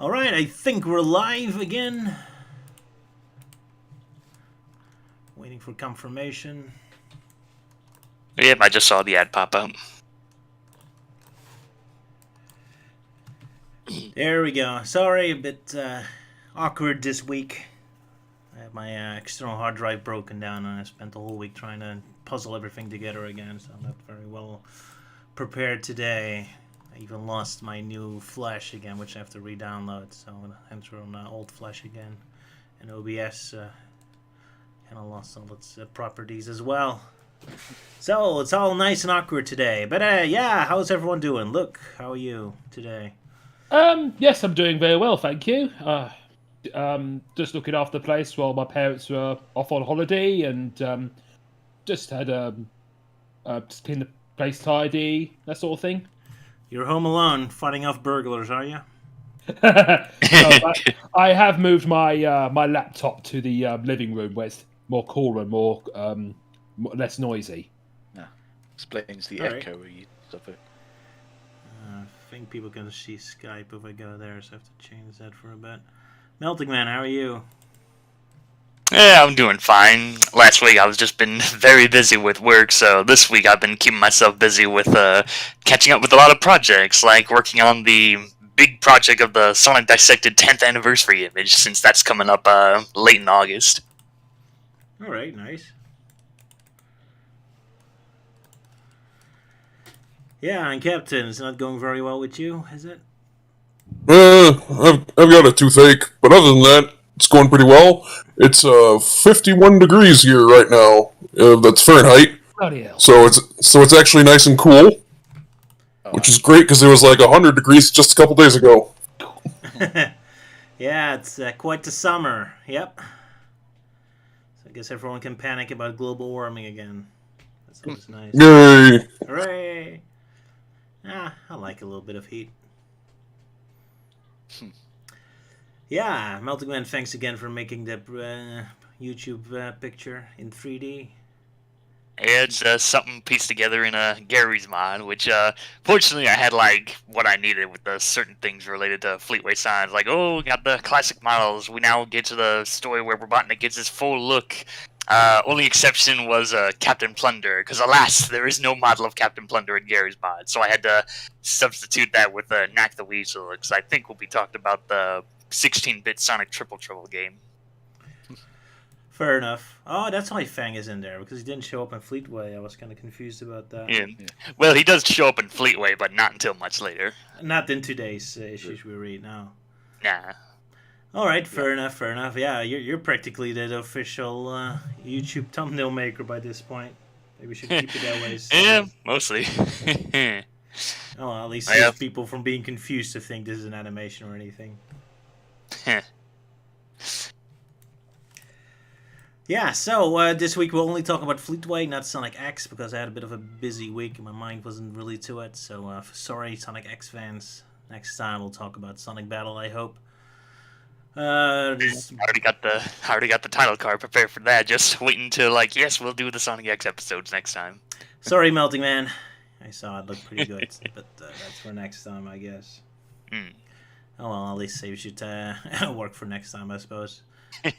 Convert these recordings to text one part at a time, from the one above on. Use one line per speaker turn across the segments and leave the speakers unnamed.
All right, I think we're live again. Waiting for confirmation.
Yep, I just saw the ad pop up.
There we go. Sorry, a bit awkward this week. I had my external hard drive broken down, and I spent the whole week trying to puzzle everything together again, so I'm not very well prepared today. I even lost my new Flash again, which I have to re-download, so I'm going to enter on old Flash again. And OBS kind of lost all its properties as well. So, it's all nice and awkward today. But yeah, how's everyone doing? Luke, how are you today?
Yes, I'm doing very well, thank you. Just looking after the place while my parents were off on holiday, and just had just clean the place tidy, that sort of thing.
You're home alone, fighting off burglars, are you?
I have moved my my laptop to the living room where it's more cool and more less noisy.
Yeah, explains the
All
echo you suffer.
I think people can see Skype if I go there, so I have to change that for a bit. Melting Man, how are you?
Yeah, I'm doing fine. Last week I was just been very busy with work, so this week I've been keeping myself busy with catching up with a lot of projects, like working on the big project of the Sonic Dissected 10th anniversary image, since that's coming up late in August.
All right, nice. Yeah, and Captain, it's not going very well with you, is it?
I've got a toothache, but other than that, it's going pretty well. It's 51 degrees here right now. That's Fahrenheit.
Bloody hell.
So it's actually nice and cool, which is great because it was like 100 degrees just a couple days ago.
Yeah, it's quite the summer. Yep. So I guess everyone can panic about global warming again. That's always nice.
Yay!
Hooray! I like a little bit of heat. Yeah, Melting Man, thanks again for making the YouTube picture in 3D.
Yeah, it's something pieced together in a Gary's mod, which fortunately I had like what I needed with the certain things related to Fleetway signs. Like, oh, we got the classic models. We now get to the story where Robotnik gets his full look. Only exception was Captain Plunder, because alas, there is no model of Captain Plunder in Gary's mod, so I had to substitute that with Knack the Weasel, because I think we'll be talking about the 16-bit Sonic Triple Trouble game.
Fair enough. Oh, that's why Fang is in there, because he didn't show up in Fleetway. I was kind of confused about that.
Yeah. Well, he does show up in Fleetway, but not until much later.
Not in today's issues we read now.
Nah.
All right, fair enough, fair enough. Yeah, you're practically the official YouTube thumbnail maker by this point. Maybe we should keep it that way.
Yeah, mostly.
Oh, at least save people from being confused to think this is an animation or anything. Yeah, so this week we'll only talk about Fleetway, not Sonic X, because I had a bit of a busy week and my mind wasn't really to it. So sorry, Sonic X fans. Next time we'll talk about Sonic Battle, I hope.
I already got the title card prepared for that. Just waiting to yes, we'll do the Sonic X episodes next time.
Sorry, Melting Man. I saw it looked pretty good, but that's for next time, I guess.
Mm.
Oh well, at least saves you work for next time, I suppose.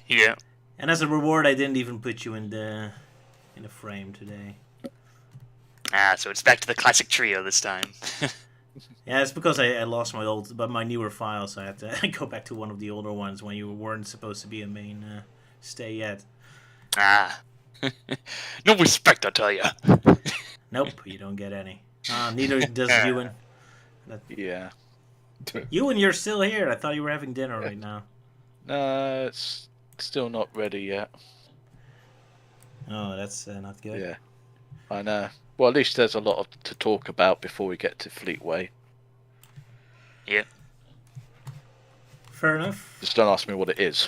Yeah.
And as a reward, I didn't even put you in the frame today.
So it's back to the classic trio this time.
Yeah, it's because I lost my newer files, so I had to go back to one of the older ones when you weren't supposed to be a main stay yet.
No respect, I tell ya.
Nope, you don't get any. Neither does Ewan.
Yeah.
Ewan, you're still here. I thought you were having dinner right now.
It's still not ready yet.
Oh, that's not good.
Yeah, I know. Well, at least there's a lot to talk about before we get to Fleetway.
Yeah.
Fair enough.
Just don't ask me what it is.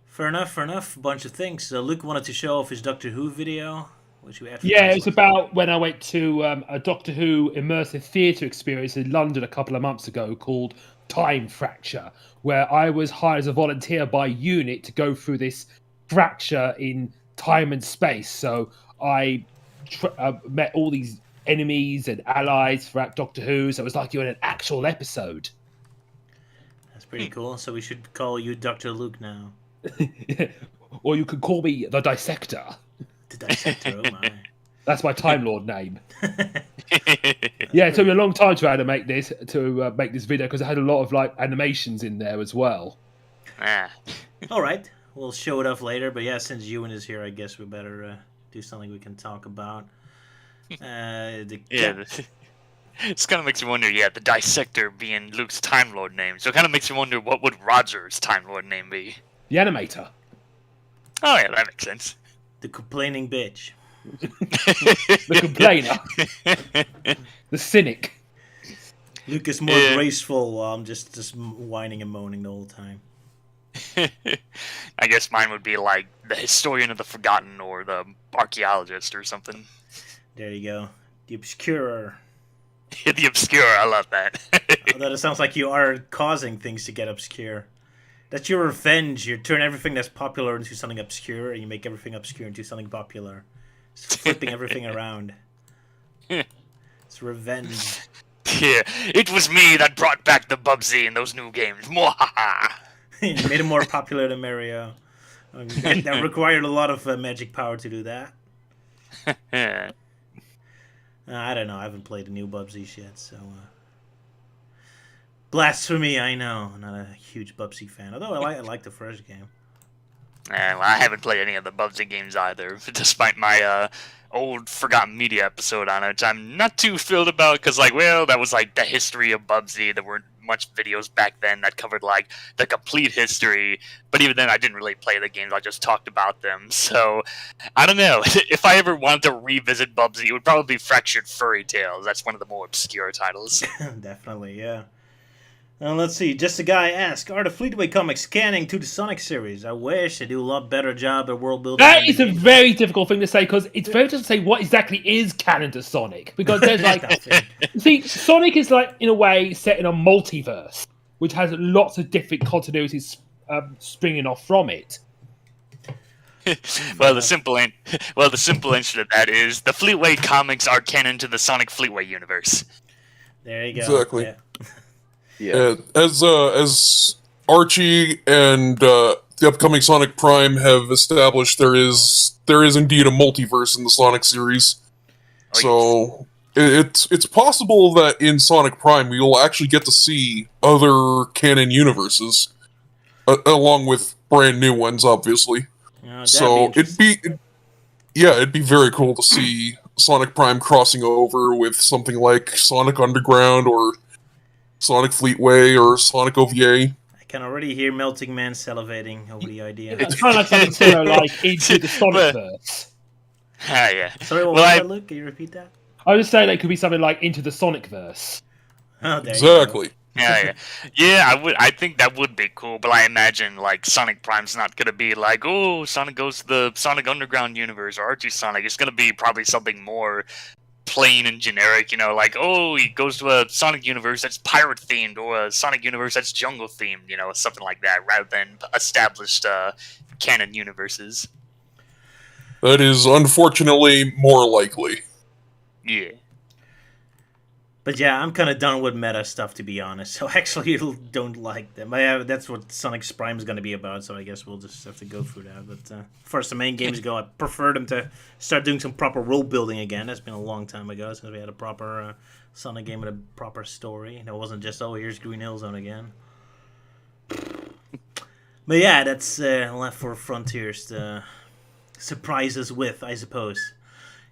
Fair enough, fair enough. A bunch of things. Luke wanted to show off his Doctor Who video, which we advertised.
Yeah, it's about when I went to a Doctor Who immersive theatre experience in London a couple of months ago called Time Fracture, where I was hired as a volunteer by UNIT to go through this fracture in time and space. So I met all these enemies and allies throughout Doctor Who, so it was like you're in an actual episode.
pretty cool. So we should call you Dr. Luke now.
Or you could call me the Dissector.
The Dissector, oh my.
That's my Time Lord name. Yeah, it took me a long time to animate this, to make this video, because it had a lot of like animations in there as well.
Ah.
All right, we'll show it off later. But yeah, since Ewan is here, I guess we better do something we can talk about.
This kind of makes you wonder, the Dissector being Luke's Time Lord name. So it kind of makes you wonder, what would Roger's Time Lord name be?
The Animator.
Oh yeah, that makes sense.
The complaining bitch.
The Complainer. The Cynic.
Luke is more graceful while I'm just whining and moaning the whole time.
I guess mine would be like the Historian of the Forgotten or the Archaeologist or something.
There you go. The Obscurer.
The Obscure, I love that.
Although it sounds like you are causing things to get obscure. That's your revenge. You turn everything that's popular into something obscure, and you make everything obscure into something popular. Just flipping everything around. It's revenge.
Yeah, it was me that brought back the Bubsy in those new games. Mwahaha!
You made him more popular than Mario. That required a lot of magic power to do that. I don't know. I haven't played the new Bubsies yet, so... Blasphemy, I know. I'm not a huge Bubsy fan, although I like the first game.
Well, I haven't played any of the Bubsy games either, despite my old Forgotten Media episode on it. I'm not too thrilled about it, because, that was, the history of Bubsy. There weren't much videos back then that covered, the complete history. But even then, I didn't really play the games. I just talked about them. So, I don't know. If I ever wanted to revisit Bubsy, it would probably be Fractured Furry Tales. That's one of the more obscure titles.
Definitely, yeah. Let's see. Just a guy asked, are the Fleetway comics canon to the Sonic series? I wish they do a lot better job at world building.
That is a very difficult thing to say, because it's very difficult to say what exactly is canon to Sonic. Because there's see, Sonic is in a way set in a multiverse, which has lots of different continuities springing off from it.
The simple answer to that is the Fleetway comics are canon to the Sonic Fleetway universe.
There you go.
Exactly.
Yeah.
Yeah.
As Archie and the upcoming Sonic Prime have established, there is indeed a multiverse in the Sonic series. So it's possible that in Sonic Prime we will actually get to see other canon universes, along with brand new ones, obviously. So it'd be very cool to see Sonic Prime crossing over with something like Sonic Underground or Sonic Fleetway or Sonic OVA.
I can already hear Melting Man salivating over the idea.
It's kind of like something similar, into the Sonicverse.
Yeah.
Sorry, what was that, Luke? Can you repeat that?
I was just saying it could be something like into the Sonicverse.
Oh, there
Exactly.
You go.
Yeah. I think that would be cool, but I imagine Sonic Prime's not gonna be Sonic goes to the Sonic Underground universe or Archie Sonic. It's gonna be probably something more plain and generic, he goes to a Sonic universe that's pirate themed or a Sonic universe that's jungle themed, something like that, rather than established canon universes.
That is unfortunately more likely.
Yeah.
But yeah, I'm kind of done with meta stuff, to be honest. So actually, I don't like them. That's what Sonic Prime is going to be about. So I guess we'll just have to go through that. But first, the main games go. I prefer them to start doing some proper world building again. That's been a long time ago since we had a proper Sonic game with a proper story. And it wasn't just here's Green Hill Zone again. But yeah, that's left for Frontiers to surprise us with, I suppose.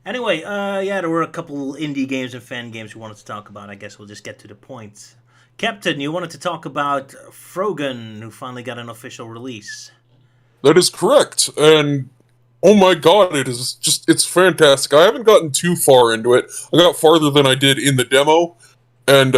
Anyway, there were a couple indie games and fan games we wanted to talk about. I guess we'll just get to the point. Captain, you wanted to talk about Frogan, who finally got an official release.
That is correct, and oh my god, it's fantastic. I haven't gotten too far into it. I got farther than I did in the demo, and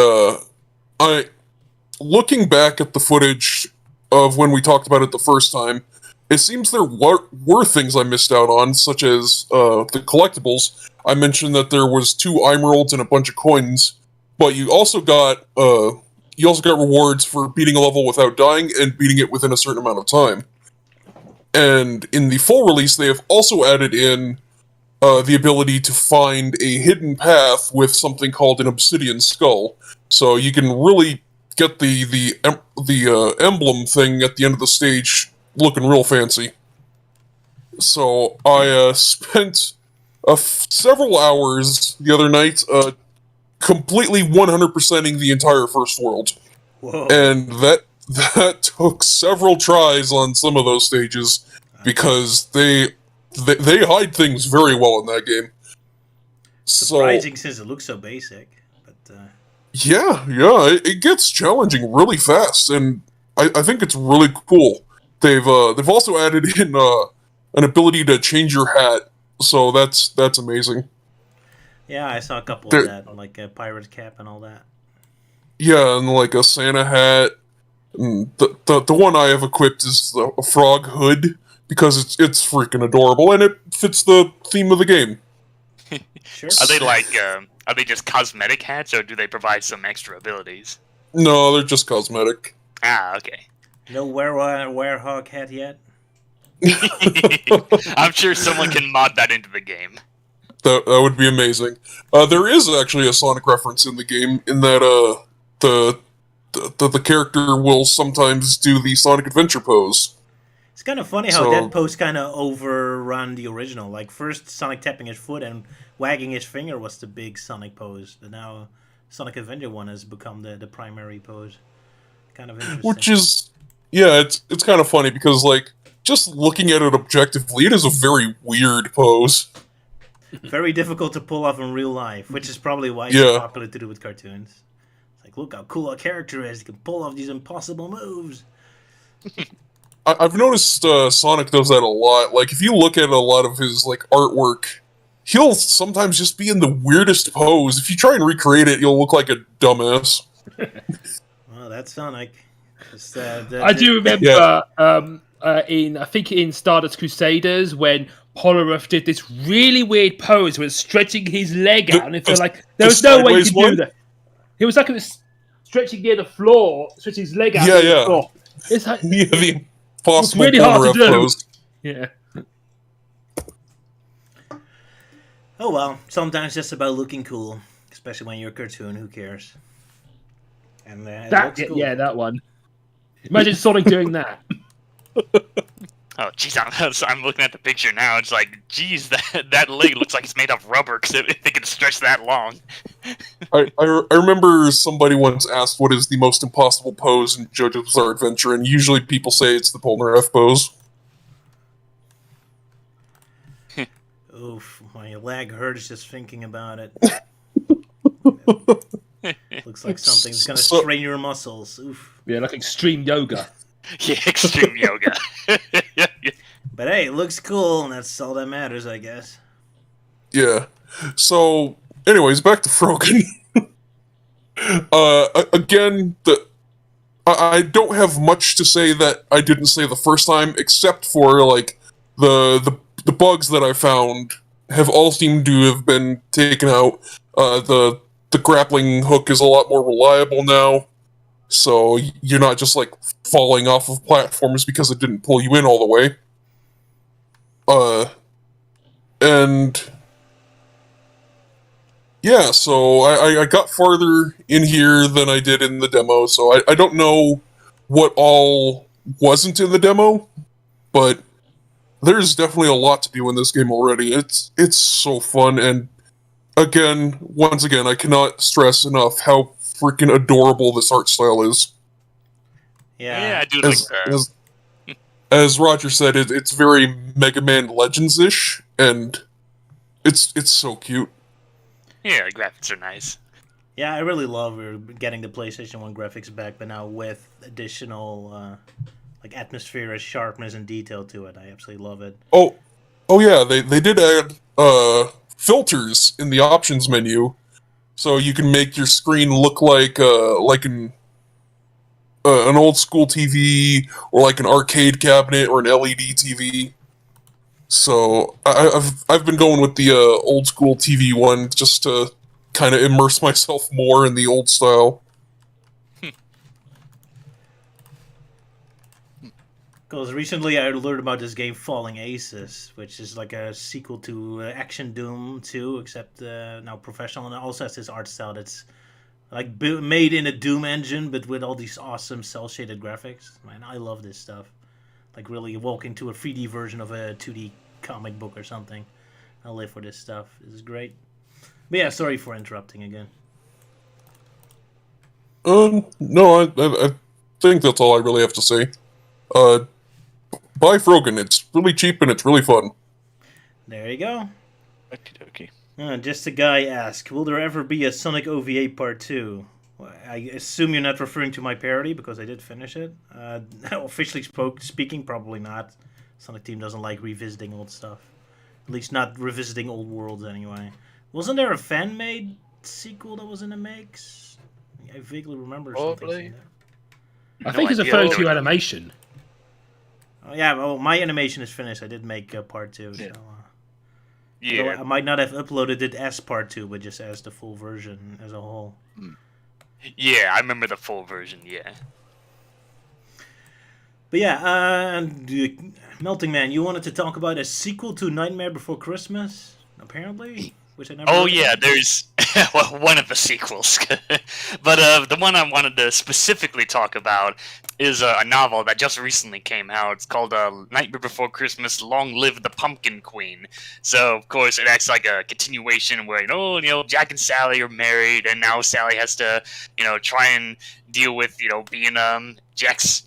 looking back at the footage of when we talked about it the first time, it seems there were things I missed out on, such as the collectibles. I mentioned that there was 2 emeralds and a bunch of coins, but you also got rewards for beating a level without dying and beating it within a certain amount of time. And in the full release, they have also added in the ability to find a hidden path with something called an obsidian skull. So you can really get the emblem thing at the end of the stage looking real fancy. So I spent several hours the other night completely 100%ing the entire first world.
Whoa.
And that took several tries on some of those stages because they hide things very well in that game.
Surprising since it looks so basic. But
yeah, it gets challenging really fast, and I think it's really cool. They've also added in an ability to change your hat, so that's amazing.
yeah, I saw a couple of that, like a pirate cap and all that.
Yeah, and like a Santa hat. And the one I have equipped is a frog hood because it's freaking adorable and it fits the theme of the game.
Sure.
Are they just cosmetic hats, or do they provide some extra abilities?
No, they're just cosmetic.
Ah, okay.
No werehog hat yet?
I'm sure someone can mod that into the game.
That would be amazing. There is actually a Sonic reference in the game in that the character will sometimes do the Sonic Adventure pose.
It's kind of funny how that pose kind of overrun the original. Like, first Sonic tapping his foot and wagging his finger was the big Sonic pose. But now Sonic Adventure 1 has become the primary pose. Kind of interesting.
Which is, yeah, it's kind of funny because, like, just looking at it objectively, it is a very weird pose.
Very difficult to pull off in real life, which is probably why it's popular to do with cartoons. It's like, look how cool our character is. He can pull off these impossible moves.
I've noticed Sonic does that a lot. Like, if you look at a lot of his, like, artwork, he'll sometimes just be in the weirdest pose. If you try and recreate it, you'll look like a dumbass.
Well, that's Sonic.
I do remember I think in Stardust Crusaders when Polnareff did this really weird pose where stretching his leg out, and it felt like there was no way he could do that. He was like stretching near the floor, stretching his leg out near the floor. It's like,
the impossible
really hard to do.
pose.
Yeah.
Oh well, sometimes it's just about looking cool, especially when you're a cartoon. Who cares? And it looks cool.
Yeah, that one. Imagine Sonic doing that.
Oh, jeez, I'm looking at the picture now. It's like, geez, that leg looks like it's made of rubber because it can stretch that long.
I remember somebody once asked what is the most impossible pose in JoJo's Bizarre Adventure, and usually people say it's the Polnareff pose.
Oof, my leg hurts just thinking about it. Looks like something's gonna strain your muscles. Oof.
Yeah, like extreme yoga.
Yeah, extreme yoga.
But hey, it looks cool, and that's all that matters, I guess.
Yeah. So, anyways, back to Frogan. Again, I don't have much to say that I didn't say the first time, except for, like, the bugs that I found have all seemed to have been taken out. The grappling hook is a lot more reliable now, so you're not just, like, falling off of platforms because it didn't pull you in all the way. And yeah, so I got farther in here than I did in the demo, so I don't know what all wasn't in the demo, but there's definitely a lot to do in this game already. It's so fun, and once again, I cannot stress enough how freaking adorable this art style is.
Yeah, I do like that.
As Roger said, it's very Mega Man Legends-ish, and it's so cute.
Yeah, the graphics are nice.
Yeah, I really love we're getting the PlayStation 1 graphics back, but now with additional like atmosphere, sharpness, and detail to it. I absolutely love it.
Oh yeah, they did add filters in the options menu, so you can make your screen look like an old school TV or like an arcade cabinet or an LED TV. So I've been going with the old school TV one just to kind of immerse myself more in the old style.
Because recently I learned about this game Falling Aces, which is like a sequel to Action Doom 2, except now professional, and it also has this art style that's like made in a Doom engine, but with all these awesome cell shaded graphics. Man, I love this stuff. Like really walk into a 3D version of a 2D comic book or something. I live for this stuff. This is great. But yeah, sorry for interrupting again.
No, I think that's all I really have to say. Buy Frogan. It's really cheap and it's really fun.
There you go.
Okie
Just a guy asked, will there ever be a Sonic OVA Part 2? Well, I assume you're not referring to my parody, because I did finish it. Officially speaking, probably not. Sonic Team doesn't like revisiting old stuff. At least not revisiting old worlds, anyway. Wasn't there a fan-made sequel that was in the makes? I vaguely remember something.
Probably.
I think it's a
idea.
32 animation.
Oh, yeah, well, my animation is finished. I did make Part 2,
Yeah.
so...
Yeah.
Though I might not have uploaded it as Part 2, but just as the full version as a whole.
Yeah, I remember the full version, yeah.
But yeah, Melting Man, you wanted to talk about a sequel to Nightmare Before Christmas, apparently? Which I never
Oh
heard
yeah,
of.
there's well, one of the sequels. But the one I wanted to specifically talk about is a novel that just recently came out. It's called Nightmare Before Christmas, Long Live the Pumpkin Queen. So, of course, it acts like a continuation where, Jack and Sally are married, and now Sally has to, try and deal with, being Jack's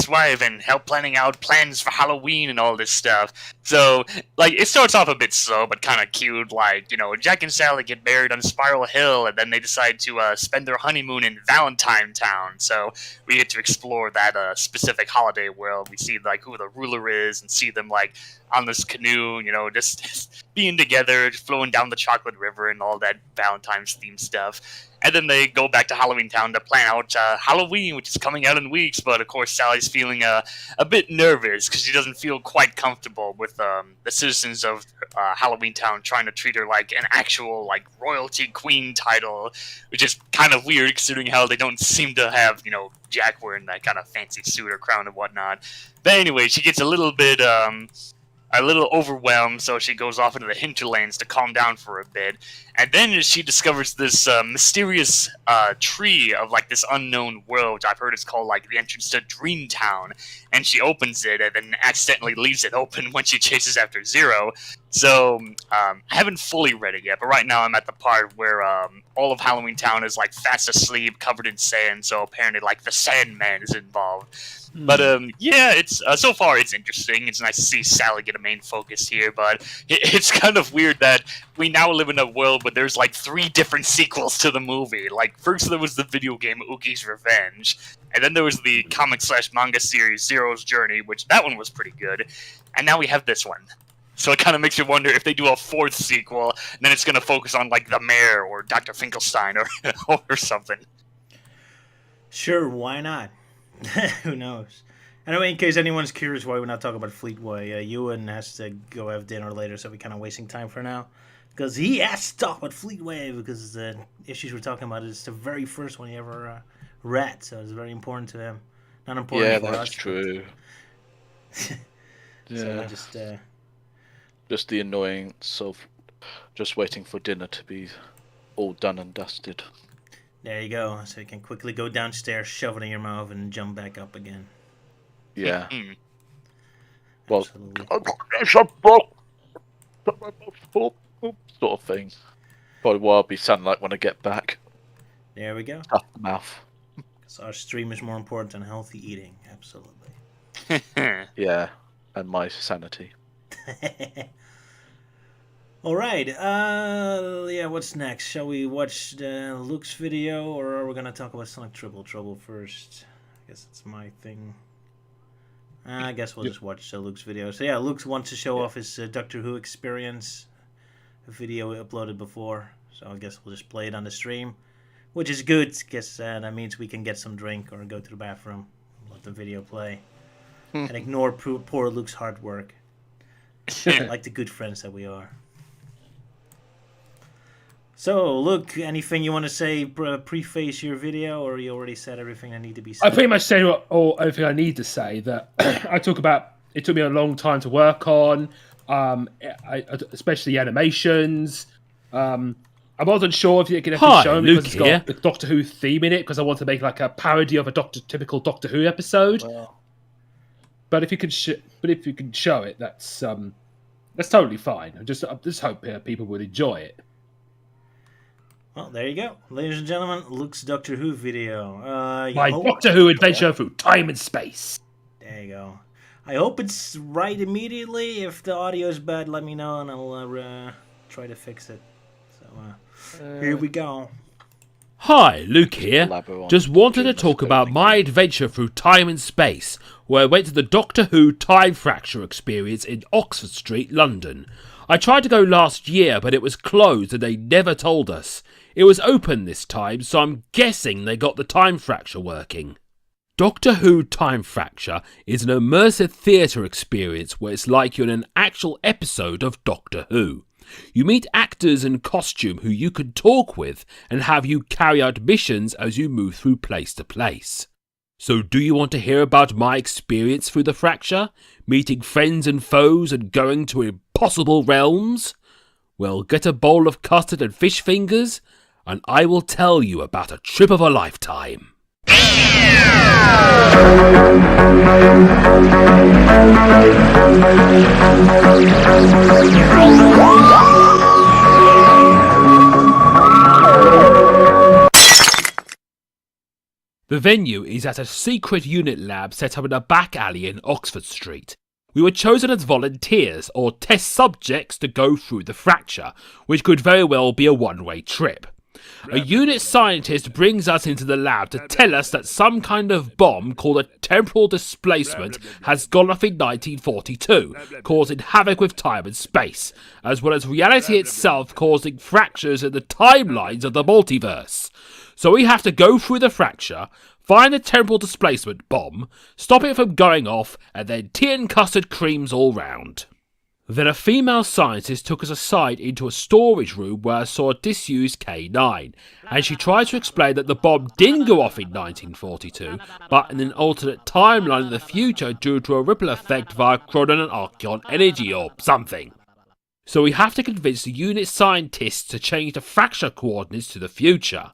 wife and help planning out plans for Halloween and all this stuff. So, like, it starts off a bit slow, but kind of cute. Like, Jack and Sally get married on Spiral Hill, and then they decide to spend their honeymoon in Valentine Town. So we get to explore that specific holiday world. We see, like, who the ruler is and see them, like, on this canoe, just being together, flowing down the chocolate river and all that Valentine's themed stuff. And then they go back to Halloween Town to plan out Halloween, which is coming out in weeks. But of course, Sally's feeling a bit nervous because she doesn't feel quite comfortable with the citizens of Halloween Town trying to treat her like an actual royalty queen title, which is kind of weird considering how they don't seem to have Jack wearing that kind of fancy suit or crown and whatnot. But anyway, she gets a little overwhelmed, so she goes off into the hinterlands to calm down for a bit. And then she discovers this mysterious tree of this unknown world, which I've heard is called the entrance to Dreamtown. And she opens it and then accidentally leaves it open when she chases after Zero. So I haven't fully read it yet, but right now I'm at the part where all of Halloween Town is fast asleep, covered in sand. So apparently the Sandman is involved. But yeah, it's so far it's interesting. It's nice to see Sally get a main focus here, but it's kind of weird that we now live in a world where there's 3 different sequels to the movie. First there was the video game Oogie's Revenge, and then there was the comic/manga series Zero's Journey, which that one was pretty good, and now we have this one. So it kind of makes you wonder if they do a 4th sequel, then it's going to focus on the mayor or Dr. Finkelstein or something.
Sure, why not? Who knows? Anyway, in case anyone's curious why we're not talking about Fleetway, Ewan has to go have dinner later, so we're kind of wasting time for now. Because he has to talk about Fleetway, because the issues we're talking about is the very first one he ever read, so it's very important to him. Not important for us.
Yeah, that's true.
So
just the annoyance of just waiting for dinner to be all done and dusted.
there you go. So you can quickly go downstairs, shove it in your mouth, and jump back up again.
Yeah.
Well,
sort of thing. Probably what I'll be sounding like when I get back.
there we go.
Tough mouth.
So our stream is more important than healthy eating. Absolutely.
Yeah, and my sanity.
All right. Yeah. What's next? Shall we watch Luke's video, or are we gonna talk about Sonic Triple Trouble first? I guess it's my thing. I guess we'll just watch Luke's video. So yeah, Luke wants to show off his Doctor Who experience. A video we uploaded before. So I guess we'll just play it on the stream, which is good. Guess that means we can get some drink or go to the bathroom, let the video play, and ignore poor Luke's hard work, like the good friends that we are. So, Luke, anything you want to say preface your video, or you already said everything I need to be said?
I pretty much said everything I need to say. That I talk about. It took me a long time to work on, especially animations. I wasn't sure if you could
Hi,
show me
Luke
because it's
here.
got the Doctor Who theme in it, because I want to make like a parody of a typical Doctor Who episode.
Well,
But if you can, show it, that's totally fine. I just hope people would enjoy it.
Well, there you go. Ladies and gentlemen, Luke's Doctor Who video.
My Doctor Who adventure through time and space.
There you go. I hope it's right immediately. If the audio's bad, let me know and I'll try to fix it. So, here we go.
Hi, Luke here.
Labo on
Just wanted to
Jim
talk
Moscow,
about
thank
my
you.
adventure through time and space, where I went to the Doctor Who Time Fracture experience in Oxford Street, London. I tried to go last year, but it was closed and they never told us. It was open this time, so I'm guessing they got the time fracture working. Doctor Who Time Fracture is an immersive theatre experience where it's like you're in an actual episode of Doctor Who. You meet actors in costume who you can talk with and have you carry out missions as you move through place to place. So do you want to hear about my experience through the fracture? Meeting friends and foes and going to impossible realms? Well, get a bowl of custard and fish fingers, and I will tell you about a trip of a lifetime. The venue is at a secret unit lab set up in a back alley in Oxford Street. We were chosen as volunteers, or test subjects, to go through the fracture, which could very well be a one-way trip. A unit scientist brings us into the lab to tell us that some kind of bomb called a temporal displacement has gone off in 1942, causing havoc with time and space, as well as reality itself causing fractures in the timelines of the multiverse. So we have to go through the fracture, find the temporal displacement bomb, stop it from going off, and then tea and custard creams all round. Then a female scientist took us aside into a storage room where I saw a disused K9, and she tried to explain that the bomb didn't go off in 1942, but in an alternate timeline in the future due to a ripple effect via chronon and archeon energy or something. So we have to convince the unit scientists to change the fracture coordinates to the future.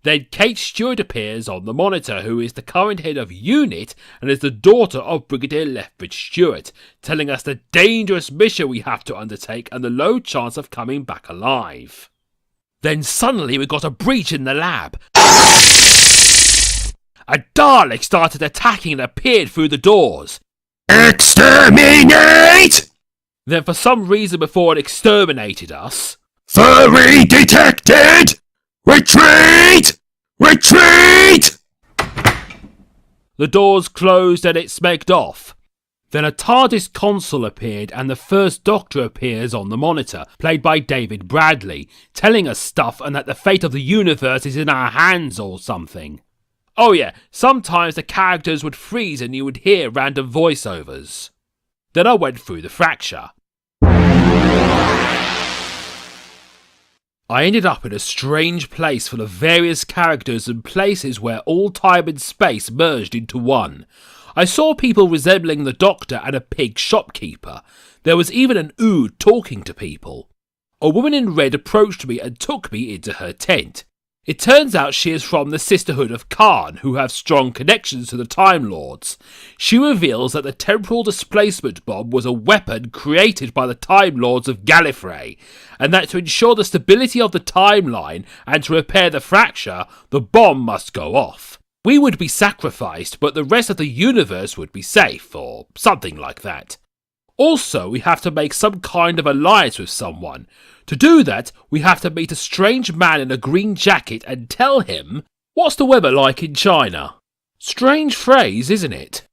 Then Kate Stewart appears on the monitor, who is the current head of UNIT and is the daughter of Brigadier Lethbridge Stewart, telling us the dangerous mission we have to undertake and the low chance of coming back alive. Then suddenly we got a breach in the lab. A Dalek started attacking and appeared through the doors. Exterminate! Then for some reason before it exterminated us... Furry detected! Retreat! Retreat! The doors closed and it smegged off. Then a TARDIS console appeared and the First Doctor appears on the monitor, played by David Bradley, telling us stuff and that the fate of the universe is in our hands or something. Oh yeah, sometimes the characters would freeze and you would hear random voiceovers. Then I went through the fracture. I ended up in a strange place full of various characters and places where all time and space merged into one. I saw people resembling the Doctor and a pig shopkeeper. There was even an Ood talking to people. A woman in red approached me and took me into her tent. It turns out she is from the Sisterhood of Khan, who have strong connections to the Time Lords. She reveals that the temporal displacement bomb was a weapon created by the Time Lords of Gallifrey, and that to ensure the stability of the timeline and to repair the fracture, the bomb must go off. We would be sacrificed, but the rest of the universe would be safe, or something like that. Also, we have to make some kind of alliance with someone. To do that, we have to meet a strange man in a green jacket and tell him, "What's the weather like in China?" Strange phrase, isn't it?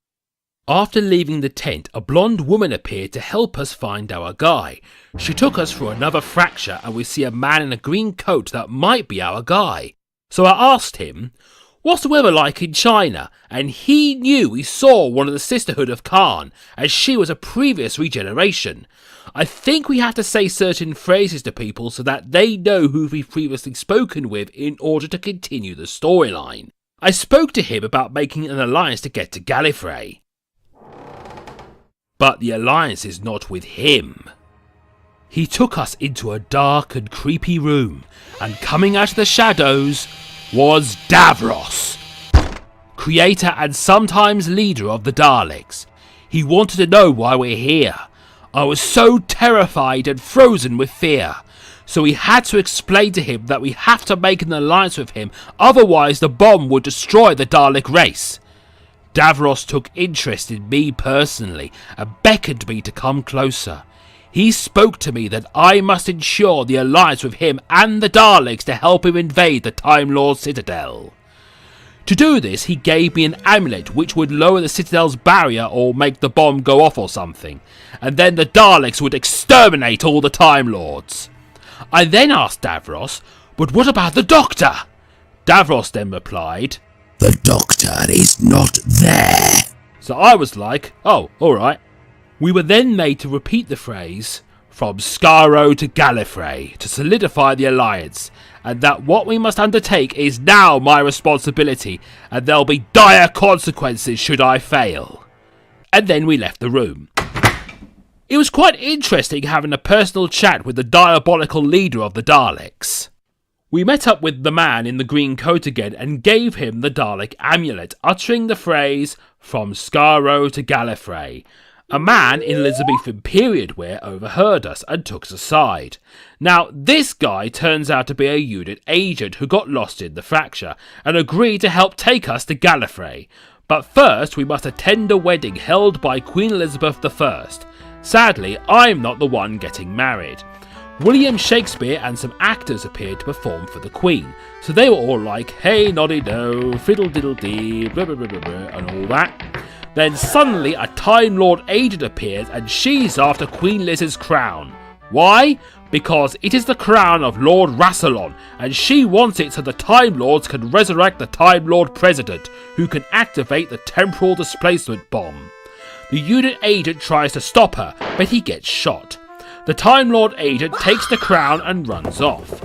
After leaving the tent, a blonde woman appeared to help us find our guy. She took us through another fracture and we see a man in a green coat that might be our guy. So I asked him, "What's the weather like in China?" And he knew we saw one of the Sisterhood of Khan, as she was a previous regeneration. I think we have to say certain phrases to people so that they know who we've previously spoken with in order to continue the storyline. I spoke to him about making an alliance to get to Gallifrey. But the alliance is not with him. He took us into a dark and creepy room, and coming out of the shadows was Davros, creator and sometimes leader of the Daleks. He wanted to know why we're here. I was so terrified and frozen with fear. So we had to explain to him that we have to make an alliance with him, otherwise the bomb would destroy the Dalek race. Davros took interest in me personally and beckoned me to come closer. He spoke to me that I must ensure the alliance with him and the Daleks to help him invade the Time Lord Citadel. To do this, he gave me an amulet which would lower the Citadel's barrier or make the bomb go off or something, and then the Daleks would exterminate all the Time Lords. I then asked Davros, but what about the Doctor? Davros then replied,
The Doctor is not there.
So I was like, oh, alright. We were then made to repeat the phrase, from Skaro to Gallifrey, to solidify the alliance, and that what we must undertake is now my responsibility, and there'll be dire consequences should I fail. And then we left the room. It was quite interesting having a personal chat with the diabolical leader of the Daleks. We met up with the man in the green coat again and gave him the Dalek amulet, uttering the phrase, from Skaro to Gallifrey. A man in Elizabethan period wear overheard us and took us aside. Now, this guy turns out to be a unit agent who got lost in the fracture and agreed to help take us to Gallifrey. But first we must attend a wedding held by Queen Elizabeth I. Sadly, I'm not the one getting married. William Shakespeare and some actors appeared to perform for the Queen, so they were all like, hey noddy do, fiddle diddle dee, blah blah blah blah blah, and all that. Then suddenly a Time Lord agent appears and she's after Queen Liz's crown. Why? Because it is the crown of Lord Rassilon, and she wants it so the Time Lords can resurrect the Time Lord President, who can activate the temporal displacement bomb. The unit agent tries to stop her, but he gets shot. The Time Lord agent takes the crown and runs off.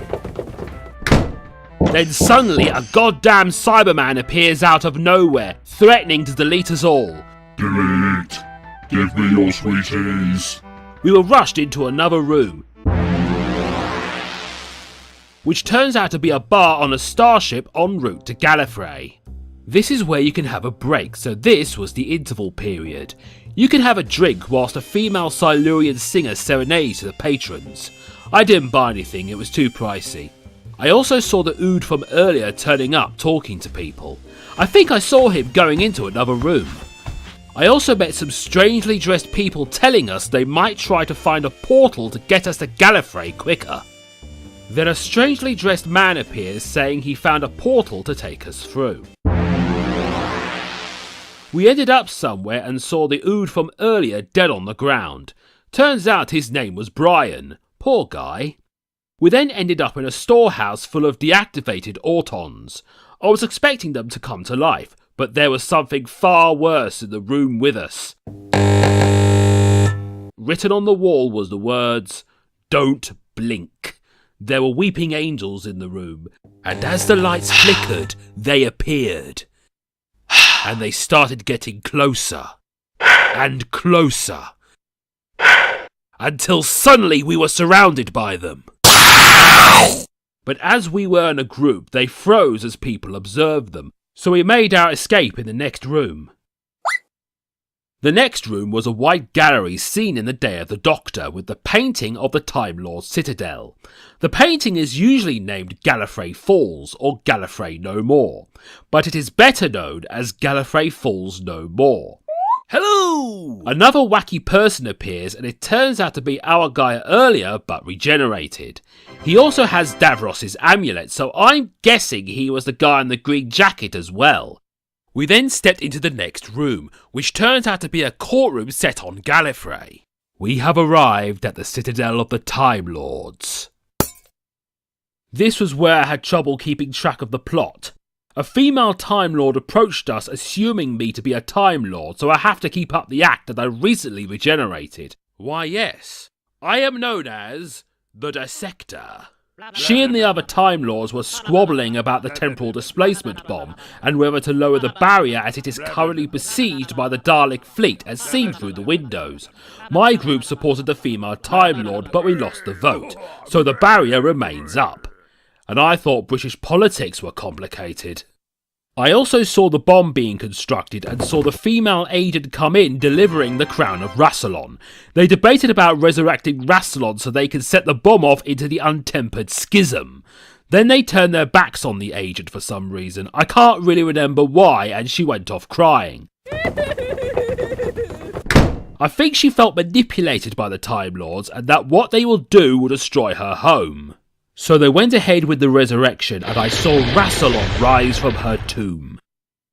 Then suddenly a goddamn Cyberman appears out of nowhere, threatening to delete us all.
Delete. Give me your sweeties.
We were rushed into another room, which turns out to be a bar on a starship en route to Gallifrey. This is where you can have a break, so this was the interval period. You can have a drink whilst a female Silurian singer serenades to the patrons. I didn't buy anything, it was too pricey. I also saw the Ood from earlier turning up talking to people. I think I saw him going into another room. I also met some strangely dressed people telling us they might try to find a portal to get us to Gallifrey quicker. Then a strangely dressed man appears saying he found a portal to take us through. We ended up somewhere and saw the Ood from earlier dead on the ground. Turns out his name was Brian. Poor guy. We then ended up in a storehouse full of deactivated Autons. I was expecting them to come to life, but there was something far worse in the room with us. Written on the wall was the words, "Don't blink." There were weeping angels in the room, and as the lights flickered, they appeared. And they started getting closer, and closer, until suddenly we were surrounded by them. But as we were in a group, they froze as people observed them, so we made our escape in the next room. The next room was a white gallery seen in the Day of the Doctor with the painting of the Time Lord Citadel. The painting is usually named Gallifrey Falls or Gallifrey No More, but it is better known as Gallifrey Falls No More. Hello! Another wacky person appears and it turns out to be our guy earlier but regenerated. He also has Davros's amulet, so I'm guessing he was the guy in the green jacket as well. We then stepped into the next room, which turns out to be a courtroom set on Gallifrey. We have arrived at the Citadel of the Time Lords. This was where I had trouble keeping track of the plot. A female Time Lord approached us assuming me to be a Time Lord, so I have to keep up the act that I recently regenerated. Why yes, I am known as the Dissector. She and the other Time Lords were squabbling about the temporal displacement bomb and whether to lower the barrier as it is currently besieged by the Dalek fleet as seen through the windows. My group supported the female Time Lord, but we lost the vote, so the barrier remains up. And I thought British politics were complicated. I also saw the bomb being constructed and saw the female agent come in delivering the crown of Rassilon. They debated about resurrecting Rassilon so they could set the bomb off into the untempered schism. Then they turned their backs on the agent for some reason. I can't really remember why, and she went off crying. I think she felt manipulated by the Time Lords and that what they will do will destroy her home. So they went ahead with the resurrection and I saw Rassilon rise from her tomb.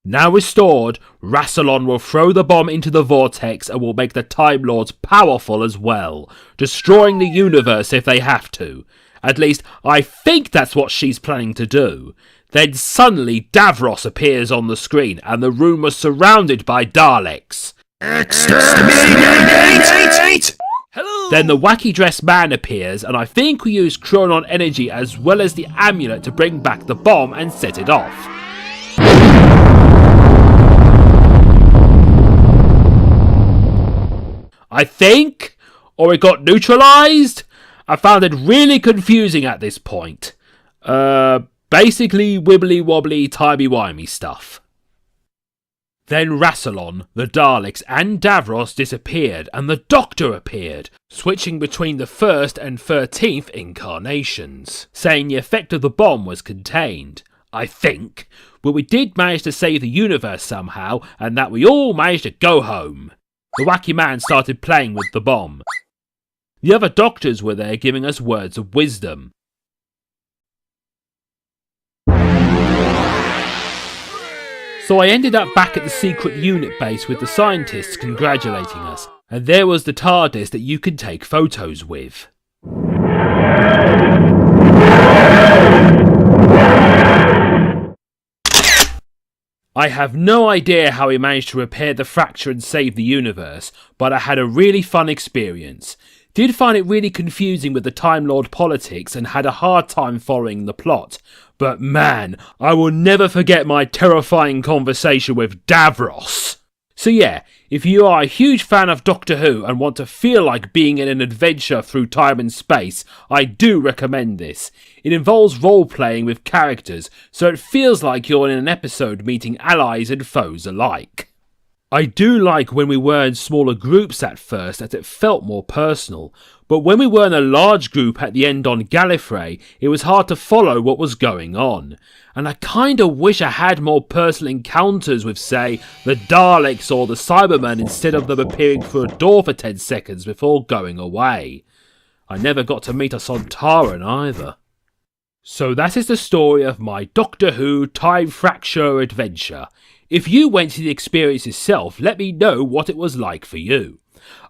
Now restored, Rassilon will throw the bomb into the vortex and will make the Time Lords powerful as well, destroying the universe if they have to. At least, I think that's what she's planning to do. Then suddenly Davros appears on the screen and the room was surrounded by Daleks.
Exterminate!
Hello. Then the wacky dressed man appears and I think we use Chronon energy as well as the amulet to bring back the bomb and set it off. I think, or it got neutralised? I found it really confusing at this point. Basically wibbly wobbly timey wimey stuff. Then Rassilon, the Daleks and Davros disappeared and the Doctor appeared, switching between the 1st and 13th incarnations, saying the effect of the bomb was contained, I think, but we did manage to save the universe somehow and that we all managed to go home. The wacky man started playing with the bomb. The other Doctors were there giving us words of wisdom. So I ended up back at the secret unit base with the scientists congratulating us, and there was the TARDIS that you could take photos with. I have no idea how he managed to repair the fracture and save the universe, but I had a really fun experience. Did find it really confusing with the Time Lord politics and had a hard time following the plot. But man, I will never forget my terrifying conversation with Davros. So yeah, if you are a huge fan of Doctor Who and want to feel like being in an adventure through time and space, I do recommend this. It involves role-playing with characters, so it feels like you're in an episode meeting allies and foes alike. I do like when we were in smaller groups at first as it felt more personal, but when we were in a large group at the end on Gallifrey, it was hard to follow what was going on. And I kinda wish I had more personal encounters with, say, the Daleks or the Cybermen instead of them appearing through a door for 10 seconds before going away. I never got to meet a Sontaran either. So that is the story of my Doctor Who time fracture adventure. If you went to the experience yourself, let me know what it was like for you.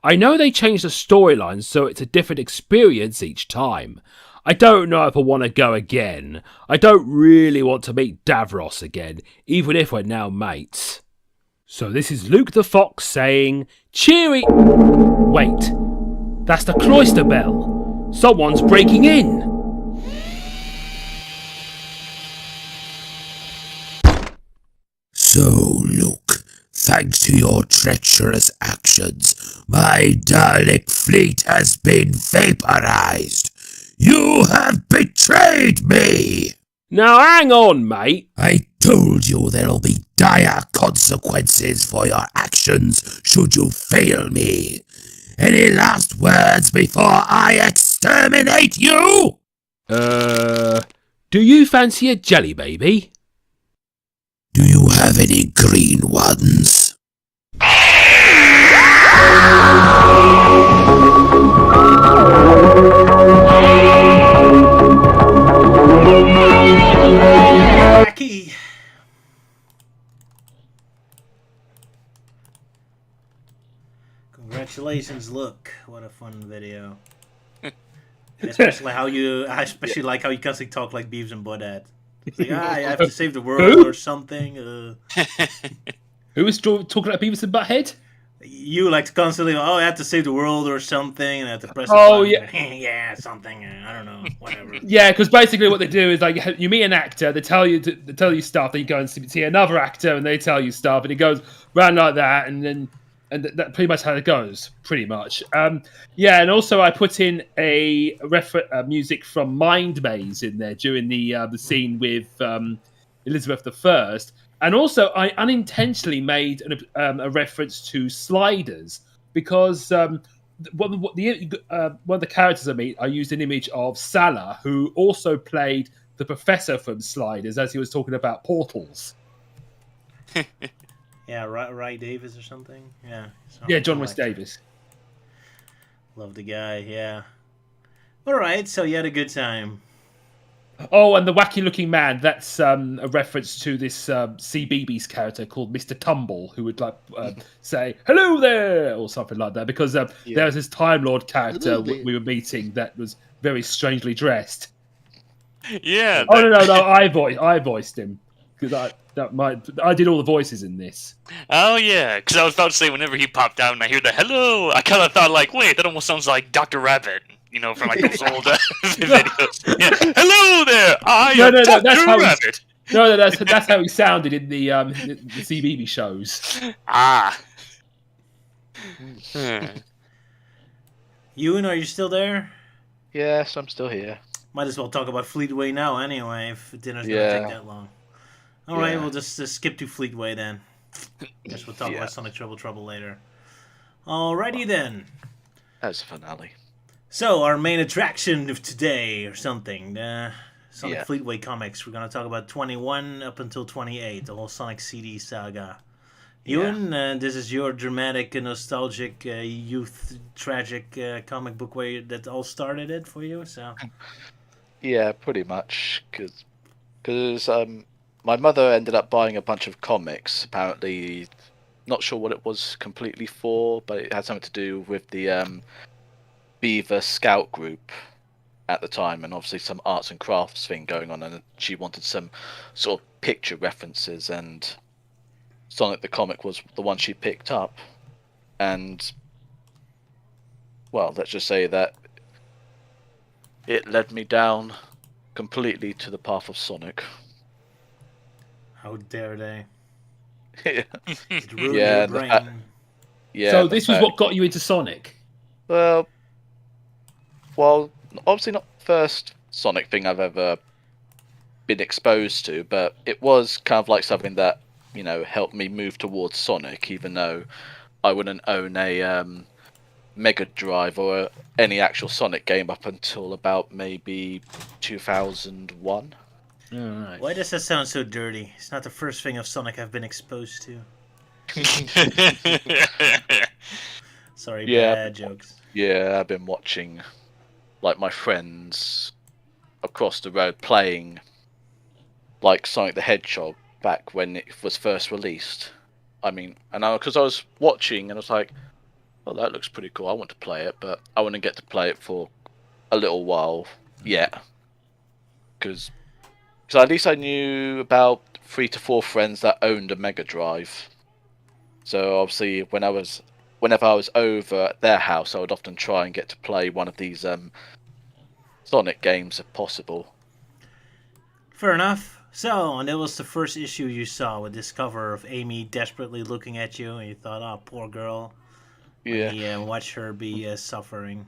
I know they changed the storyline so it's a different experience each time. I don't know if I want to go again. I don't really want to meet Davros again, even if we're now mates. So this is Luke the Fox saying, cheery... Wait, that's the cloister bell. Someone's breaking in.
So, Luke, thanks to your treacherous actions, my Dalek fleet has been vaporized. You have betrayed me!
Now hang on, mate.
I told you there'll be dire consequences for your actions should you fail me. Any last words before I exterminate you?
Do you fancy a jelly baby?
Do you have any green ones?
Wacky. Congratulations, look. What a fun video. Especially how you, I especially like how you constantly talk like Beavis and Butthead. It's like, I have to save the world or something.
Who was talking about Beavis and Butthead?
You like to constantly, I have to save the world or something, and I have to press.
Oh,
a button. Yeah, something. I don't know, whatever.
Yeah, because basically what they do is like you meet an actor, they tell you stuff, then you go and see another actor, and they tell you stuff, and it goes round like that, and that's pretty much how it goes, pretty much. Yeah, and also I put in a music from Mind Maze in there during the scene with Elizabeth I, and also I unintentionally made a reference to Sliders because. One of the characters I meet, I used an image of Salah, who also played the professor from Sliders, as he was talking about portals.
Yeah, Ray Davis or something. Yeah.
Yeah, John Rhys Davis.
Love the guy. Yeah. All right, so you had a good time.
Oh, and the wacky-looking man, that's a reference to this CBeebies character called Mr. Tumble, who would like say, hello there, or something like that, because there was this Time Lord character we were meeting that was very strangely dressed.
Yeah.
Oh, no, I voiced him, because I did all the voices in this.
Oh, yeah, because I was about to say, whenever he popped out and I hear the hello, I kind of thought, like, wait, that almost sounds like Dr. Rabbit. You know, from like those old videos. Yeah. Hello there, I am Dr. Rabbit.
That's how he sounded in the CBeebies shows.
Ah.
Ewan, are you still there?
Yes, I'm still here.
Might as well talk about Fleetway now, anyway. If dinner's gonna take that long. All right, we'll just skip to Fleetway then. Guess we'll talk about Sonic Trouble later. Alrighty then.
That's the finale.
So, our main attraction of today, or something, Sonic Fleetway comics. We're going to talk about 21 up until 28, the whole Sonic CD saga. Ewan, this is your dramatic, nostalgic, youth, tragic comic book that all started it for you, so...
Yeah, pretty much, because my mother ended up buying a bunch of comics, apparently, not sure what it was completely for, but it had something to do with the... Beaver Scout group at the time, and obviously some arts and crafts thing going on, and she wanted some sort of picture references, and Sonic the Comic was the one she picked up. And well, let's just say that it led me down completely to the path of Sonic.
How dare they?
It
ruined your brain.
So this was what got you into Sonic?
Well, obviously not the first Sonic thing I've ever been exposed to, but it was kind of like something that, you know, helped me move towards Sonic, even though I wouldn't own a Mega Drive or any actual Sonic game up until about maybe 2001.
Right.
Why does that sound so dirty? It's not the first thing of Sonic I've been exposed to. Sorry, bad jokes.
Yeah, I've been watching... like my friends across the road playing like Sonic the Hedgehog back when it was first released. I mean, and because I was watching and I was like, well, that looks pretty cool. I want to play it, but I wouldn't get to play it for a little while yet. Because at least I knew about 3 to 4 friends that owned a Mega Drive. So obviously whenever I was over at their house, I would often try and get to play one of these Sonic games if possible.
Fair enough. So, and that was the first issue you saw with this cover of Amy desperately looking at you, and you thought, oh, poor girl.
Yeah.
Watch her be suffering.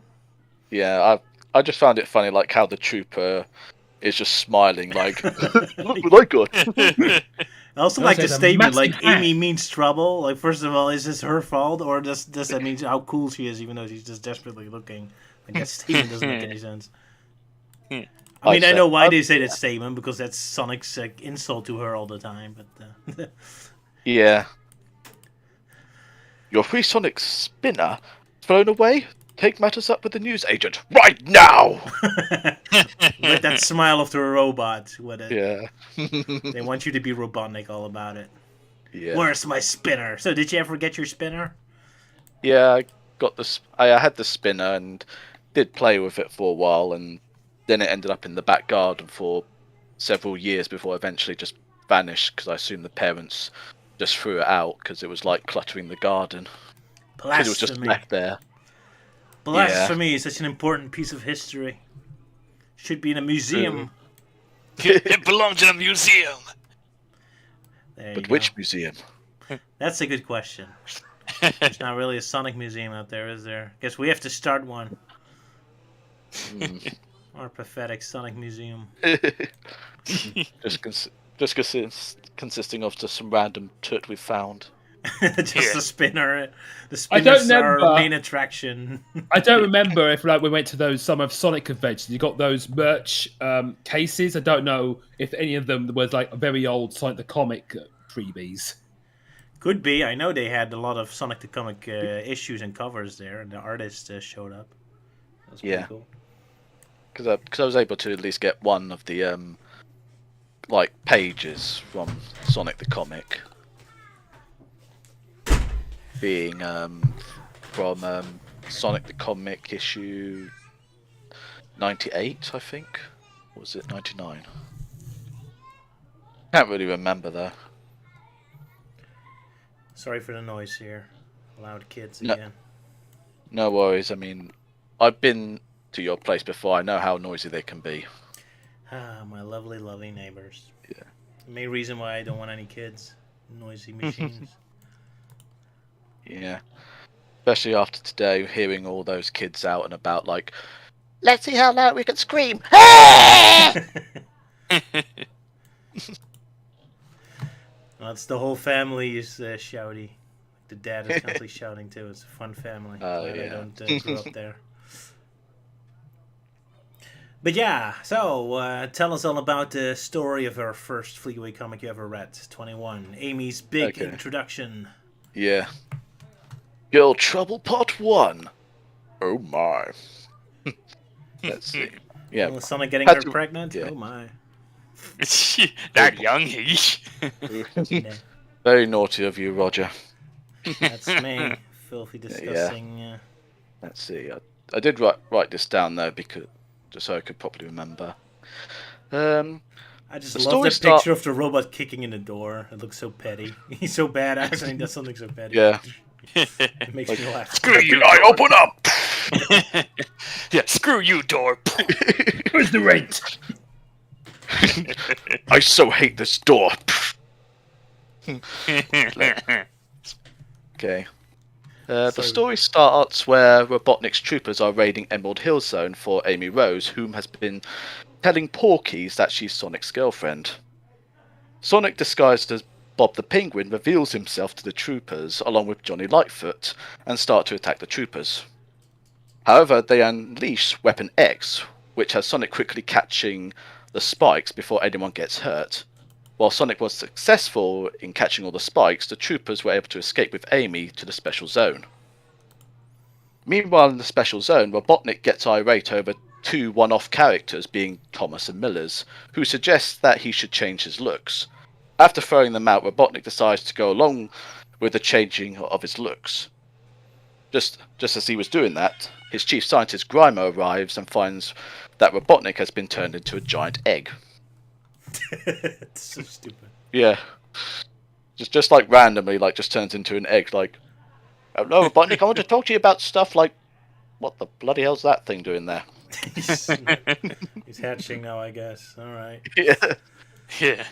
Yeah, I just found it funny, like how the trooper is just smiling, like, look what I got.
I also like the statement, like, Amy means trouble. Like, first of all, is this her fault, or does that mean how cool she is, even though she's just desperately looking? Like, that statement doesn't make any sense. I mean, I know why they say that statement, because that's Sonic's insult to her all the time, but...
Yeah. Your free Sonic spinner thrown away? Take matters up with the news agent right now!
With that smile of the robot.
Yeah.
They want you to be Robotnik all about it.
Yeah.
Where's my spinner? So did you ever get your spinner?
Yeah, I had the spinner and did play with it for a while, and then it ended up in the back garden for several years before eventually just vanished, because I assume the parents just threw it out because it was like cluttering the garden. It was just
Blasphemy.
left there.
Blasphemy is such an important piece of history. Should be in a museum.
It belongs in a museum.
There you
But
go.
which museum?
That's a good question. There's not really a Sonic museum out there, is there? Guess we have to start one. Our pathetic Sonic museum.
Consisting of just some random toot we found.
Just the spinner. The
I don't
spinners are our
remember.
main attraction.
I don't remember if we went to those some of Sonic conventions. You got those merch cases. I don't know if any of them was like very old Sonic the Comic freebies.
Could be. I know they had a lot of Sonic the Comic issues and covers there, and the artist showed up. That was pretty cool.
Because I was able to at least get one of the like pages from Sonic the Comic, being from Sonic the Comic issue 98, I think. Or was it 99? Can't really remember though.
Sorry for the noise here. Loud kids
No.
again.
No worries. I mean, I've been to your place before. I know how noisy they can be.
Ah, my lovely, lovely neighbors.
Yeah.
The main reason why I don't want any kids. Noisy machines.
Yeah. Especially after today, hearing all those kids out and about, like, let's see how loud we can scream.
Well, it's the whole family is shouty. The dad is constantly shouting too. It's a fun family. Glad I
yeah.
don't grow up there. But yeah, so tell us all about the story of our first Fleetway comic you ever read. 21. Amy's big
Okay.
introduction.
Yeah. Girl Trouble Part 1. Oh my. Let's see. Yeah.
Well, Sonic getting
Had
her
to-
pregnant?
yeah.
Oh my.
That young, he.
Yeah,
Very naughty of you, Roger.
that's me. Filthy, disgusting.
Let's see. I did write this down though, because just so I could properly remember.
I just
The
love
story
the picture of the robot kicking in the door. It looks so petty. He's so badass and he does something so petty.
Yeah.
It makes me laugh.
Screw you,
I
door.
open up.
Yeah, screw you, door.
Where's the rent?
I so hate this door. Okay. The
So-
story starts where Robotnik's troopers are raiding Emerald Hill Zone for Amy Rose, whom has been telling Porky's that she's Sonic's girlfriend. Sonic, disguised as Bob the Penguin, reveals himself to the troopers along with Johnny Lightfoot and start to attack the troopers. However, they unleash Weapon X, which has Sonic quickly catching the spikes before anyone gets hurt. While Sonic was successful in catching all the spikes, the troopers were able to escape with Amy to the Special Zone. Meanwhile, in the Special Zone, Robotnik gets irate over two one-off characters, being Thomas and Millers, who suggests that he should change his looks. After throwing them out, Robotnik decides to go along with the changing of his looks. Just as he was doing that, his chief scientist Grimer arrives and finds that Robotnik has been turned into a giant egg.
It's so stupid.
Yeah. Just like randomly, like just turns into an egg, like, hello, Robotnik, I want to talk to you about stuff like, what the bloody hell's that thing doing there?
He's hatching now, I guess. Alright.
Yeah.
Yeah.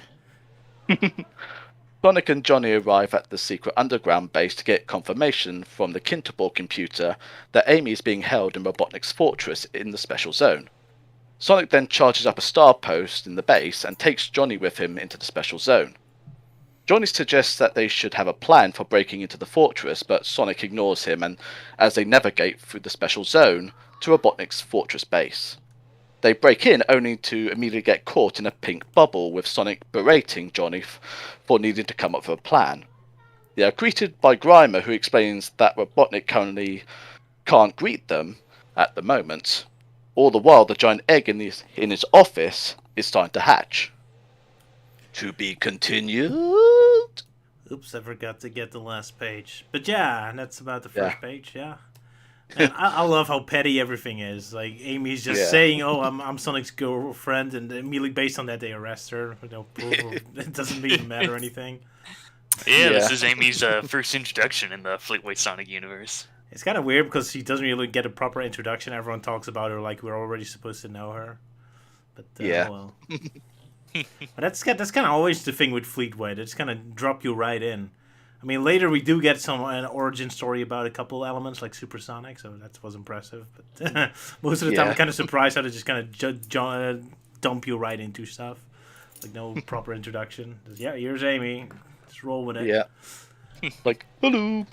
Sonic and Johnny arrive at the secret underground base to get confirmation from the Kinterball computer that Amy is being held in Robotnik's fortress in the Special Zone. Sonic then charges up a star post in the base and takes Johnny with him into the Special Zone. Johnny suggests that they should have a plan for breaking into the fortress, but Sonic ignores him and as they navigate through the Special Zone to Robotnik's fortress base. They break in only to immediately get caught in a pink bubble, with Sonic berating Johnny for needing to come up with a plan. They are greeted by Grimer, who explains that Robotnik currently can't greet them at the moment. All the while, the giant egg in his office is starting to hatch. To be continued.
Oops, I forgot to get the last page. But yeah, that's about the first
Yeah.
page, yeah. And I love how petty everything is. Like, Amy's just
Yeah.
saying, oh, I'm Sonic's girlfriend, and immediately based on that, they arrest her. It doesn't even matter anything.
Yeah, this
Yeah.
is Amy's first introduction in the Fleetway Sonic universe.
It's kind of weird because she doesn't really get a proper introduction. Everyone talks about her like we're already supposed to know her. But
Yeah.
well, but that's kind of always the thing with Fleetway. They just kind of drop you right in. I mean, later we do get an origin story about a couple elements like supersonic, so that was impressive. But most of the time,
Yeah.
I'm kind of surprised how they just kind of dump you right into stuff, like no proper introduction. Just, yeah, here's Amy. Just roll with it.
Yeah. Like, hello.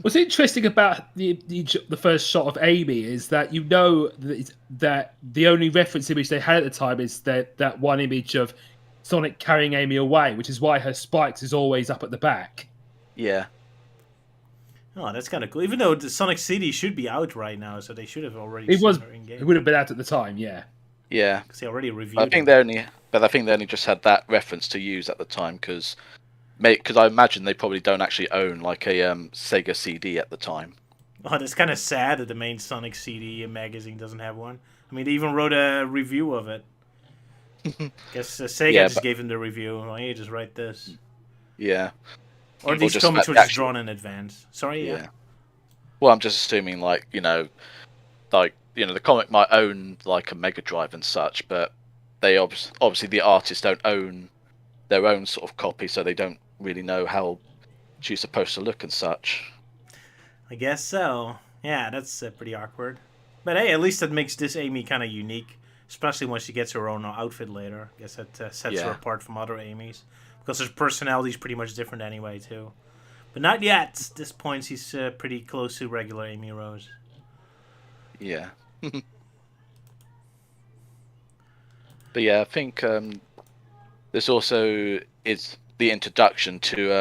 What's interesting about the first shot of Amy is that you know that the only reference image they had at the time is that one image of Sonic carrying Amy away, which is why her spikes is always up at the back.
Yeah.
Oh, that's kind of cool. Even though the Sonic CD should be out right now, so they should have already
It
seen
was.
her in
It
game.
would have been out at the time, yeah.
Yeah.
Because they already reviewed
I think
it.
I think they only just had that reference to use at the time because I imagine they probably don't actually own like a Sega CD at the time.
Oh, that's kind of sad that the main Sonic CD magazine doesn't have one. I mean, they even wrote a review of it. Guess Sega
Yeah,
just
but-
gave them the review. Oh, hey, just write this.
Yeah.
Or these
just
comics
the
were just
actual-
drawn in advance. Sorry, yeah.
Well, I'm just assuming like the comic might own like a Mega Drive and such, but they obviously the artists don't own their own sort of copy, so they don't really know how she's supposed to look and such.
I guess so. Yeah, that's pretty awkward. But hey, at least that makes this Amy kind of unique, especially when she gets her own outfit later. I guess that sets her
Yeah.
apart from other Amy's. Because her personality is pretty much different anyway, too. But not yet. At this point, she's pretty close to regular Amy Rose.
Yeah. But yeah, I think this also is the introduction to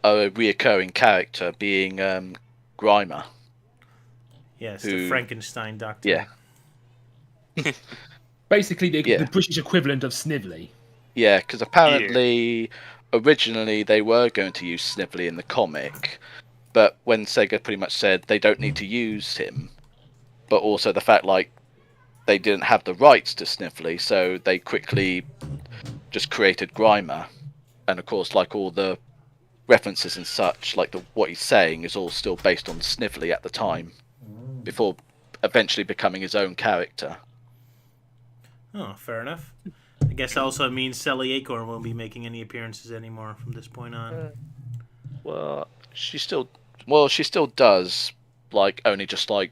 a reoccurring character being Grimer.
Yes, the
Who-
Frankenstein doctor.
Yeah.
Basically, the
Yeah.
British equivalent of Snively.
Yeah, because apparently originally they were going to use Snively in the comic, but when Sega pretty much said they don't need to use him, but also the fact like they didn't have the rights to Snively, so they quickly just created Grimer, and of course like all the references and such, like what he's saying is all still based on Snively at the time, before eventually becoming his own character.
Oh, fair enough. I guess also means Sally Acorn won't be making any appearances anymore from this point on.
Well, she still does, like only just like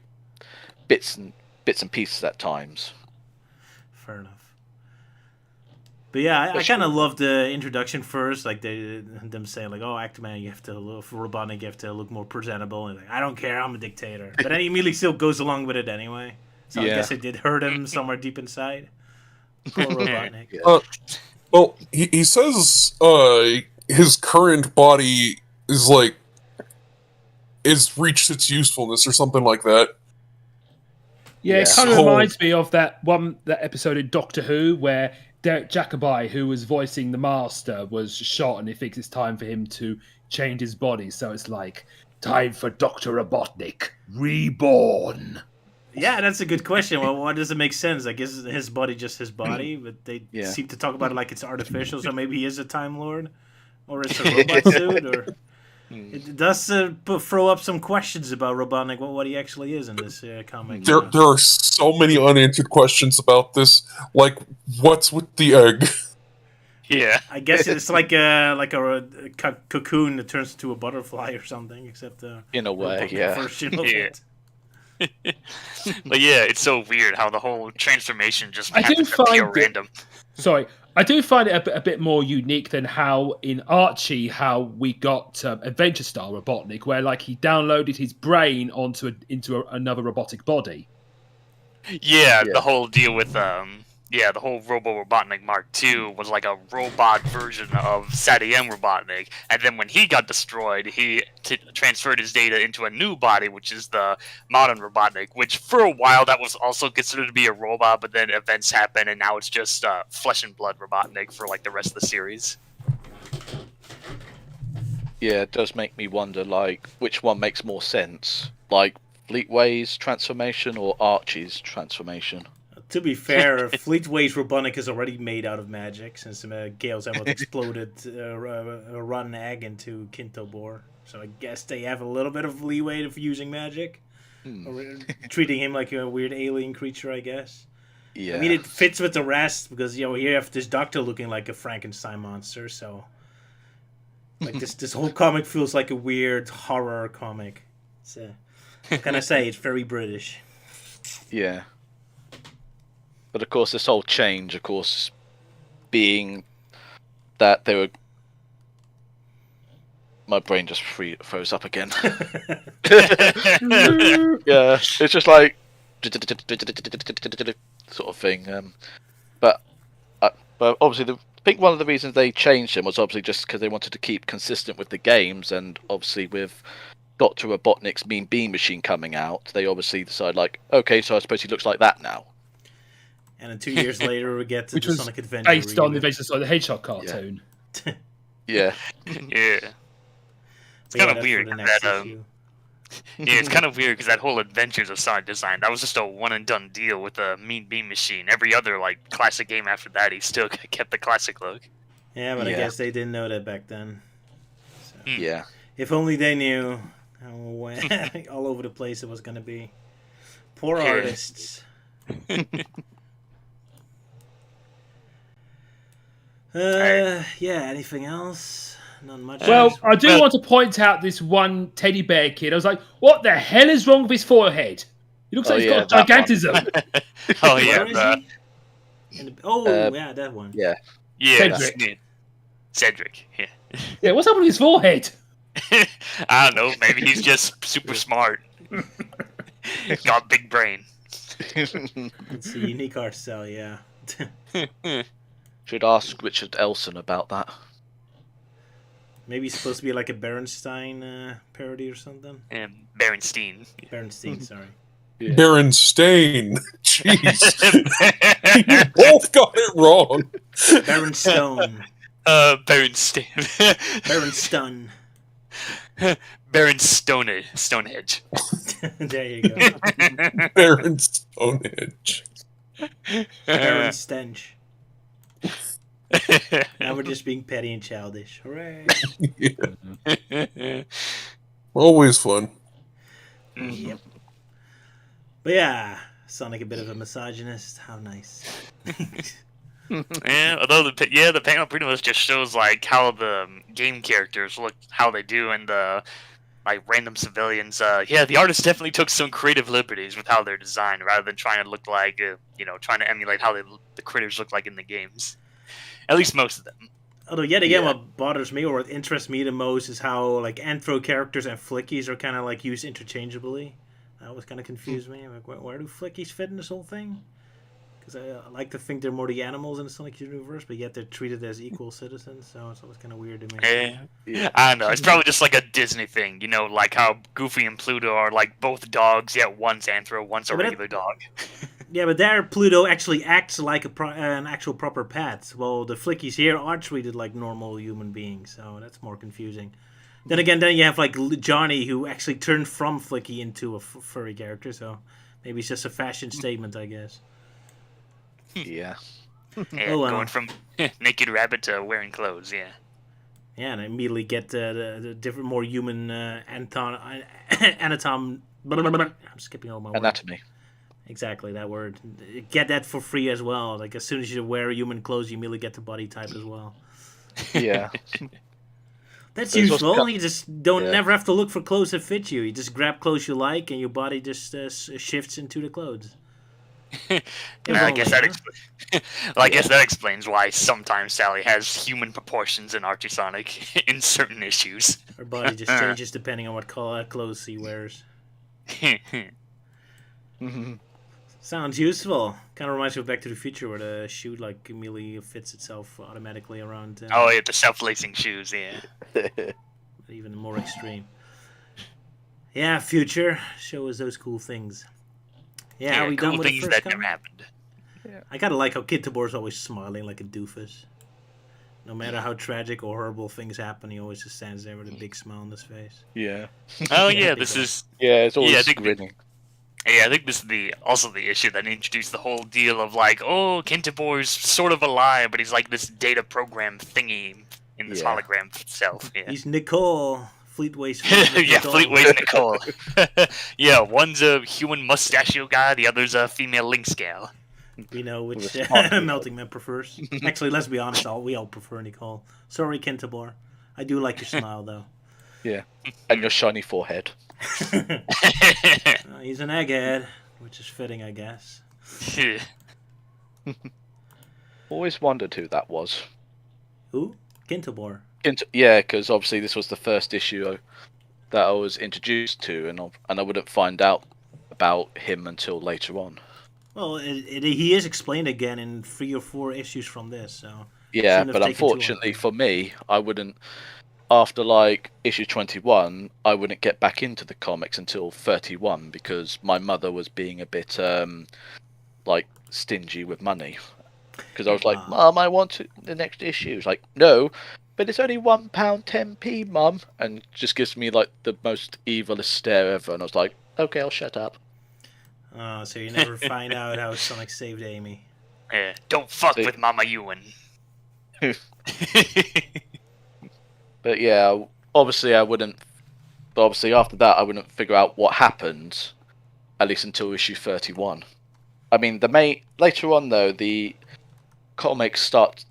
bits and pieces at times.
Fair enough. But yeah, I
But
kind of love the introduction first, like them saying like, "Oh, Actman, you have to look for Robotnik, you have to look more presentable." And like, I don't care, I'm a dictator. But then he immediately still goes along with it anyway. So I
Yeah.
guess it did hurt him somewhere deep inside. Poor Robotnik.
Yeah.
Well, he says his current body is like is reached its usefulness or something like that.
Yeah, it
Yeah.
kind of
So-
reminds me of that episode in Doctor Who where Derek Jacobi, who was voicing the Master, was shot, and he thinks it's time for him to change his body. So it's like time for Dr. Robotnik reborn.
Yeah, that's a good question. Well, why does it make sense? Like, is his body just his body? But they
Yeah.
seem to talk about it like it's artificial, so maybe he is a Time Lord? Or it's a robot suit? Or it does throw up some questions about Robotnik, what he actually is in this comic.
There are so many unanswered questions about this. Like, what's with the egg?
Yeah.
I guess it's like a cocoon that turns into a butterfly or something, except
In a way,
Robotnik
yeah.
version of
Yeah.
it.
But yeah, it's so weird how the whole transformation just
I do
happens to be
find it-
random.
Sorry, I do find it a bit more unique than how in Archie how we got Adventure Star Robotnik, where like he downloaded his brain into another robotic body.
Yeah,
Yeah.
the whole deal with the whole Robo Robotnik Mark II was like a robot version of Saddam Robotnik, and then when he got destroyed, he transferred his data into a new body, which is the modern Robotnik. Which for a while that was also considered to be a robot, but then events happened, and now it's just flesh and blood Robotnik for like the rest of the series.
Yeah, it does make me wonder, like, which one makes more sense? Like, Fleetway's transformation or Archie's transformation?
To be fair, Fleetway's Robotnik is already made out of magic, since Gale's Emerald exploded a rotten egg into Kintobor. So I guess they have a little bit of leeway of using magic. Or treating him like a weird alien creature, I guess.
Yeah.
I mean, it fits with the rest, because, here you have this doctor looking like a Frankenstein monster, so... Like, this whole comic feels like a weird horror comic. It's, what can I say? It's very British.
Yeah. But of course, this whole change, of course, being that they were... My brain just froze up again. Yeah, it's just like... sort of thing. But obviously, I think one of the reasons they changed him was obviously just because they wanted to keep consistent with the games, and obviously with Dr. Robotnik's Mean Bean Machine coming out, they obviously decided, like, okay, so I suppose he looks like that now.
And then 2 years later, we get to
Which
the
was
Sonic Adventure.
based on the Adventures of Sonic the Hedgehog cartoon.
Yeah.
Yeah. It's kind of weird. Yeah, it's kind of weird because that whole Adventures of Sonic design, that was just a one-and-done deal with the Mean Bean Machine. Every other, like, classic game after that, he still kept the classic look.
Yeah, but I guess they didn't know that back then. So.
Yeah.
If only they knew how all over the place it was going to be. Poor artists. Yeah, anything else? Not much.
Well, I do want to point out this one teddy bear kid. I was like, what the hell is wrong with his forehead? He looks like he's got gigantism.
Oh,
Where
yeah.
is he? Yeah, that one.
Yeah.
Yeah.
Cedric.
Cedric, yeah.
Yeah, what's up with his forehead?
I don't know, maybe he's just super smart. Got big brain.
It's a unique art style, yeah.
Should ask Richard Elson about that.
Maybe it's supposed to be like a Berenstein parody or something.
Berenstein.
Berenstein, sorry.
Yeah.
Berenstain. Jeez. You both got it wrong.
Berenstone.
Berenstain.
Berenston.
Stonehenge.
There you go.
Berenstonehenge.
Berenstench. Now we're just being petty and childish. Hooray.
Yeah. Always fun.
Yep. But yeah, Sonic a bit of a misogynist. How nice.
Yeah, although the panel pretty much just shows like how the game characters look, how they do, and the like random civilians. Yeah, the artist definitely took some creative liberties with how they're designed, rather than trying to look like trying to emulate how the critters look like in the games. At least most of them.
Although yet again, what bothers me or what interests me the most is how like Anthro characters and Flickies are kind of like used interchangeably. That always kind of confused me. I'm like, where do Flickies fit in this whole thing? Because I like to think they're more the animals in the Sonic universe, but yet they're treated as equal citizens, so it's always kind of weird to me.
Yeah. I don't know. It's probably just like a Disney thing, like how Goofy and Pluto are like both dogs, yet one's Anthro, one's a regular dog.
Yeah, but there Pluto actually acts like an actual proper pet. Well, the Flickies here are treated like normal human beings, so that's more confusing. Then again, you have like Johnny, who actually turned from Flicky into a furry character, so maybe it's just a fashion statement, I guess.
Yeah.
Yeah, going from naked rabbit to wearing clothes, yeah.
Yeah, and I immediately get the different, more human anatom. I'm skipping all my words.
Anatomy.
Exactly, that word. Get that for free as well. Like, as soon as you wear human clothes, you immediately get the body type as well.
Yeah.
That's useful. You just never have to look for clothes that fit you. You just grab clothes you like, and your body just shifts into the clothes.
I guess that explains why sometimes Sally has human proportions in Archie Sonic in certain issues.
Her body just changes depending on what clothes he wears. Sounds useful. Kind of reminds me of Back to the Future, where the shoe like immediately fits itself automatically around.
Oh yeah, the self-lacing shoes. Yeah.
Even more extreme. Yeah, future. Show us those cool things. Yeah, are we
cool
done with
things
the first
that never
comment?
happened.
Yeah.
I gotta like how Kid Tabor's always smiling like a doofus. No matter how tragic or horrible things happen, he always just stands there with a big smile on his face.
Yeah.
Oh
Yeah,
yeah, this is
Yeah, it's always
I think
grinning.
Yeah, I think this is also the issue that introduced the whole deal of like, oh, Kintabor's sort of alive, but he's like this data program thingy in this
Yeah.
hologram self. Yeah,
He's Nicole. Fleetway's
yeah,
Nicole.
Fleetway's Nicole. Yeah, one's a human mustachio guy, the other's a female lynx gal.
We know which
With a smart keyboard.
Melting Man prefers. Actually, let's be honest, we all prefer Nicole. Sorry, Kintabor. I do like your smile, though.
Yeah. And your shiny forehead.
He's an egghead, which is fitting, I guess.
Always wondered who that was.
Who? Kintabor.
Yeah, because obviously this was the first issue that I was introduced to, and I wouldn't find out about him until later on.
Well, he is explained again in 3 or 4 issues from this, so...
Yeah,
shouldn't have
but
taken too long.
unfortunately for me, I wouldn't. After like issue 21, I wouldn't get back into the comics until 31 because my mother was being a bit like stingy with money. Because I was like, Mum, I want the next issue. It's like, no, but it's only £1 10p, Mum, and just gives me like the most evilest stare ever. And I was like, okay, I'll shut up.
Oh, so you never find out how Sonic saved Amy.
Yeah, don't fuck
See-
with Mama Ewan.
But yeah, obviously I wouldn't. But obviously after that, I wouldn't figure out what happened, at least until issue 31. I mean, later on though, the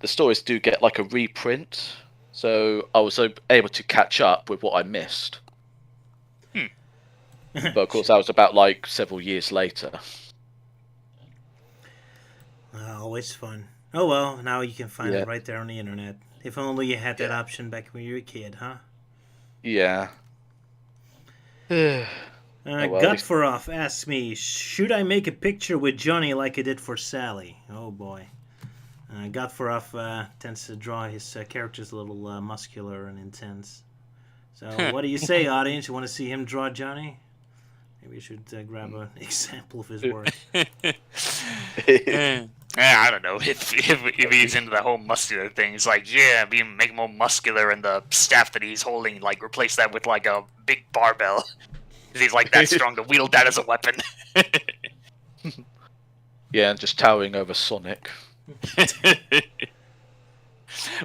stories do get like a reprint, so I was able to catch up with what I missed. But of course, that was about like several years later.
Always fun. Oh well, now you can find
Yeah.
it right there on the internet. If only you had that
Yeah.
option back when you were a kid, huh?
Yeah. well, at least-
Gutforoff asks me, should I make a picture with Johnny like I did for Sally? Oh boy. Gutforoff tends to draw his characters a little muscular and intense. So what do you say, audience? You want to see him draw Johnny? Maybe you should grab an example of his work.
Yeah, I don't know. If he's into the whole muscular thing, it's like, yeah, make him more muscular, and the staff that he's holding, like, replace that with, like, a big barbell. 'Cause he's, like, that strong to wield that as a weapon.
Yeah, and just towering over Sonic.
Well, then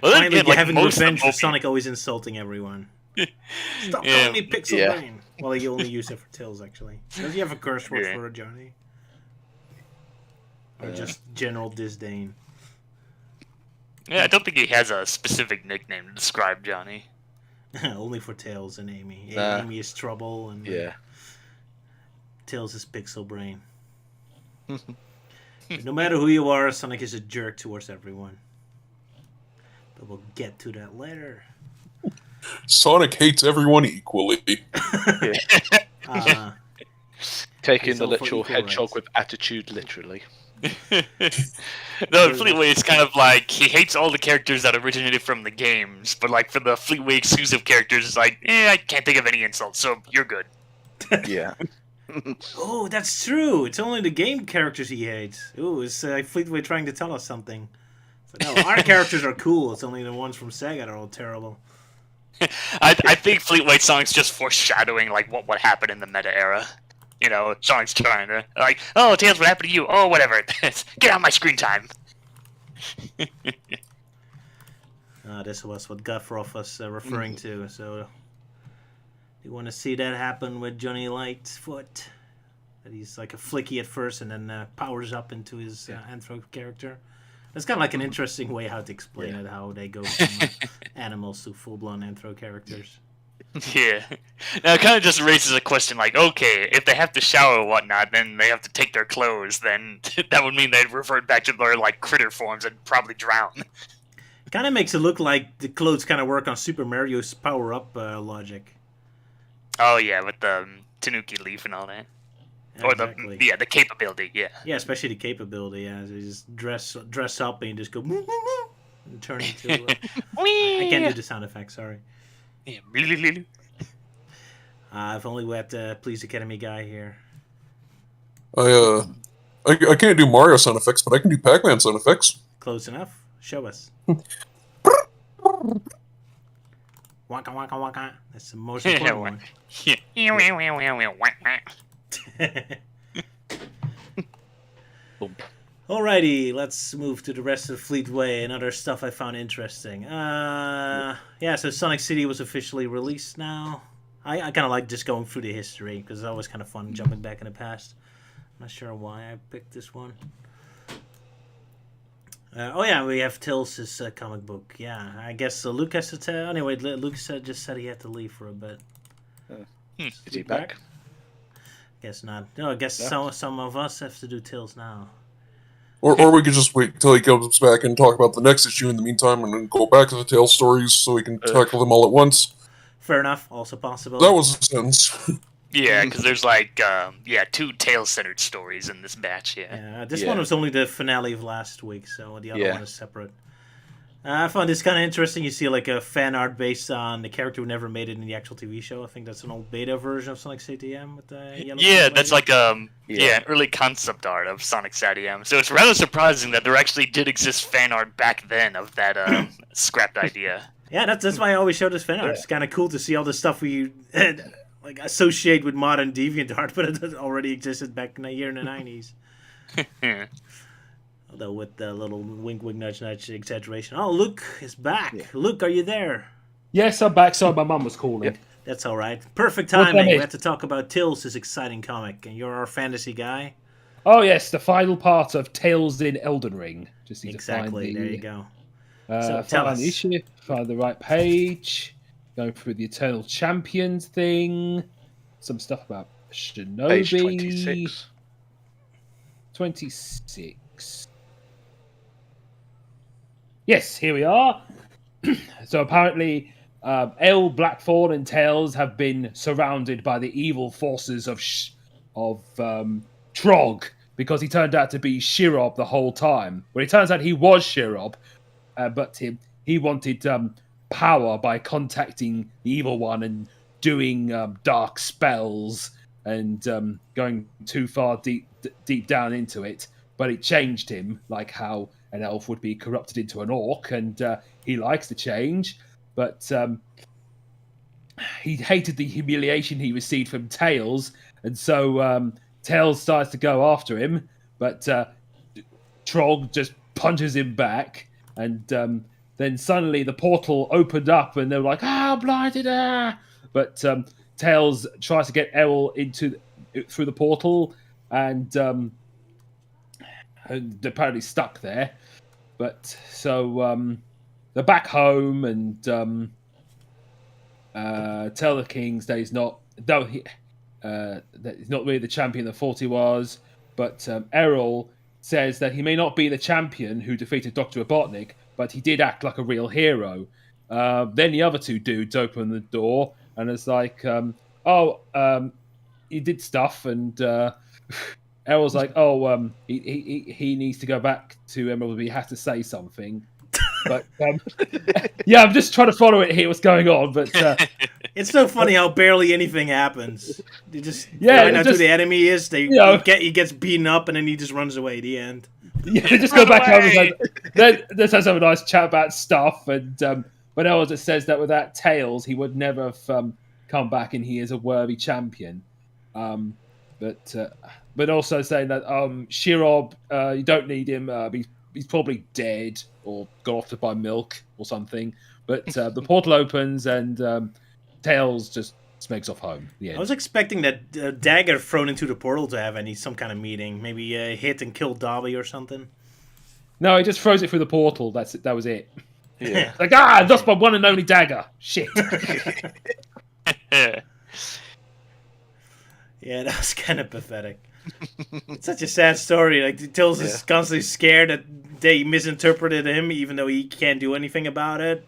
Finally,
again,
you're
like,
having
most of
revenge
the
for Sonic always insulting everyone. Stop
Yeah.
calling me Pixel
Yeah.
Brain. Well, you only use it for Tails, actually. Does he have a curse word
Yeah.
for Johnny? Or just general disdain?
Yeah, I don't think he has a specific nickname to describe Johnny.
Only for Tails and Amy.
Nah.
Amy is Trouble, and
Yeah.
Tails is Pixel Brain. But no matter who you are, Sonic is a jerk towards everyone. But we'll get to that later.
Sonic hates everyone equally.
Uh,
Taking
He's
the
all for
literal
equal
hedgehog
rights.
with attitude, literally.
No, in Fleetway, it's kind of like he hates all the characters that originated from the games, but like for the Fleetway exclusive characters, it's like, I can't think of any insults, so you're good.
Yeah.
oh, that's true. It's only the game characters he hates. Ooh, is Fleetway trying to tell us something? But no, our characters are cool. It's only the ones from Sega that are all terrible.
I think Fleetway Sonic's just foreshadowing like what would happen in the meta era. You know, Sonic's trying to like, oh, Tails, what happened to you? Oh, whatever. Get out my screen time.
This was what Gutfroff was referring to. So, you want to see that happen with Johnny Lightfoot? That he's like a flicky at first and then powers up into his anthro character. That's kind of like an interesting way how to explain it, how they go from animals to full-blown anthro characters.
Yeah. Now it kind of just raises a question like, okay, if they have to shower or whatnot, then they have to take their clothes, then that would mean they'd revert back to their like critter forms and probably drown.
It kind of makes it look like the clothes kind of work on Super Mario's power-up logic.
Oh yeah, with the Tanuki leaf and all that. Or
Exactly.
the capability, yeah.
Yeah, especially the capability. Yeah, so you just dress up and you just go and turn into. I can't do the sound effect. Sorry.
Yeah, really.
If only we had the Police Academy guy here.
I can't do Mario sound effects, but I can do Pac-Man sound effects.
Close enough. Show us. Waka waka waka. That's the most important one.
Bump.
Alrighty, let's move to the rest of Fleetway and other stuff I found interesting. Yeah, so Sonic City was officially released now. I kind of like just going through the history because it's always kind of fun jumping back in the past. I'm not sure why I picked this one. Oh yeah, we have Till's comic book. Yeah, I guess Luke has to tell. Anyway, Luke just said he had to leave for a bit.
Is he back?
Guess not. No, I guess some of us have to do Till's now.
Or we could just wait till he comes back and talk about the next issue in the meantime, and then go back to the Tale stories so we can tackle them all at once.
Fair enough. Also possible.
That was a sentence.
Yeah, because there's like 2 tail-centered stories in this batch. Yeah.
This one was only the finale of last week, so the other one is separate. I found this kind of interesting. You see like a fan art based on the character who never made it in the actual TV show. I think that's an old beta version of Sonic CTM with the yellow.
Yeah, that's like early concept art of Sonic SATM. So it's rather surprising that there actually did exist fan art back then of that scrapped idea.
Yeah, that's why I always show this fan art. It's kind of cool to see all the stuff we like associate with modern DeviantArt, but it already existed back in the 90s. Although with the little wink, wink, nudge, nudge exaggeration. Oh, Luke is back. Yeah. Luke, are you there?
Yes, I'm back. Sorry, my mum was calling.
Yep.
That's all right. Perfect timing. We have to talk about Tales, this exciting comic, and you're our fantasy guy.
Oh yes, the final part of Tales in Elden Ring. Just need
exactly.
To find
there you go.
So find the issue, find the right page, go through the Eternal Champions thing, some stuff about Shinobi.
Page 26.
26. Yes, here we are. So apparently, El, Blackthorn, and Tails have been surrounded by the evil forces of Trog, because he turned out to be Shirob the whole time. Well, it turns out he was Shirob, but he wanted power by contacting the evil one and doing dark spells and going too far deep down into it. But it changed him, like how an elf would be corrupted into an orc, and he likes to change, but he hated the humiliation he received from Tails, and so Tails starts to go after him, but Trog just punches him back, and then suddenly the portal opened up, and they're like, blinded, But Tails tries to get Errol through the portal, and apparently stuck there. But so they're back home, and tell the Kings that he's not, though that he's not really the champion that thought he was. But Errol says that he may not be the champion who defeated Dr. Robotnik, but he did act like a real hero. Then the other 2 dudes open the door, and it's like, he did stuff, and Errol's like, he needs to go back to Emerald, but he has to say something. But yeah, I'm just trying to follow it here, what's going on. But
it's so funny how barely anything happens. You just find out who the enemy is. He gets beaten up, and then he just runs away at the end.
Yeah, they just go back home and let's have a nice chat about stuff. And but Errol just says that without Tails, he would never have come back, and he is a worthy champion. But also saying that Shirob, you don't need him. He's probably dead or got off to buy milk or something. But the portal opens, and Tails just makes off home. I
was expecting that dagger thrown into the portal to have some kind of meeting. Maybe hit and kill Dobby or something.
No, he just throws it through the portal. That was it.
Yeah.
Like, that's my one and only dagger. Shit.
Yeah, that was kind of pathetic. It's such a sad story. Like, Tails is constantly scared that they misinterpreted him, even though he can't do anything about it.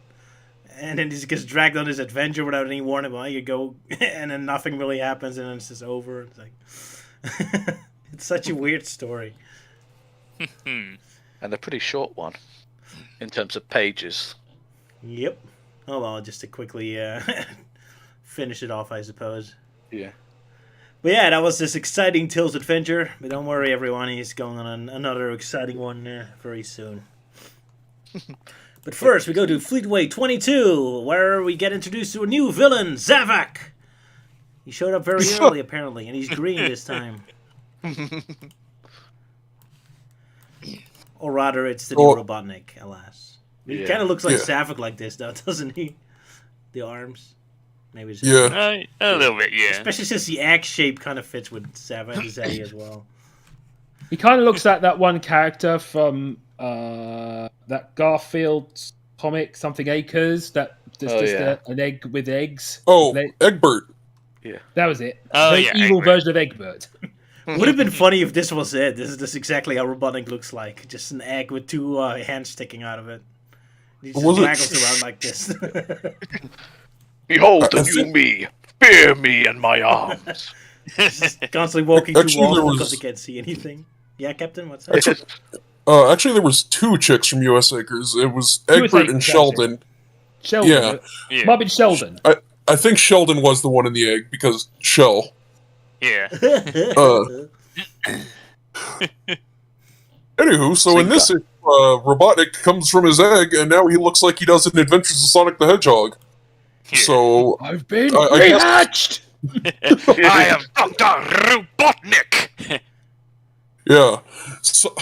And then he just gets dragged on his adventure without any warning. Well, you go, and then nothing really happens, and then it's just over. It's like, it's such a weird story.
And a pretty short one in terms of pages.
Yep. Oh well, just to quickly finish it off, I suppose.
Yeah.
But yeah, that was this exciting Tales adventure. But don't worry, everyone, he's going on another exciting one very soon. But first, we go to Fleetway 22, where we get introduced to a new villain, Zavak. He showed up very early, apparently, and he's green this time. Or rather, it's the
Oh.
new Robotnik, alas. He
Yeah.
kind of looks like
Yeah.
Savick like this, though, doesn't he? The arms. Maybe it's
Yeah.
A little bit, yeah.
Especially since the egg shape kind of fits with Zeddy as well.
He kind of looks like that one character from that Garfield comic, Something Acres. That an egg with eggs.
Oh,
Le-
Egbert.
That was it.
Oh,
Very
yeah,
evil
Egbert.
version of Egbert.
Would have been funny if this was it. This is exactly how Robotnik looks like. Just an egg with two hands sticking out of it. He just
Was it-
waggles around like this.
Behold
I
the new
think-
me! Fear me in my arms!
Just constantly walking
Actually,
through walls
there
because
was-
he can't see anything. Yeah, Captain, what's that?
Actually, there was 2 chicks from U.S. Acres. It was
US
Egbert and
Acres,
Sheldon.
Sheldon.
Yeah.
Yeah.
Might be Sheldon.
I think Sheldon was the one in the egg because Shell.
Yeah.
Anywho, so in this, Robotnik comes from his egg, and now he looks like he does in Adventures of Sonic the Hedgehog.
Yeah.
So
I've been
I guess-
rehatched!
I am Dr. Robotnik!
yeah. So,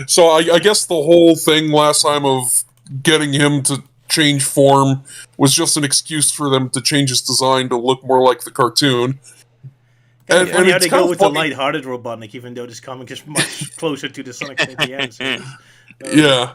so I guess the whole thing last time of getting him to change form was just an excuse for them to change his design to look more like the cartoon.
Kind of funny how
it's
they
kind
go
of
with
funny-
the light-hearted Robotnik, even though this comic is much closer to the Sonic CPM series.
Yeah.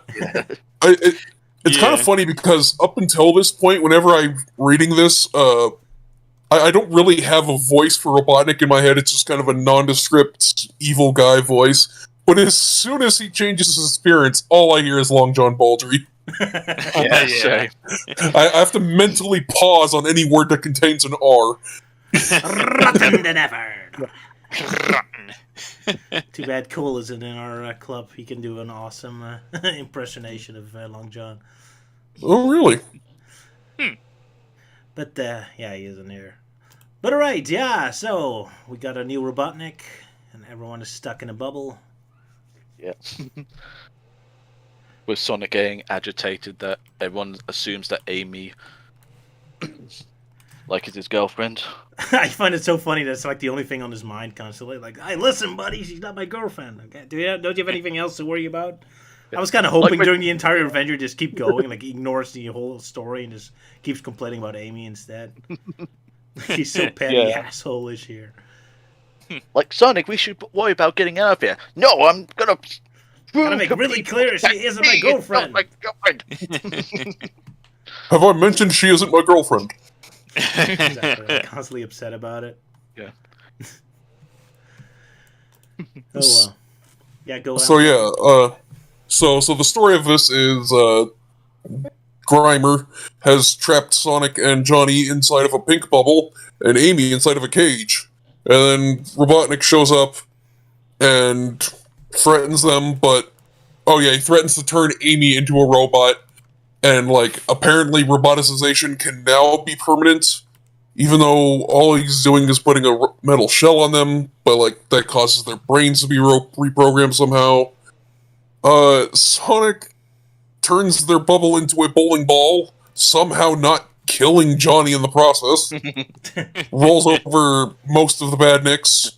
It's kind of
Yeah.
funny because up until this point, whenever I'm reading this, I don't really have a voice for Robotnik in my head. It's just kind of a nondescript evil guy voice. But as soon as he changes his appearance, all I hear is Long John Baldry.
Yeah,
Yeah.
I have to mentally pause on any word that contains an R.
Rotten than ever.
Rotten.
Too bad Cole isn't in our club. He can do an awesome impersonation of Long John.
Oh, really?
But, yeah, he isn't here. But alright, yeah, so we got a new Robotnik, and everyone is stuck in a bubble.
Yeah. With Sonic getting agitated that everyone assumes that Amy is his girlfriend.
I find it so funny that it's like the only thing on his mind constantly. Like, hey, listen, buddy, she's not my girlfriend. Okay, don't you have anything else to worry about? I was kind of hoping
when-
during the entire adventure just keep going, like he ignores the whole story and just keeps complaining about Amy instead. He's so petty,
Yeah.
asshole-ish here.
Like, Sonic, we should worry about getting out of here. No, I'm gonna...
Gotta make really clear she isn't my girlfriend.
My girlfriend.
Have I mentioned she isn't my girlfriend?
Exactly. I'm constantly upset about it.
Yeah.
Oh well. Yeah, go on.
So yeah, so the story of this is Grimer has trapped Sonic and Johnny inside of a pink bubble and Amy inside of a cage. And then Robotnik shows up and threatens them, but oh yeah, he threatens to turn Amy into a robot. And like apparently roboticization can now be permanent, even though all he's doing is putting a metal shell on them, but like that causes their brains to be reprogrammed somehow. Sonic turns their bubble into a bowling ball, somehow not killing Johnny in the process. Rolls over most of the badniks.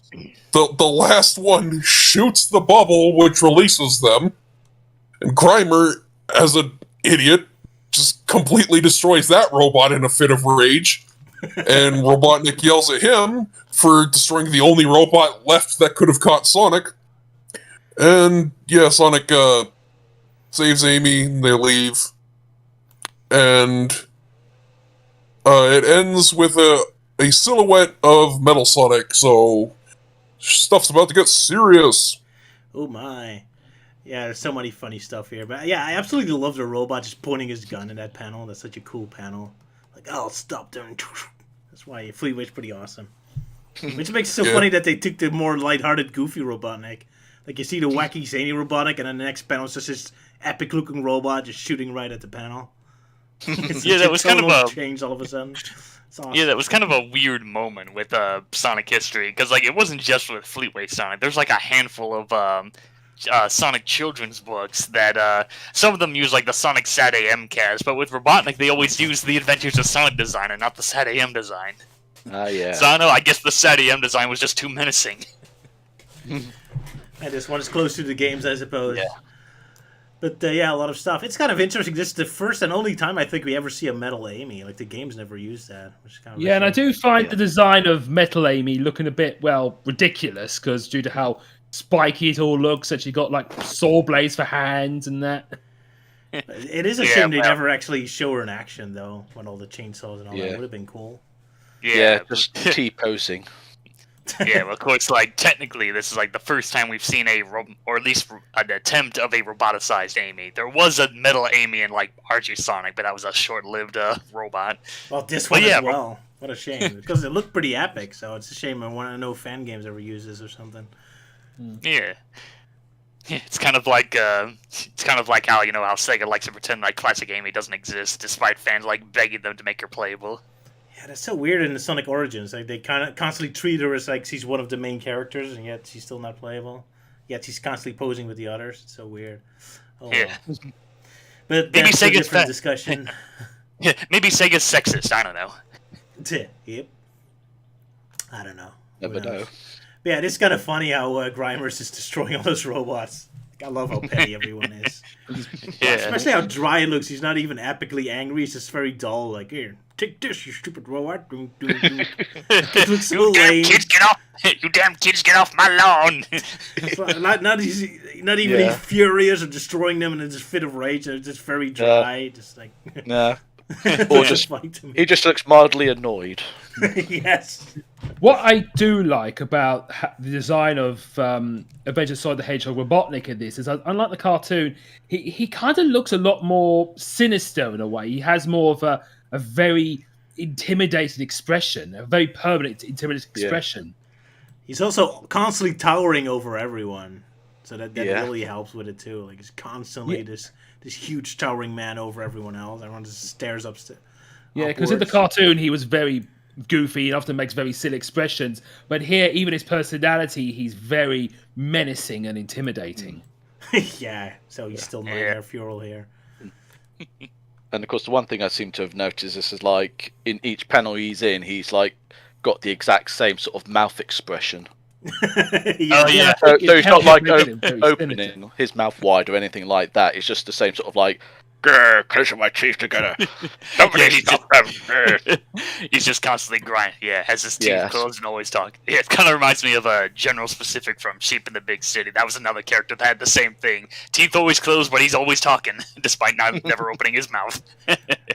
The last one shoots the bubble, which releases them. And Grimer, as an idiot, just completely destroys that robot in a fit of rage. And Robotnik yells at him for destroying the only robot left that could have caught Sonic. And yeah, Sonic saves Amy, and they leave. And it ends with a silhouette of Metal Sonic, so stuff's about to get serious.
Oh my. Yeah, there's so many funny stuff here. But yeah, I absolutely love the robot just pointing his gun in that panel. That's such a cool panel. Like, I'll stop them. That's why Fleetway's pretty awesome. Which makes it so
Yeah.
funny that they took the more lighthearted, goofy Robotnik. Like, you see the wacky, zany Robotnik, and then the next panel is just this epic-looking robot just shooting right at the panel. It's
Yeah,
such
that
a
was kind of
tonal
a-
change all of a sudden. It's awesome.
Yeah, that was kind of a weird moment with Sonic history, because like it wasn't just with Fleetway Sonic. There's like a handful of Sonic children's books that some of them use like the Sonic Sat AM cast, but with Robotnik they always use the Adventures of Sonic design and not the Sat AM design.
Ah, yeah.
So I don't know. I guess the Sat AM design was just too menacing.
And this one is close to the games, I suppose.
Yeah.
But yeah, a lot of stuff. It's kind of interesting. This is the first and only time I think we ever see a metal Amy. Like the game's never used that. Which is kind of
Yeah, and I
shame.
do find the design of Metal Amy looking a bit, well, ridiculous, because due to how spiky it all looks, that she got like saw blades for hands and that.
It is a
Yeah,
shame they
well-
never actually show her in action though, when all the chainsaws and all that
Yeah.
would have been cool.
Yeah, just T-posing.
Yeah, well, of course, like, technically, this is, like, the first time we've seen or at least an attempt of a roboticized Amy. There was a metal Amy in, like, Archie Sonic, but that was a short-lived robot.
Well, this
Well,
one
yeah,
as well. What a shame, because it looked pretty epic. So it's a shame. I want to know if fan games ever use this or something.
Yeah. Yeah, it's kind of like how how Sega likes to pretend like classic Amy doesn't exist, despite fans like begging them to make her playable.
Yeah, that's so weird in the Sonic Origins. Like they kind of constantly treat her as like she's one of the main characters, and yet she's still not playable. Yet she's constantly posing with the others. It's so weird. Oh,
Yeah.
well. But
Maybe
that's a
Sega's
different
fat.
discussion.
Yeah, maybe Sega's sexist. I don't know.
Yep. I don't know.
Never
Who knows?
know.
But yeah, it's kind of funny how Grimers is destroying all those robots. Like, I love how petty everyone is.
Yeah.
Especially how dry it looks. He's not even epically angry. He's just very dull. Like, here, take this, you stupid robot. Doom, doom, doom. It looks so
You damn
lame.
kids, get off! You damn kids, get off my lawn!
It's not even
Yeah.
furious or destroying them in a just fit of rage. They're just very dry. Just like
Nah. Or just
fight them.
he just looks mildly annoyed.
Yes.
What I do like about the design of Adventure Sonic the Hedgehog Robotnik in this is, unlike the cartoon, he kind of looks a lot more sinister in a way. He has more of a very intimidated expression, a very permanent intimidated
Yeah.
expression.
He's also constantly towering over everyone, so that
Yeah.
really helps with it too. Like he's constantly this huge towering man over everyone else. Everyone just stares up.
Yeah, because in the
upwards.
cartoon he was very goofy and often makes very silly expressions, but here, even his personality, he's very menacing and intimidating.
Yeah, so he's still
Yeah.
Nightmare Fuel here.
And of course, the one thing I seem to have noticed is like in each panel he's in, he's like got the exact same sort of mouth expression.
Oh, yeah.
So
It
he's not
helps
like
make him very
opening
sinister.
his mouth wide or anything like that. It's just the same sort of like, grr, clenching my teeth together. Somebody
Yeah, he's
stop them. Grr."
He's just constantly grinding. Yeah, has his teeth
Yeah.
closed and always talking. Yeah, it kind of reminds me of General Specific from Sheep in the Big City. That was another character that had the same thing. Teeth always closed, but he's always talking, despite never opening his mouth.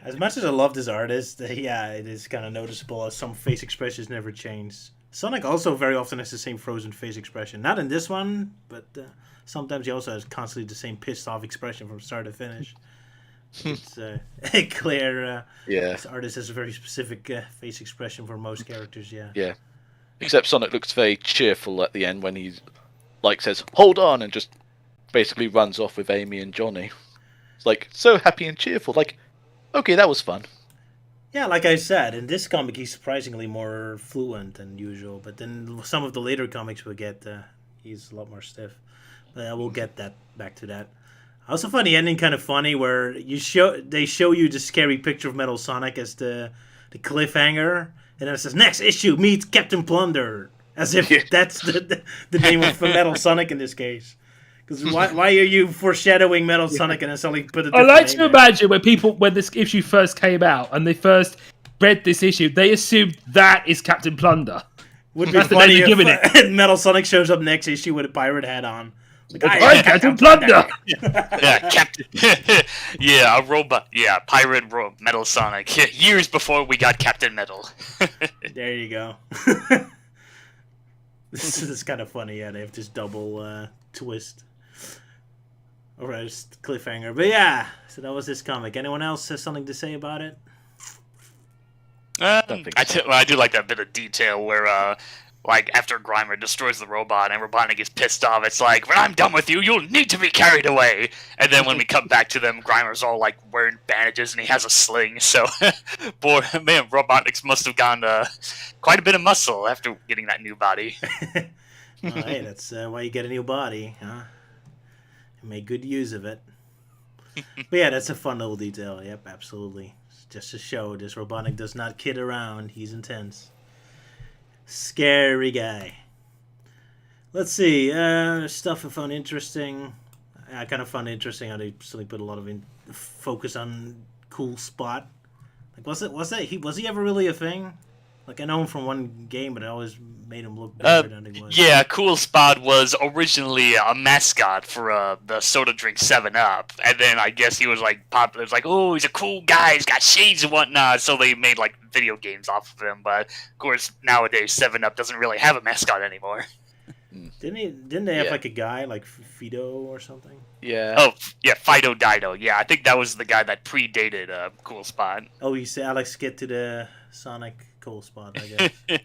As much as I love this artist, yeah, it is kind of noticeable as some face expressions never change. Sonic also very often has the same frozen face expression. Not in this one, but sometimes he also has constantly the same pissed off expression from start to finish. It's clear.
Yeah,
This artist has a very specific face expression for most characters. Yeah.
yeah. Except Sonic looks very cheerful at the end when he like says, "Hold on," and just basically runs off with Amy and Johnny. It's like so happy and cheerful. Like, okay, that was fun.
Yeah, like I said, in this comic he's surprisingly more fluent than usual. But then some of the later comics we get, he's a lot more stiff. But I will get back to that. I also find the ending kind of funny, where they show you the scary picture of Metal Sonic as the cliffhanger, and then it says next issue meets Captain Plunder, as if that's the name of Metal Sonic in this case. Because why are you foreshadowing Metal Sonic and then suddenly put it?
I like to imagine when this issue first came out and they first read this issue, they assumed that is Captain Plunder.
Would be
That's the name
funny
you're giving
if Metal Sonic shows up next issue with a pirate hat on. Like,
I'm Captain Plunder.
Yeah, Captain. Yeah, a robot. Yeah, Metal Sonic. Years before we got Captain Metal.
There you go. This is kind of funny. Yeah, they have this double twist. Or just cliffhanger. But yeah, so that was this comic. Anyone else has something to say about it?
Don't think so.
I do like that bit of detail where, like, after Grimer destroys the robot and Robotnik is pissed off, it's like, when I'm done with you, you'll need to be carried away. And then when we come back to them, Grimer's all, like, wearing bandages and he has a sling. So, boy, man, Robotnik must have gone quite a bit of muscle after getting that new body.
Well, hey, that's why you get a new body, huh? And make good use of it. But yeah, that's a fun little detail. Yep, absolutely. Just to show this Robotnik does not kid around. He's intense. Scary guy. Let's see. Stuff I found interesting. I kind of found it interesting how they suddenly put a lot of focus on Cool Spot. Like, was he ever really a thing? Like, I know him from one game, but it always made him look better than he was.
Yeah, Cool Spot was originally a mascot for the soda drink 7-Up, and then I guess he was like popular. It's like, oh, he's a cool guy, he's got shades and whatnot, so they made like video games off of him. But of course, nowadays 7-Up doesn't really have a mascot anymore.
Didn't they have like a guy like Fido or something?
Yeah.
Oh, yeah, Fido Dido. Yeah, I think that was the guy that predated Cool Spot.
Oh, you say Alex get to the Sonic Cool Spot, I guess.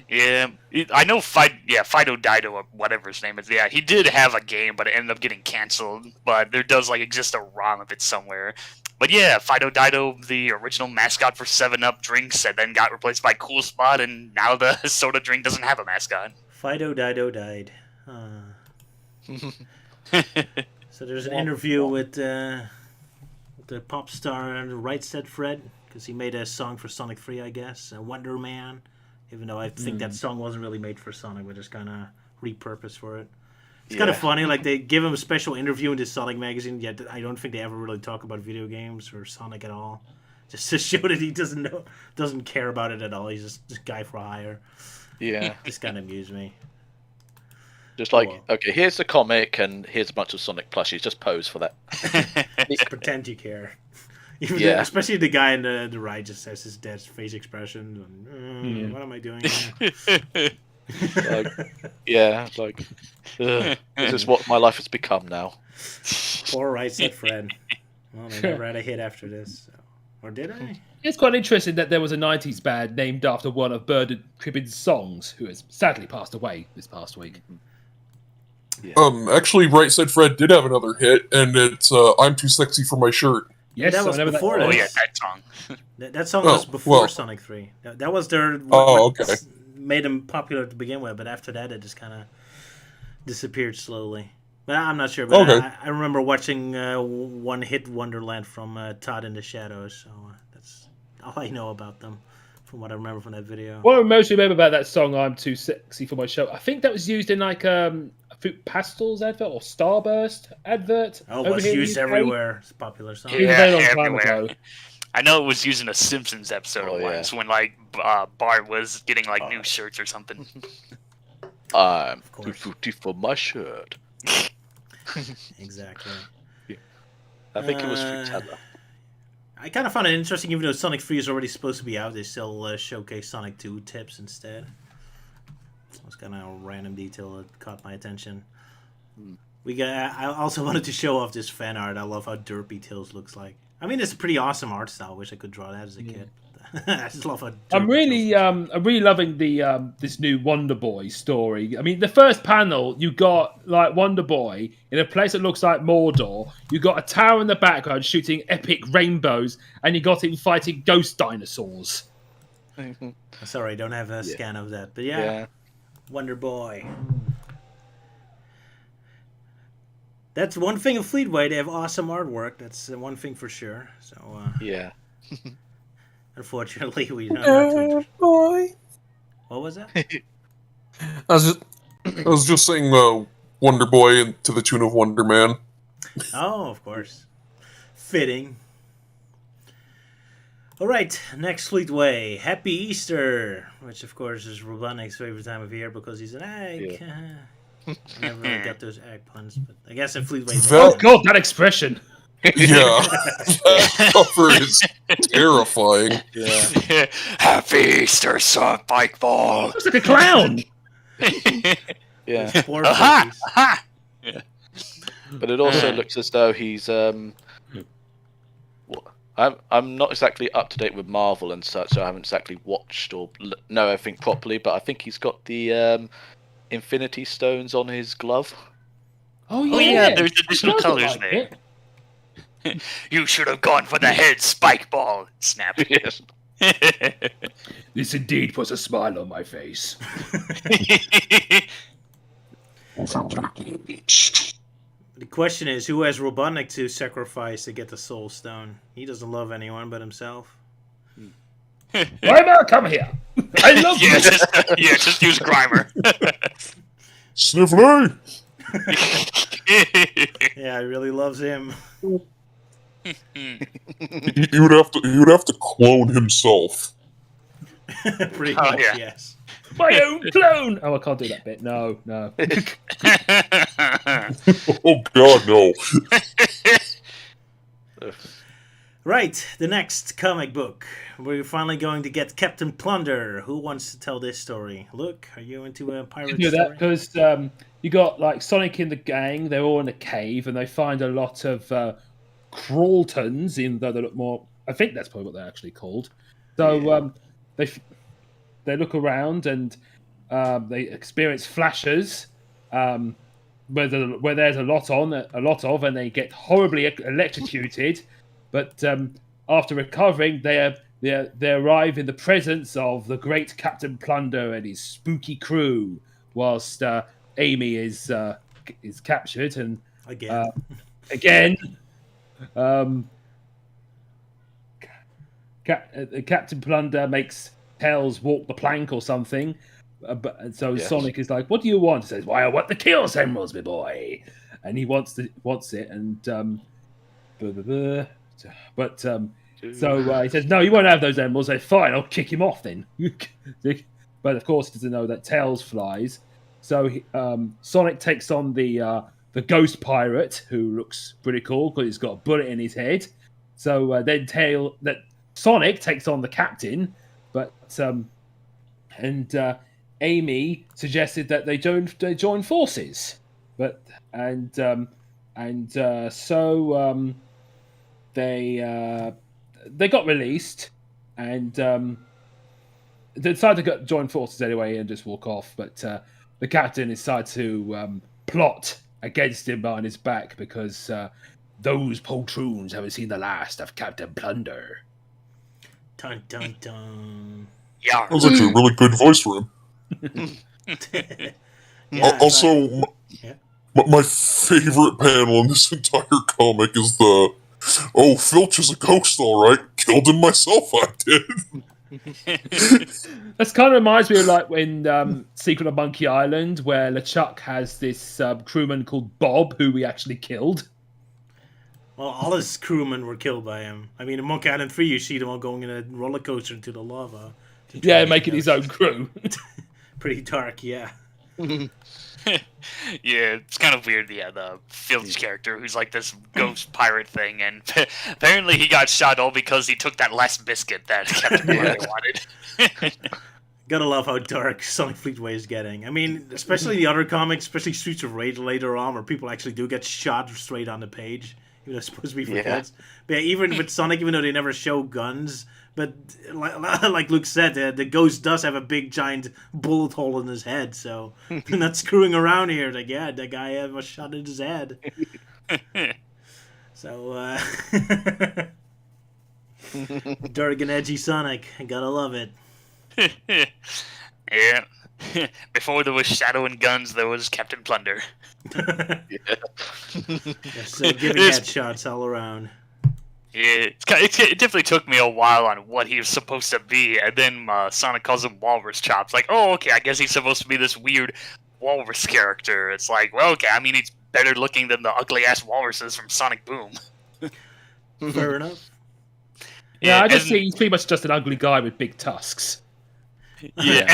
Yeah, I know Fido Dido or whatever his name is. Yeah, he did have a game, but it ended up getting canceled. But there does like exist a ROM of it somewhere. But yeah, Fido Dido, the original mascot for 7-Up drinks, and then got replaced by Cool Spot, and now the soda drink doesn't have a mascot.
Fido Dido died. So there's an interview with the pop star Right Said Fred, because he made a song for Sonic 3, I guess, Wonder Man, even though I think that song wasn't really made for Sonic, but just kind of repurposed for it. It's kind of funny, like they give him a special interview in this Sonic magazine, yet I don't think they ever really talk about video games or Sonic at all. Just to show that he doesn't care about it at all. He's just a guy for hire.
Yeah.
This kind of amused me.
Just like, okay, here's the comic and here's a bunch of Sonic plushies. Just pose for that.
Just pretend you care. Especially the guy in the right just has his dead face expression. And, what am I doing here?
This is what my life has become now.
Poor Right Said Fred. Well, they never had a hit after this. So. Or did I?
It's quite interesting that there was a 90s band named after one of Bernard Cribbin's songs, who has sadly passed away this past week.
Yeah.
Actually, Right Said Fred did have another hit, and it's "I'm Too Sexy for My Shirt."
Yes,
that was before
Oh
this.
yeah, that song.
That song was before Sonic 3. That was their
okay.
Made them popular to begin with, but after that it just kind of disappeared slowly. But I'm not sure. But
Okay.
I remember watching One Hit Wonderland from Todd in the Shadows, so that's all I know about them from what I remember from that video.
What I most remember about that song, "I'm Too Sexy for My Show," I think that was used in like a Fruit Pastels advert or Starburst advert.
Oh, it was used everywhere. It's a popular song.
It was a very long time
everywhere.
ago.
I know it was used in a Simpsons episode once when like Bart was getting like new shirts or something.
I'm too fruity for my shirt.
Exactly.
I think it was Fruitella.
I kind of found it interesting, even though Sonic 3 is already supposed to be out, they still showcase Sonic 2 tips instead. It was kind of a random detail that caught my attention. I also wanted to show off this fan art. I love how derpy Tails looks like. I mean, it's a pretty awesome art style. I wish I could draw that as a kid. I just love how
I'm really loving the this new Wonder Boy story. I mean, the first panel, you got like Wonder Boy in a place that looks like Mordor. You got a tower in the background shooting epic rainbows, and you got him fighting ghost dinosaurs.
Sorry, I don't have a scan of that, but Wonder Boy. That's one thing of Fleetway. They have awesome artwork. That's one thing for sure. So
Yeah.
Unfortunately, we don't have to.
Boy.
What was that?
I was just saying Wonder Boy to the tune of Wonder Man.
Oh, of course. Fitting. All right, next Fleetway. Happy Easter, which of course is Robotnik's favorite time of year because he's an egg. I never really got those egg puns, but I guess in Fleetway.
Oh God, that expression!
Yeah, that cover is terrifying.
Yeah.
Happy Easter, son, bike ball.
Looks like a clown.
Yeah.
Poor
Aha!
babies.
Aha!
But it also looks as though he's I'm not exactly up to date with Marvel and such, so I haven't exactly watched or know everything properly. But I think he's got the Infinity Stones on his glove.
Oh
yeah, there's additional
It does look
colours
like
there.
it.
You should have gone for the head, spike ball. Snap.
Yes.
This indeed puts a smile on my face.
The question is, who has Robotnik to sacrifice to get the Soul Stone? He doesn't love anyone but himself.
Grimer, come here. I love you.
Just use Grimer.
Sniffly!
Yeah, he really loves him.
He would have to clone himself.
Pretty
Oh,
much,
yeah.
yes.
My own clone. Oh, I can't do that bit. No.
Oh God, no!
Right, the next comic book. We're finally going to get Captain Plunder. Who wants to tell this story? Luke, are you into a pirate
Do that
story?
because you got like Sonic in the gang. They're all in a cave and they find a lot of Crawltons, even though they look more. I think that's probably what they're actually called. So they look around and they experience flashes where there's a lot of, and they get horribly electrocuted. But after recovering, they arrive in the presence of the great Captain Plunder and his spooky crew, whilst Amy is captured and
Again.
again. Captain Plunder makes Tails walk the plank or something. So
Yes.
Sonic is like, "What do you want?" He says, "Why, I want the Chaos Emeralds, my boy," and he wants it. And but so he says, "No, you won't have those emeralds." They fine. I'll kick him off then. But of course, he doesn't know that Tails flies. So Sonic takes on the ghost pirate, who looks pretty cool because he's got a bullet in his head. So then Sonic takes on the captain, but Amy suggested that they join forces, but so they got released and they decided to join forces anyway and just walk off. But the captain decided to plot against him behind his back because those poltroons haven't seen the last of Captain Plunder.
Dun dun dun.
Yeah.
That was actually a really good voice for him.
Yeah,
Also,
yeah.
my favorite panel in this entire comic is the, "Oh, Filch is a ghost, all right. Killed him myself, I did."
This kind of reminds me of like when Secret of Monkey Island, where LeChuck has this crewman called Bob, who we actually killed.
Well, all his crewmen were killed by him. I mean, in Monkey Island 3, you see them all going in a roller coaster into the lava.
Yeah, making his own crew.
Pretty dark, yeah.
Yeah, it's kind of weird. Yeah, the Filch character who's like this ghost pirate thing, and apparently he got shot all because he took that last biscuit that Captain Plunder wanted.
Gotta love how dark Sonic Fleetway is getting. I mean, especially the other comics, especially Streets of Rage later on, where people actually do get shot straight on the page. Even though it's supposed to be for kids. But yeah, even with Sonic, even though they never show guns, but like Luke said, the ghost does have a big giant bullet hole in his head, so they're not screwing around here. Like, yeah, that guy was shot in his head. So, dark and edgy Sonic, I gotta love it.
Yeah. Before there was Shadow and Guns, there was Captain Plunder.
Yeah, so giving headshots all around.
Yeah, it definitely took me a while on what he was supposed to be, and then Sonic calls him Walrus Chops. Like, oh, okay, I guess he's supposed to be this weird walrus character. It's like, well, okay, I mean, he's better looking than the ugly-ass walruses from Sonic Boom.
Fair enough.
Yeah, I just see he's pretty much just an ugly guy with big tusks.
Yeah,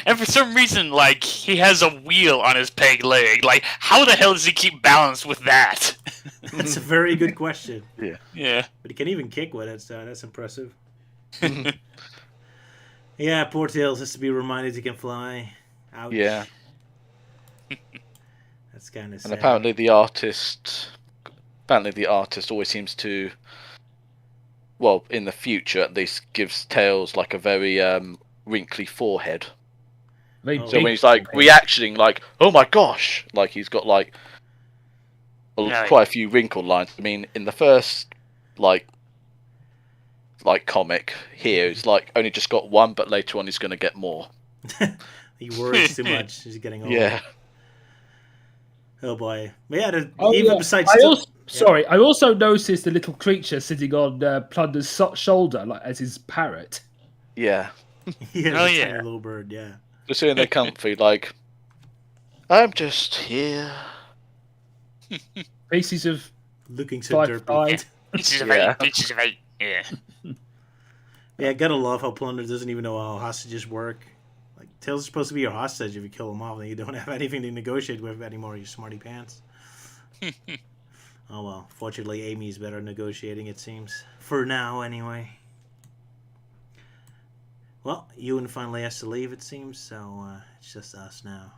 and for some reason, like, he has a wheel on his peg leg. Like, how the hell does he keep balance with that?
That's a very good question.
Yeah.
But he can even kick with it, so that's impressive. Yeah, poor Tails has to be reminded he can fly. Ouch.
Yeah.
That's kind of sad.
And apparently the artist always seems to, well, in the future at least, gives Tails like a very wrinkly forehead. So when he's like reactioning, like, "Oh my gosh," like he's got like quite a few wrinkle lines. I mean, in the first like comic here, it's like only just got one, but later on he's going to get more.
He worries too much. He's getting old.
Yeah.
Oh boy. But yeah, besides.
I also noticed the little creature sitting on Plunder's shoulder, like as his parrot.
Yeah.
Yeah,
Oh,
tiny little bird. Yeah.
Just sitting there comfy, like, I'm just here.
Pieces of
Looking so derpy.
5.
Pieces of
Yeah.
8, pieces of 8. Yeah.
Yeah, I gotta love how Plunder doesn't even know how hostages work. Like, Tails is supposed to be your hostage if you kill him off, and you don't have anything to negotiate with anymore, you smarty pants. Oh well, fortunately Amy's better at negotiating, it seems. For now, anyway. Well, Ewan finally has to leave, it seems, so it's just us now.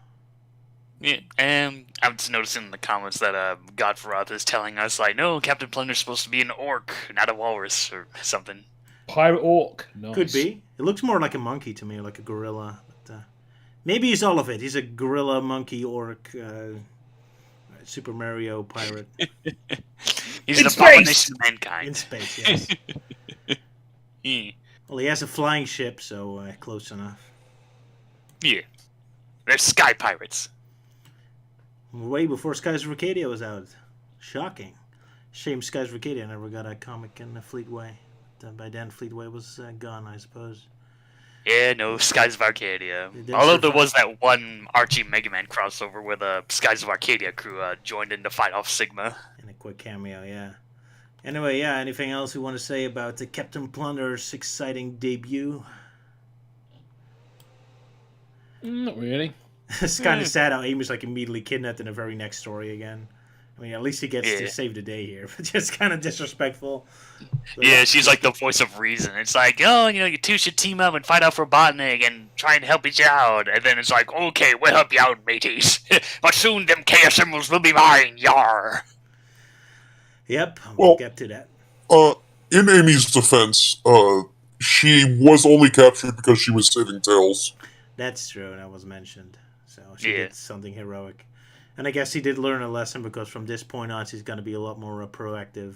Yeah, and I'm just noticing in the comments that Godfroth is telling us, like, no, Captain Plunder's supposed to be an orc, not a walrus, or something.
Pirate orc. Nice.
Could be. It looks more like a monkey to me, like a gorilla. But, maybe he's all of it. He's a gorilla, monkey, orc, Super Mario pirate.
He's
In
an
space!
abomination of mankind.
In space, yes.
Yeah.
Well, he has a flying ship, so close enough.
Yeah. They're sky pirates.
Way before Skies of Arcadia was out. Shocking. Shame Skies of Arcadia never got a comic in Fleetway. By then, Fleetway was gone, I suppose.
Yeah, no, Skies of Arcadia.
They did
Although there
survive.
was that one Archie Mega Man crossover where the Skies of Arcadia crew joined in to fight off Sigma.
In a quick cameo, yeah. Anyway, yeah, anything else we want to say about the Captain Plunder's exciting debut?
Not really.
It's kind of sad how Amy's like immediately kidnapped in the very next story again. I mean, at least he gets to
Yeah.
save the day here, but just kind of disrespectful. So,
Yeah, she's like the voice of reason. It's like, oh, you know, you two should team up and fight out for Robotnik and try and help each out. And then it's like, okay, we'll help you out, mateys. But soon them Chaos Emeralds will be mine, yar.
Yep, we'll
Well-
get to that.
In Amy's defense, she was only captured because she was saving Tails.
That's true, that was mentioned. So she
Yeah.
did something heroic. And I guess he did learn a lesson because from this point on, she's going to be a lot more proactive.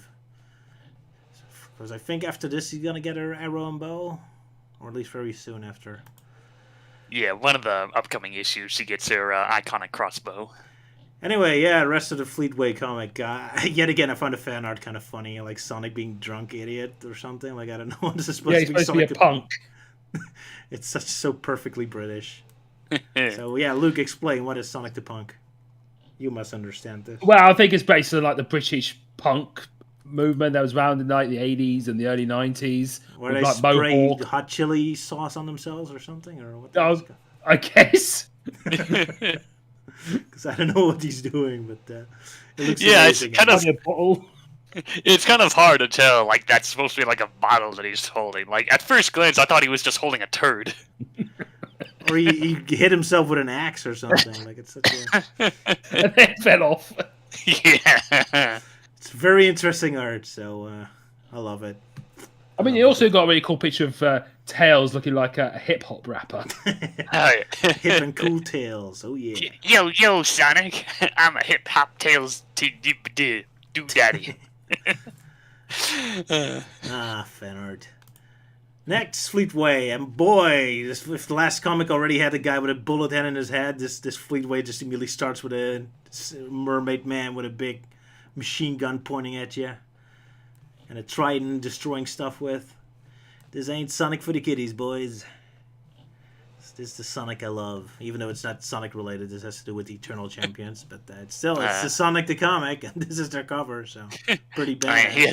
Because I think after this, he's going to get her arrow and bow. Or at least very soon after.
Yeah, one of the upcoming issues, she gets her iconic crossbow.
Anyway, yeah, rest of the Fleetway comic. Yet again, I found the fan art kind of funny. Like Sonic being drunk idiot or something. Like, I don't know what this is supposed
Yeah,
to
he's
be.
supposed to be
Sonic
a punk.
It's so perfectly British. So, yeah, Luke, explain. What is Sonic the Punk? You must understand this.
Well, I think it's based on like the British punk movement that was around in like the 80s and the early 90s.
Where
with,
they
like
spray
Mohawk.
hot chili sauce on themselves or something? Or what?
Oh, I guess.
Because I don't know what he's doing, but it looks
Yeah, it's
amazing.
kind of-
On a bottle.
It's kind of hard to tell, like, that's supposed to be like a bottle that he's holding. Like, at first glance, I thought he was just holding a turd.
Or he hit himself with an axe or something. Like, it's such a...
And then fell off.
Yeah.
It's very interesting art, so I love it.
I mean, he also got a really cool picture of Tails looking like a hip hop rapper.
Hip and cool tails. Oh, yeah.
Yo, Sonic. I'm a hip hop tails do daddy.
Fan art. Next, Fleetway, and boy, if the last comic already had a guy with a bullet head in his head, this Fleetway just immediately starts with a mermaid man with a big machine gun pointing at you, and a trident destroying stuff with. This ain't Sonic for the kiddies, boys. This is the Sonic I love, even though it's not Sonic related. This has to do with the Eternal Champions, but it's the Sonic the comic, and this is their cover, so pretty bad.
He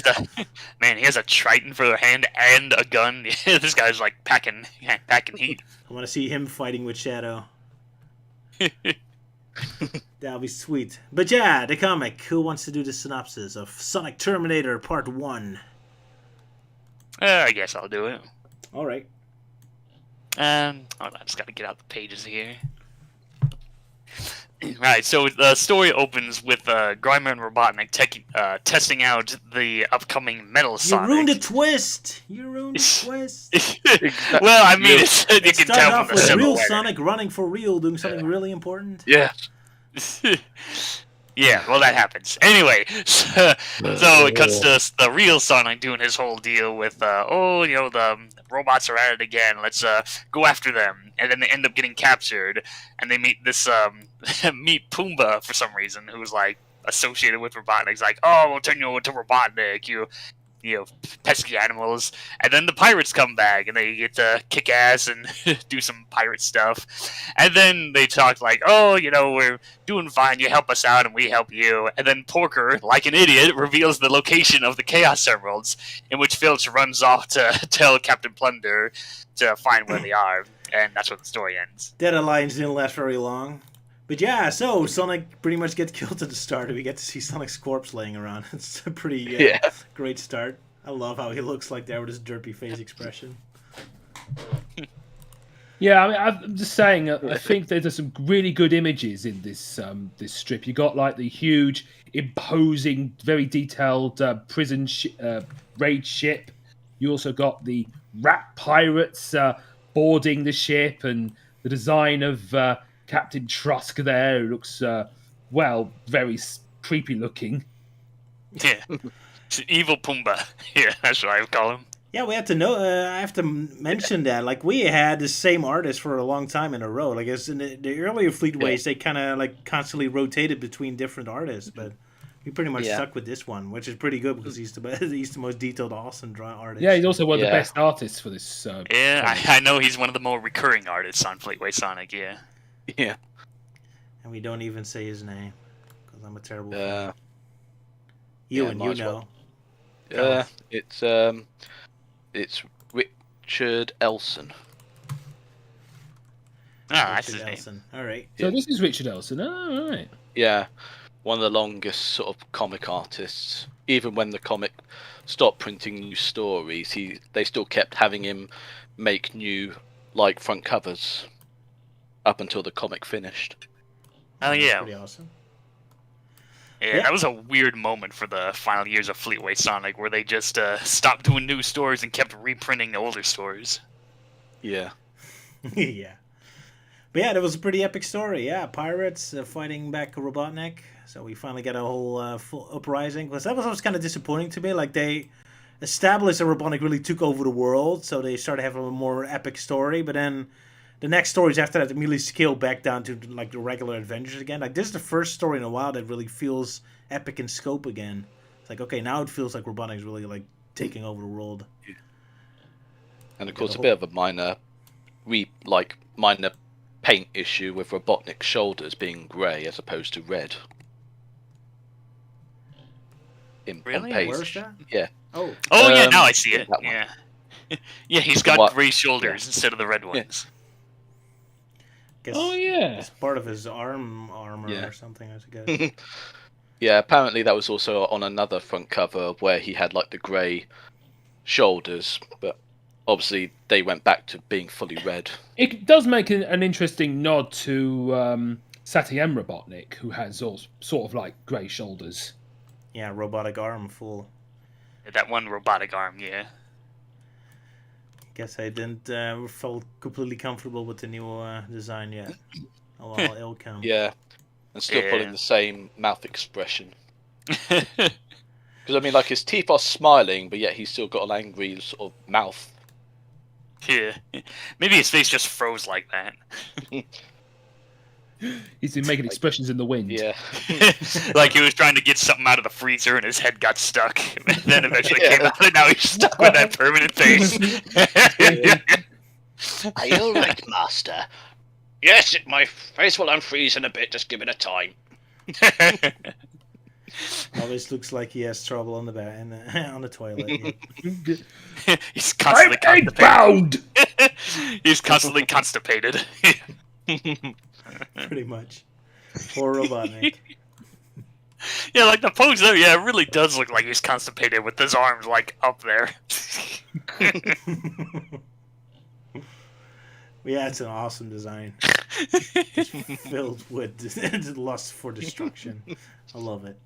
has a trident for a hand and a gun. This guy's like packing heat.
I want to see him fighting with Shadow. That'll be sweet. But yeah, the comic. Who wants to do the synopsis of Sonic Terminator Part 1?
I guess I'll do it.
All right.
Hold on, I just gotta get out the pages here. Right, so the story opens with Grimer and Robotnik testing out the upcoming Metal Sonic.
You ruined a twist. You ruined a twist.
Well, I mean, you can
Started
tell
off
from the
with real
silhouette.
Sonic running for real, doing something really important.
Yeah.
Yeah, well, that happens. Anyway, so it cuts to the real Sonic doing his whole deal with, the robots are at it again. Let's go after them. And then they end up getting captured, and they meet this meet Pumbaa for some reason, who's like associated with Robotnik. He's like, oh, we'll turn you over to Robotnik. You pesky animals, and then the pirates come back and they get to kick ass and do some pirate stuff, and then they talk like, oh, we're doing fine, you help us out and we help you, and then Porker, like an idiot, reveals the location of the Chaos Emeralds, in which Filch runs off to tell Captain Plunder to find where they are, and that's where the story ends.
That alliance didn't last very long. But yeah, so Sonic pretty much gets killed at the start, and we get to see Sonic's corpse laying around. It's a pretty great start. I love how he looks like there with his derpy face expression.
Yeah, I mean, I'm just saying. I think there's some really good images in this this strip. You got like the huge, imposing, very detailed prison raid ship. You also got the rat pirates boarding the ship, and the design of Captain Trusk there looks, very creepy looking.
Yeah. It's evil Pumbaa. Yeah, that's what I would call him.
Yeah, we have to know. I have to mention that. Like, we had the same artist for a long time in a row. Like, as in the earlier Fleetways, they kind of like constantly rotated between different artists, but we pretty much stuck with this one, which is pretty good because he's the most detailed, awesome artist.
Yeah, he's also one of the best artists for this.
I know he's one of the more recurring artists on Fleetway Sonic. Yeah.
Yeah.
And we don't even say his name because I'm a terrible.
You
know.
It's Richard Elson.
That's his name.
All right.
So this is Richard Elson. Oh, right.
Yeah, one of the longest sort of comic artists. Even when the comic stopped printing new stories, they still kept having him make new front covers up until the comic finished.
Oh yeah.
That's pretty awesome.
Yeah, that was a weird moment for the final years of Fleetway Sonic, where they just stopped doing new stories and kept reprinting older stories.
Yeah.
Yeah. But yeah, that was a pretty epic story. Yeah, pirates fighting back Robotnik. So we finally got a whole full uprising. Because that was kind of disappointing to me. Like, they established that Robotnik really took over the world, so they started having a more epic story. But then the next stories after that immediately scaled back down to like the regular adventures again. Like, this is the first story in a while that really feels epic in scope again. It's like, okay, now it feels like Robotnik's really like taking over the world.
And of course, a bit of a minor paint issue with Robotnik's shoulders being grey as opposed to red. On page.
Where's that?
Yeah.
Oh,
yeah, now I see it.
That one.
Yeah. Yeah, he's got grey shoulders instead of the red ones.
It's part of his armor or something, I guess.
Yeah, apparently that was also on another front cover where he had like the grey shoulders, but obviously they went back to being fully red.
It does make an interesting nod to Satyam Robotnik, who has all sort of like grey shoulders.
Yeah, robotic arm full.
That one robotic arm, yeah.
Guess I didn't feel completely comfortable with the new design yet. Oh well, it'll come.
Yeah, and still pulling the same mouth expression. Because I mean, like his teeth are smiling, but yet he's still got an angry sort of mouth.
Yeah, maybe his face just froze like that.
He's been making expressions in the wind.
Yeah,
like he was trying to get something out of the freezer and his head got stuck, and then eventually came out, and now he's stuck with that permanent face.
Are you alright, Master? Yes, my face will unfreeze in a bit. Just give it a time.
Always looks like he has trouble on the toilet.
Yeah. He's constantly
bound.
He's constantly constipated.
Pretty much. Poor Robotnik.
Yeah, like the pose there, it really does look like he's constipated with his arms like up there.
Yeah, it's an awesome design. It's filled with lust for destruction. I love it.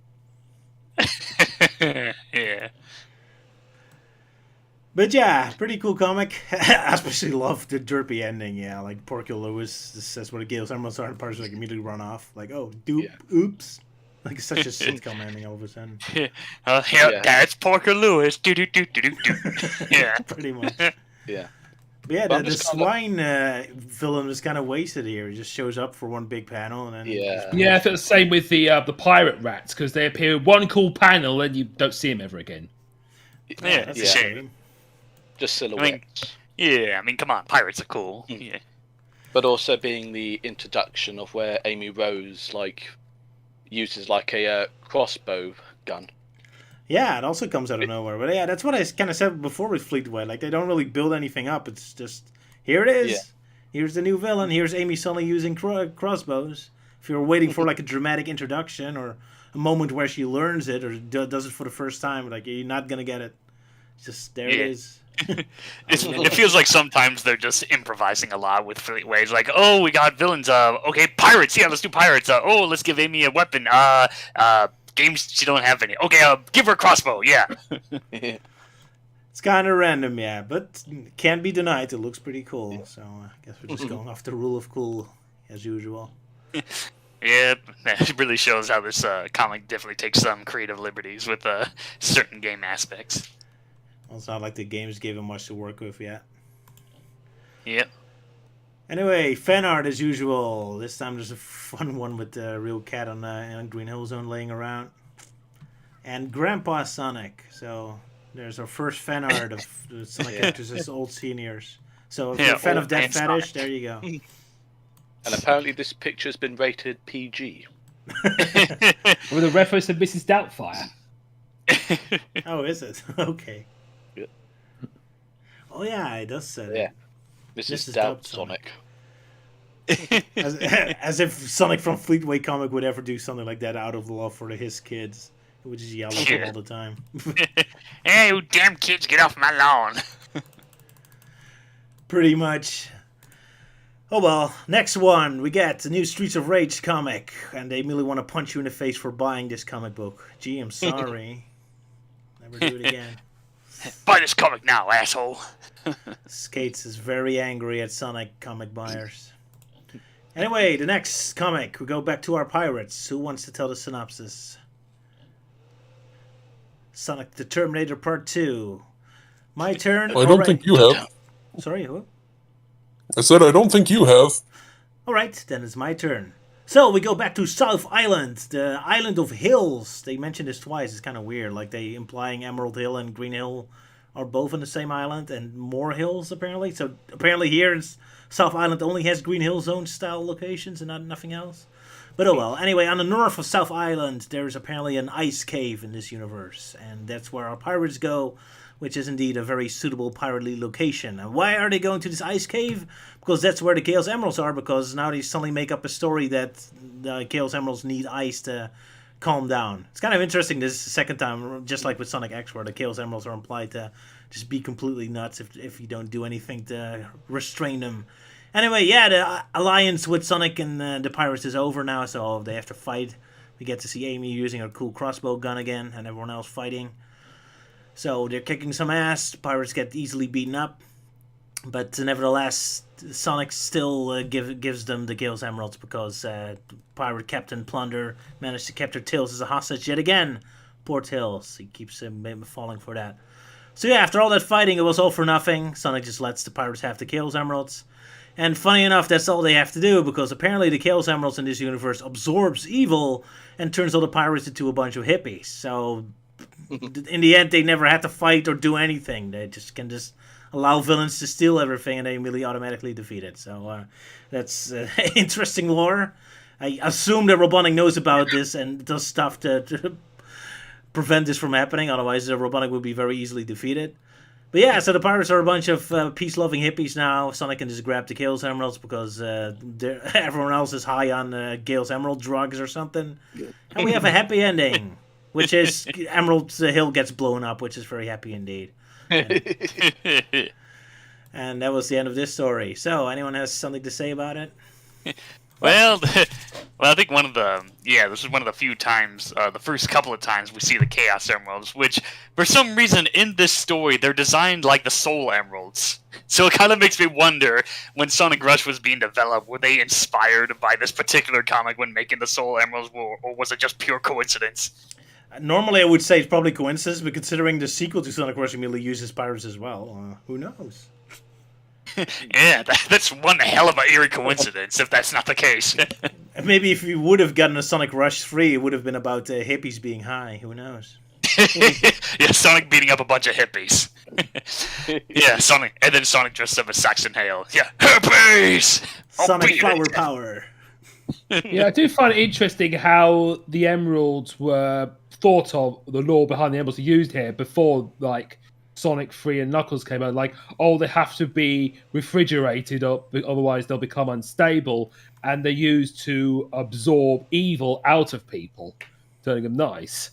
Yeah.
But yeah, pretty cool comic. I especially love the derpy ending. Yeah, like Porky Lewis says what it gives. Everyone's starting parts like immediately run off. Like, oh, oops. Like it's such a sitcom ending all of a sudden.
That's Porky Lewis. Do do do do do. Yeah,
pretty much.
Yeah.
But yeah, the swine villain is kind of wasted here. He just shows up for one big panel and then
I feel the same with the pirate rats because they appear in one cool panel and you don't see them ever again.
Yeah,
that's
it's
a
a shame.
shame.
Just silhouettes.
Yeah, I mean, come on, pirates are cool.
Mm.
Yeah.
But also being the introduction of where Amy Rose uses a crossbow gun.
Yeah, it also comes out of nowhere. But yeah, that's what I kind of said before with Fleetway. Like, they don't really build anything up. It's just, here it is.
Yeah.
Here's the new villain. Here's Amy suddenly using crossbows. If you were waiting for, like, a dramatic introduction or a moment where she learns it or does it for the first time, like, you're not going to get it. It's just, there it
Yeah.
is.
It feels like sometimes they're just improvising a lot with Fleetways. Like, oh, we got villains. Okay, pirates. Yeah, let's do pirates. Oh, let's give Amy a weapon. Games she don't have any. Okay, give her a crossbow. Yeah.
It's kind of random, yeah, but can't be denied. It looks pretty cool. So I guess we're just going off the rule of cool as usual.
Yeah, it really shows how this comic definitely takes some creative liberties with certain game aspects.
Well, it's not like the games gave him much to work with yet.
Yep.
Anyway, fan art as usual. This time there's a fun one with the real cat on Green Hill Zone laying around. And Grandpa Sonic. So there's our first fan art of the Sonic characters as old seniors. So if you're a fan of Death Fetish, there you go.
And apparently this picture's been rated PG.
With a reference to Mrs. Doubtfire.
Oh, is it? Okay.
Yeah.
Oh yeah, it does say that.
Yeah. Mrs. Doubt Sonic.
As if Sonic from Fleetway comic would ever do something like that out of love for his kids. He would just yell at them all the time.
Hey, you damn kids, get off my lawn.
Pretty much. Oh well, next one, we get the new Streets of Rage comic, and they immediately want to punch you in the face for buying this comic book. Gee, I'm sorry. Never do it again.
Buy this comic now, asshole.
Skates is very angry at Sonic comic buyers. Anyway, the next comic, we go back to our pirates. Who wants to tell the synopsis? Sonic the Terminator Part 2. My turn.
I don't think you have.
Sorry, who?
I said I don't think you have.
Alright, then it's my turn. So we go back to South Island, the island of hills. They mentioned this twice, it's kind of weird. Like they implying Emerald Hill and Green Hill are both on the same island and more hills apparently. So apparently here in South Island only has Green Hill Zone style locations and nothing else. But oh well. Anyway, on the north of South Island, there is apparently an ice cave in this universe. And that's where our pirates go, which is indeed a very suitable pirately location. And why are they going to this ice cave? Because that's where the Chaos Emeralds are, because now they suddenly make up a story that the Chaos Emeralds need ice to calm down. It's kind of interesting this is the second time, just like with Sonic X, where the Chaos Emeralds are implied to just be completely nuts if you don't do anything to restrain them. Anyway, yeah, the alliance with Sonic and the pirates is over now, so they have to fight. We get to see Amy using her cool crossbow gun again, and everyone else fighting. So they're kicking some ass. Pirates get easily beaten up, but nevertheless, Sonic still gives them the Chaos Emeralds because Pirate Captain Plunder managed to capture Tails as a hostage yet again. Poor Tails, he keeps falling for that. So yeah, after all that fighting, it was all for nothing. Sonic just lets the pirates have the Chaos Emeralds. And funny enough, that's all they have to do, because apparently the Chaos Emeralds in this universe absorbs evil and turns all the pirates into a bunch of hippies. So in the end, they never had to fight or do anything. They can allow villains to steal everything, and they immediately automatically defeat it. So that's interesting lore. I assume that Robotnik knows about this and does stuff to prevent this from happening. Otherwise, Robotnik would be very easily defeated. But yeah, so the pirates are a bunch of peace-loving hippies now. Sonic can just grab the Chaos Emeralds because everyone else is high on Chaos Emerald drugs or something. And we have a happy ending, which is Emerald Hill gets blown up, which is very happy indeed. And that was the end of this story. So, anyone has something to say about it?
Well, I think this is one of the few times, the first couple of times we see the Chaos Emeralds, which, for some reason, in this story, they're designed like the Soul Emeralds. So it kind of makes me wonder, when Sonic Rush was being developed, were they inspired by this particular comic when making the Soul Emeralds, or was it just pure coincidence?
Normally, I would say it's probably coincidence, but considering the sequel to Sonic Rush immediately uses pirates as well, who knows?
Yeah, that's one hell of an eerie coincidence, if that's not the case.
Maybe if we would have gotten a Sonic Rush 3, it would have been about hippies being high. Who knows?
Yeah, Sonic beating up a bunch of hippies. Yeah, Sonic, and then Sonic dressed up as Saxon Hale. Yeah, hippies. I'll
Sonic
beat
flower
it.
power.
Yeah, I do find it interesting how the emeralds were thought of, the lore behind the emeralds are used here before, like, Sonic 3 and Knuckles came out. Like, oh, they have to be refrigerated up, otherwise they'll become unstable. And they're used to absorb evil out of people, turning them nice.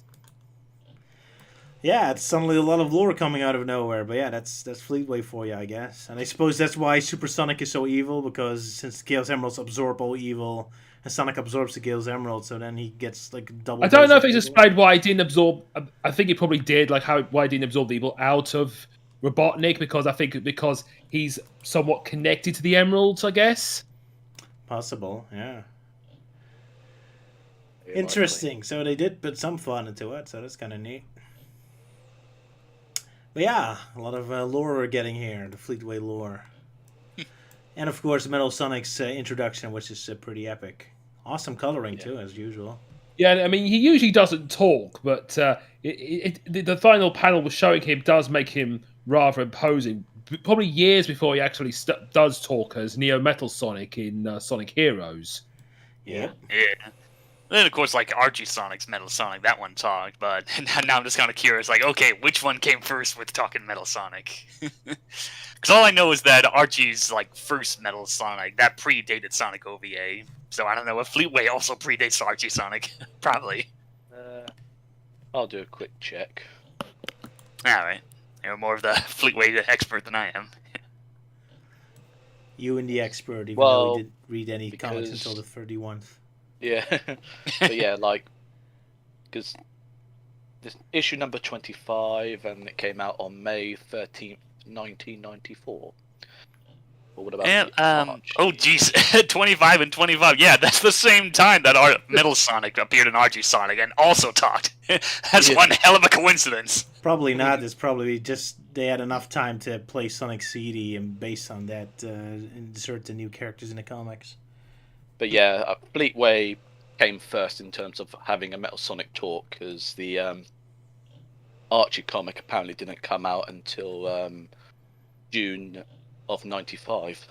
Yeah, it's suddenly a lot of lore coming out of nowhere. But yeah, that's Fleetway for you, I guess. And I suppose that's why Super Sonic is so evil, because since Chaos Emeralds absorb all evil, and Sonic absorbs the Chaos Emerald, so then he gets like double.
I don't know if
dose
he's
of evil.
explained why he didn't absorb. I think he probably did, like why he didn't absorb the evil out of Robotnik, because he's somewhat connected to the emeralds, I guess.
Possible, yeah.
Yeah,
Interesting. So they did put some fun into it, so that's kind of neat. But yeah, a lot of lore we're getting here, the Fleetway lore. And of course, Metal Sonic's introduction, which is pretty epic. Awesome coloring too, as usual.
Yeah, I mean, he usually doesn't talk, but the final panel was showing him does make him rather imposing. Probably years before he actually does talk as Neo Metal Sonic in Sonic Heroes.
Yep.
Yeah. Then of course, like Archie Sonic's Metal Sonic, that one talked, but now I'm just kind of curious, like, okay, which one came first with talking Metal Sonic? Because all I know is that Archie's like first Metal Sonic that predated Sonic OVA, so I don't know if Fleetway also predates Archie Sonic. Probably.
I'll do a quick check.
All right, you're more of the Fleetway expert than I am.
You and the expert, even though
Well,
he didn't read any comics
because-
until the 31st.
Yeah, but yeah, like, because this issue number 25, and it came out on May 13th, 1994. But what about
And
the March?
oh geez, 25 and 25. Yeah, that's the same time that our Metal Sonic appeared in Archie Sonic and also talked. That's
Yeah.
one hell of a coincidence.
Probably not. It's probably just they had enough time to play Sonic CD, and based on that, insert the new characters in the comics.
But yeah, Fleetway came first in terms of having a Metal Sonic talk, because the Archie comic apparently didn't come out until June of '95.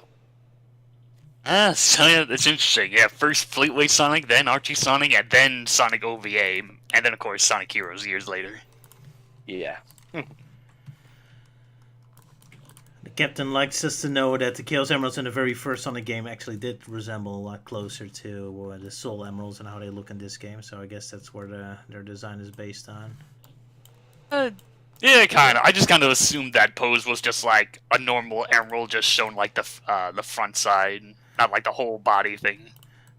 So yeah, that's interesting. Yeah, first Fleetway Sonic, then Archie Sonic, and then Sonic OVA, and then of course Sonic Heroes years later.
Yeah.
The captain likes us to know that the Chaos Emeralds in the very first Sonic game actually did resemble a lot closer to the Soul Emeralds and how they look in this game. So I guess that's where their design is based on.
Yeah, kind of. I just kind of assumed that pose was just like a normal emerald, just shown like the front side, not like the whole body thing.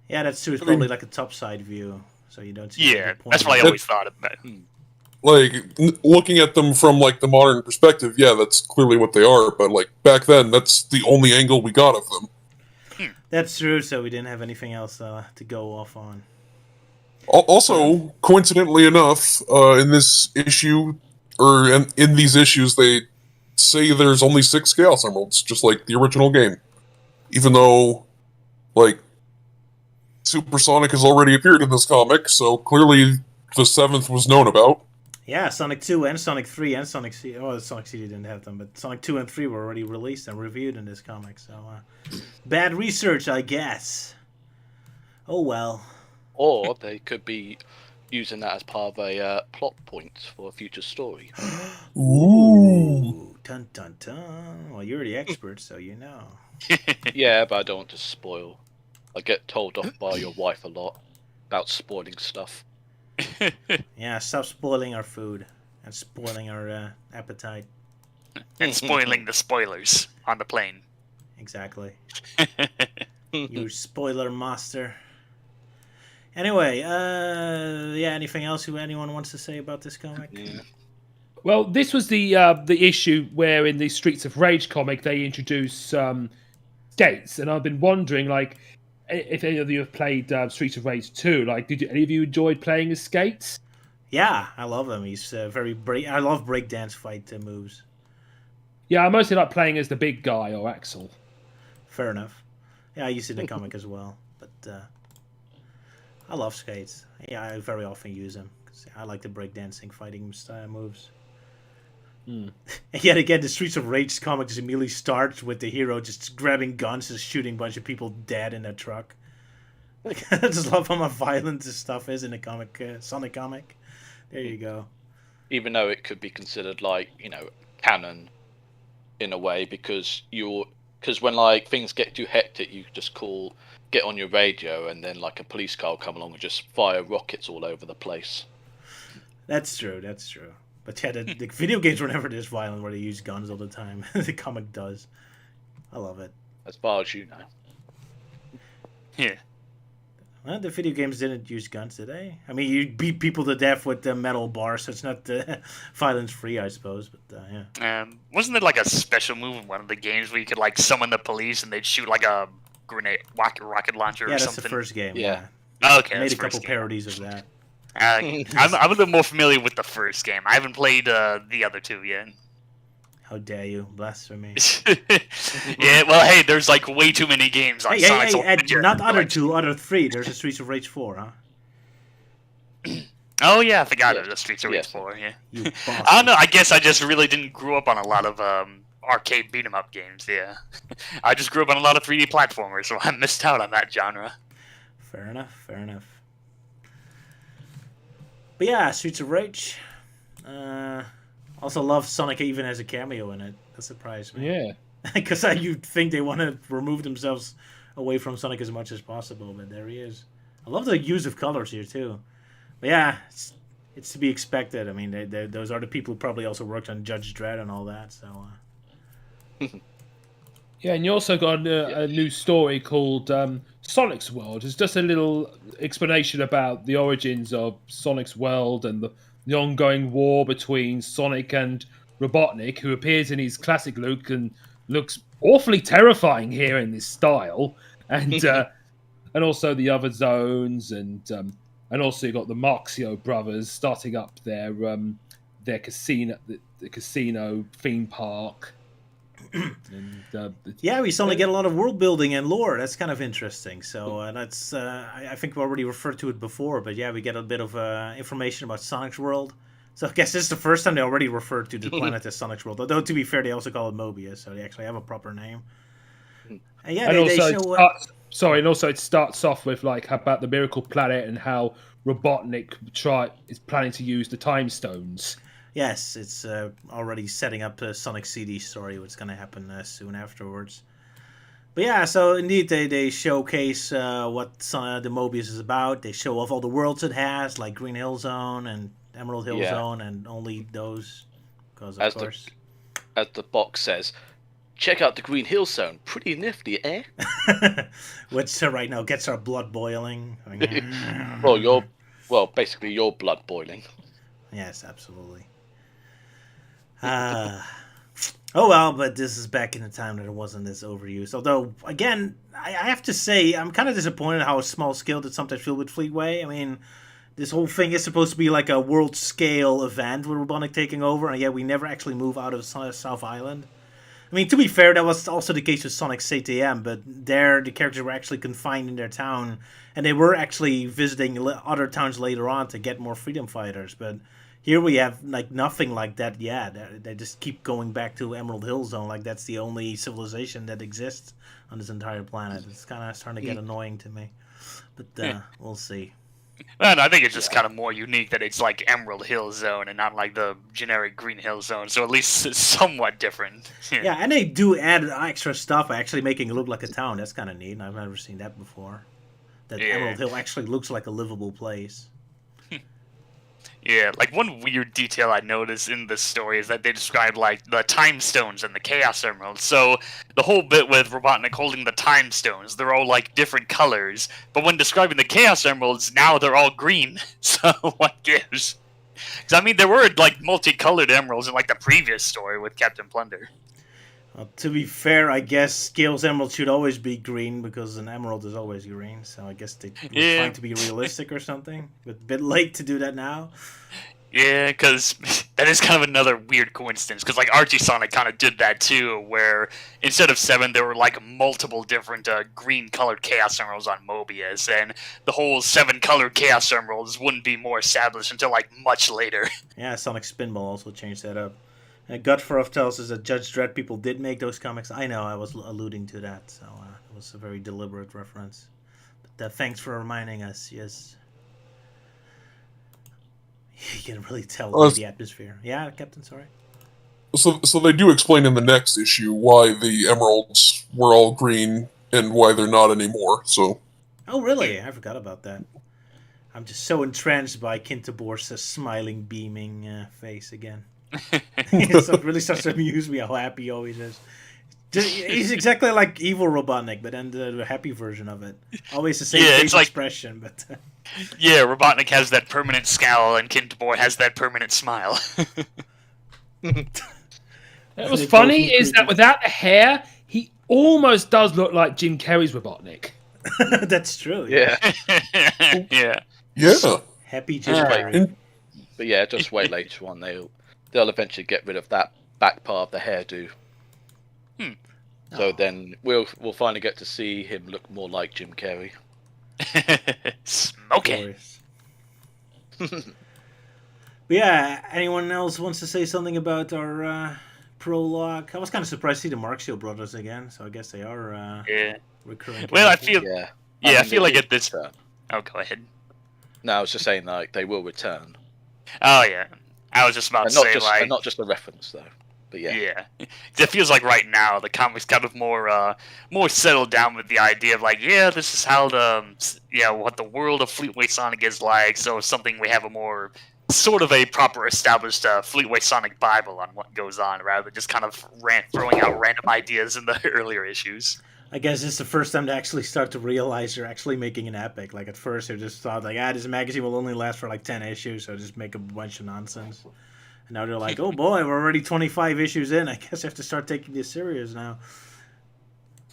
Yeah, that's true. It's probably like a top side view, so you don't see.
Yeah,
the point
that's what I
of-
always thought about.
Like looking at them from like the modern perspective, yeah, that's clearly what they are. But like back then, that's the only angle we got of them.
That's true. So we didn't have anything else to go off on.
Also, coincidentally enough, in this issue, or in these issues, they say there's only 6 Chaos Emeralds, just like the original game. Even though, like, Super Sonic has already appeared in this comic, so clearly the 7th was known about.
Yeah, Sonic 2 and Sonic 3 and Sonic CD. Oh, Sonic CD didn't have them, but Sonic 2 and 3 were already released and reviewed in this comic. So, bad research, I guess. Oh well.
Or they could be using that as part of a plot point for a future story.
Ooh.
Dun dun dun. Well, you're the expert, so you know.
Yeah, but I don't want to spoil. I get told off by your wife a lot about spoiling stuff.
Yeah, stop spoiling our food and spoiling our appetite.
And spoiling the spoilers on the plane.
Exactly. You spoiler master. Anyway, yeah. Anything else anyone wants to say about this comic?
Yeah.
Well, this was the issue where in the Streets of Rage comic they introduce skates, and I've been wondering, like, if any of you have played Streets of Rage 2, like, did any of you enjoyed playing as skates?
Yeah, I love him. He's very I love breakdance fight moves.
Yeah, I mostly like playing as the big guy or Axel.
Fair enough. Yeah, I used it in the comic as well, but I love skates. Yeah, I very often use them. See, I like the breakdancing fighting style moves.
Hmm.
And yet again, the Streets of Rage comic just immediately starts with the hero just grabbing guns and shooting a bunch of people dead in a truck. Like, I just love how much violent this stuff is in the comic, Sonic comic. There you go.
Even though it could be considered like, canon in a way, because when like things get too hectic, you just get on your radio, and then like a police car will come along and just fire rockets all over the place.
That's true. But yeah, the video games were never this violent where they use guns all the time. The comic does. I love it.
As far as you know.
Yeah.
Well, the video games didn't use guns, did they? I mean, you beat people to death with the metal bars, so it's not violence-free, I suppose. But yeah.
Wasn't there like a special move in one of the games where you could like summon the police and they'd shoot like a grenade, rocket launcher or something?
Yeah, that's the first game.
Yeah.
Okay,
I made
that's
a couple
first game.
parodies of that.
I'm a little more familiar with the first game. I haven't played the other two yet.
How dare you, blasphemy!
Yeah, well, hey, there's like way too many games on Sonic's
Hey, not other two, other three. There's a Streets of Rage 4, huh?
Oh yeah, I forgot
Yeah.
it. The Streets of Rage
Yes.
4. Yeah.
You
I
bastard.
don't know. I guess I just really didn't grow up on a lot of arcade beat 'em up games. Yeah, I just grew up on a lot of 3D platformers, so I missed out on that genre.
Fair enough. But yeah, Streets of Rage. Also love Sonic even as a cameo in it. That surprised me.
Yeah.
Because you'd think they want to remove themselves away from Sonic as much as possible, but there he is. I love the use of colors here too. But yeah, it's to be expected. I mean, those are the people who probably also worked on Judge Dredd and all that. So
Yeah, and you also got a new story called Sonic's World. It's just a little explanation about the origins of Sonic's World and the ongoing war between Sonic and Robotnik, who appears in his classic look and looks awfully terrifying here in this style, and and also the other zones, and also you got the Marxio brothers starting up their casino, the casino theme park. And,
yeah, we suddenly get a lot of world building and lore. That's kind of interesting. So that's I think we already referred to it before, but yeah, we get a bit of information about Sonic's World. So I guess this is the first time they already referred to the planet as Sonic's World. Although to be fair, they also call it Mobius, so they actually have a proper name. And yeah,
and
they
also
show.
and also it starts off with like about the Miracle Planet and how Robotnik is planning to use the Time Stones.
Yes, it's already setting up a Sonic CD story, what's going to happen soon afterwards. But yeah, so indeed they showcase what the Mobius is about. They show off all the worlds it has, like Green Hill Zone and Emerald Hill Zone, and only those, because of course.
As the box says, check out the Green Hill Zone. Pretty nifty, eh?
Which right now gets our blood boiling.
Basically your blood boiling.
Yes, absolutely. Oh well, but this is back in the time that it wasn't this overused. Although, again, I have to say, I'm kind of disappointed how small scale it sometimes feel with Fleetway. I mean, this whole thing is supposed to be like a world scale event with Robotnik taking over, and yet we never actually move out of South Island. I mean, to be fair, that was also the case with Sonic CTM, but there the characters were actually confined in their town, and they were actually visiting other towns later on to get more freedom fighters, but here we have like nothing like that yet. They just keep going back to Emerald Hill Zone like that's the only civilization that exists on this entire planet. It's kind of starting to get annoying to me, but we'll see.
And I think it's just kind of more unique that it's like Emerald Hill Zone and not like the generic Green Hill Zone. So at least it's somewhat different.
Yeah, and they do add extra stuff, actually making it look like a town. That's kind of neat. I've never seen that before. That Emerald Hill actually looks like a livable place.
Yeah, like one weird detail I noticed in this story is that they describe like the time stones and the chaos emeralds. So the whole bit with Robotnik holding the time stones, they're all like different colors. But when describing the chaos emeralds, now they're all green. So what gives? Because I mean, there were like multicolored emeralds in like the previous story with Captain Plunder.
Well, to be fair, I guess Gale's emerald should always be green because an emerald is always green. So I guess they were trying to be realistic or something. But a bit late to do that now.
Yeah, because that is kind of another weird coincidence. Because like Archie Sonic kind of did that too, where instead of 7, there were like multiple different green-colored Chaos Emeralds on Mobius, and the whole 7-colored Chaos Emeralds wouldn't be more established until like much later.
Yeah, Sonic Spinball also changed that up. And Gutfroth tells us that Judge Dredd people did make those comics. I know, I was alluding to that, so it was a very deliberate reference. But thanks for reminding us, yes. You can really tell by the atmosphere. Yeah, Captain, sorry.
So they do explain in the next issue why the emeralds were all green and why they're not anymore. So.
Oh, really? I forgot about that. I'm just so entranced by Kintabor's smiling, beaming face again. It really starts to amuse me how happy he always is. He's exactly like evil Robotnik, but then the happy version of it. Always the same face expression, but...
Yeah, Robotnik has that permanent scowl, and Kintabor has that permanent smile.
What was funny is that without the hair, he almost does look like Jim Carrey's Robotnik.
That's true.
Yeah.
Yeah.
Yeah.
Happy Jim Carrey.
But yeah, just wait later on. They'll eventually get rid of that back part of the hairdo. So then we'll finally get to see him look more like Jim Carrey.
Smoking.
But yeah, anyone else wants to say something about our prologue? I was kind of surprised to see the Marxio brothers again, so I guess they are recurring.
Well, I feel I feel like at this. Oh, go ahead.
No, I was just saying like they will return.
Oh yeah, I was just about to say like
not just a reference though. But yeah,
it feels like right now the comic's kind of more settled down with the idea of like, yeah, this is how what the world of Fleetway Sonic is like. So something we have a more sort of a proper established Fleetway Sonic Bible on what goes on, rather than just kind of throwing out random ideas in the earlier issues.
I guess it's the first time to actually start to realize you're actually making an epic. Like at first, they just thought like, this magazine will only last for like 10 issues, so just make a bunch of nonsense. And now they're like, oh boy, we're already 25 issues in. I guess I have to start taking this serious now.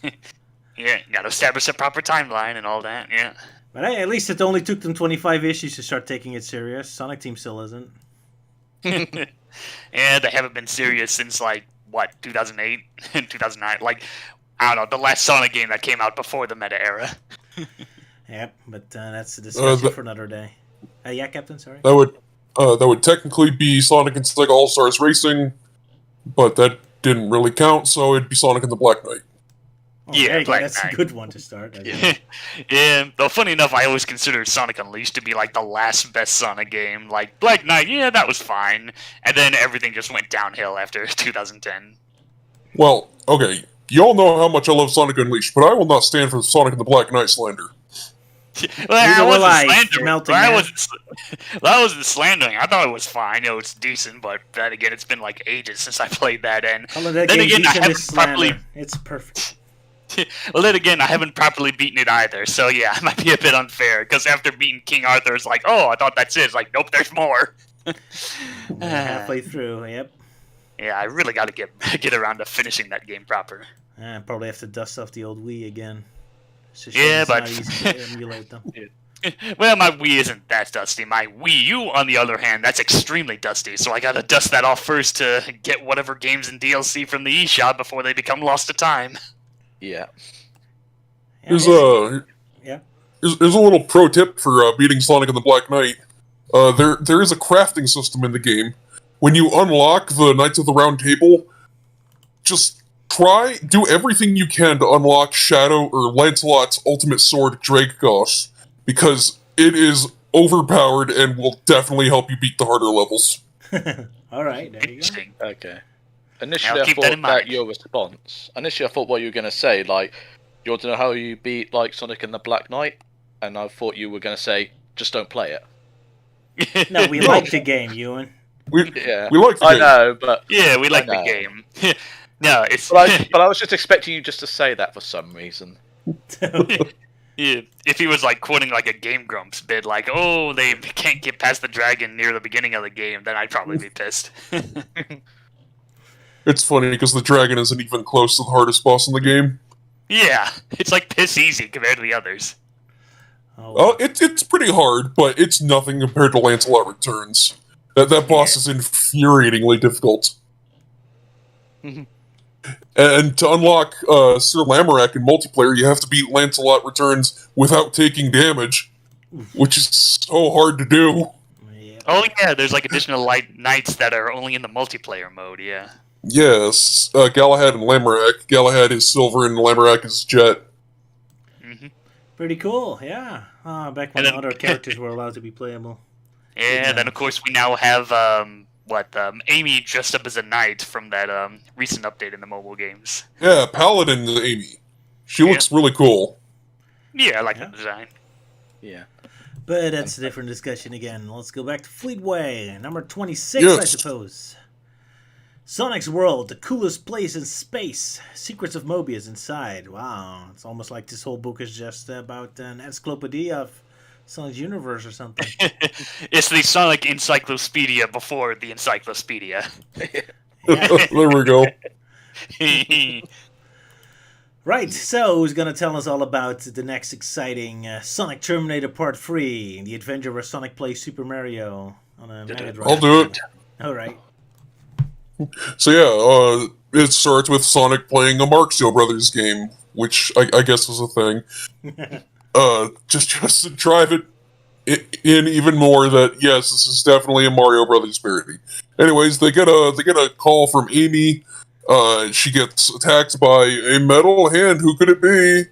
Yeah, got to establish a proper timeline and all that, yeah.
But hey, at least it only took them 25 issues to start taking it serious. Sonic Team still isn't.
Yeah, they haven't been serious since, 2008 and 2009. Like, I don't know, the last Sonic game that came out before the meta era.
Yep, but that's a discussion for another day. Yeah, Captain, sorry?
That would technically be Sonic and Sega All-Stars Racing, but that didn't really count, so it'd be Sonic and the Black Knight.
Oh, yeah, that's a good one to start.
Yeah, though funny enough, I always considered Sonic Unleashed to be like the last best Sonic game. Like, Black Knight, yeah, that was fine. And then everything just went downhill after 2010.
Well, okay, you all know how much I love Sonic Unleashed, but I will not stand for Sonic and the Black Knight slander.
Well, that wasn't slandering. I thought it was fine. It's decent, but then again, it's been like ages since I played that. And then again, I haven't properly.
It's perfect.
Well, then again, I haven't properly beaten it either. So yeah, it might be a bit unfair. Because after beating King Arthur, it's like, oh, I thought that's it. It's like, nope, there's more.
Halfway through, yep.
Yeah, I really got to get around to finishing that game proper.
Probably have to dust off the old Wii again.
Yeah, but
it's not easy to emulate them.
Well, my Wii isn't that dusty. My Wii U, on the other hand, that's extremely dusty. So I gotta dust that off first to get whatever games and DLC from the eShop before they become lost to time.
Yeah.
There's a little pro tip for beating Sonic and the Black Knight. There is a crafting system in the game. When you unlock the Knights of the Round Table, just do everything you can to unlock Shadow or Lancelot's ultimate sword, Drakegoss, because it is overpowered and will definitely help you beat the harder levels.
Alright, there you go.
Okay. Initially, I thought that your response. Initially, I thought what you were going to say, like, you want to know how you beat, like, Sonic and the Black Knight? And I thought you were going to say, just don't play it.
No, we like the game, Ewan.
We like the game.
I know, but...
Yeah, we like the game. No, it's...
But I was just expecting you just to say that for some reason.
Yeah, if he was like quoting like a Game Grumps bit, like, oh, they can't get past the dragon near the beginning of the game, then I'd probably be pissed.
It's funny because the dragon isn't even close to the hardest boss in the game.
Yeah, it's like piss easy compared to the others.
It's pretty hard, but it's nothing compared to Lancelot Returns. That boss is infuriatingly difficult. And to unlock Sir Lamorak in multiplayer, you have to beat Lancelot Returns without taking damage, which is so hard to do.
Yeah.
Oh yeah, there's like additional light knights that are only in the multiplayer mode. Yeah.
Yes, Galahad and Lamorak. Galahad is silver and Lamorak is jet.
Hmm.
Pretty cool, yeah. Back when
And then-
other characters were allowed to be playable.
Yeah. Then of course we now have Amy dressed up as a knight from that recent update in the mobile games.
Yeah, Paladin Amy. She
Yeah.
looks really cool.
Yeah, I like
Yeah.
the design.
Yeah.
But that's a different discussion again. Let's go back to Fleetway, number 26, I
Yes.
suppose. Sonic's World, the coolest place in space. Secrets of Mobius inside. Wow, it's almost like this whole book is just about an encyclopedia of Sonic's universe or something.
It's the Sonic Encyclopedia before the Encyclopedia.
There we go.
Right, so who's going to tell us all about the next exciting Sonic Terminator Part 3, the adventure where Sonic plays Super Mario on a Mega Drive?
I'll do it.
Alright.
So yeah, it starts with Sonic playing a Marxio Brothers game, which I guess was a thing. Just to drive it in even more that yes, this is definitely a Mario Brothers parody. Anyways, they get a call from Amy. She gets attacked by a metal hand. Who could it be?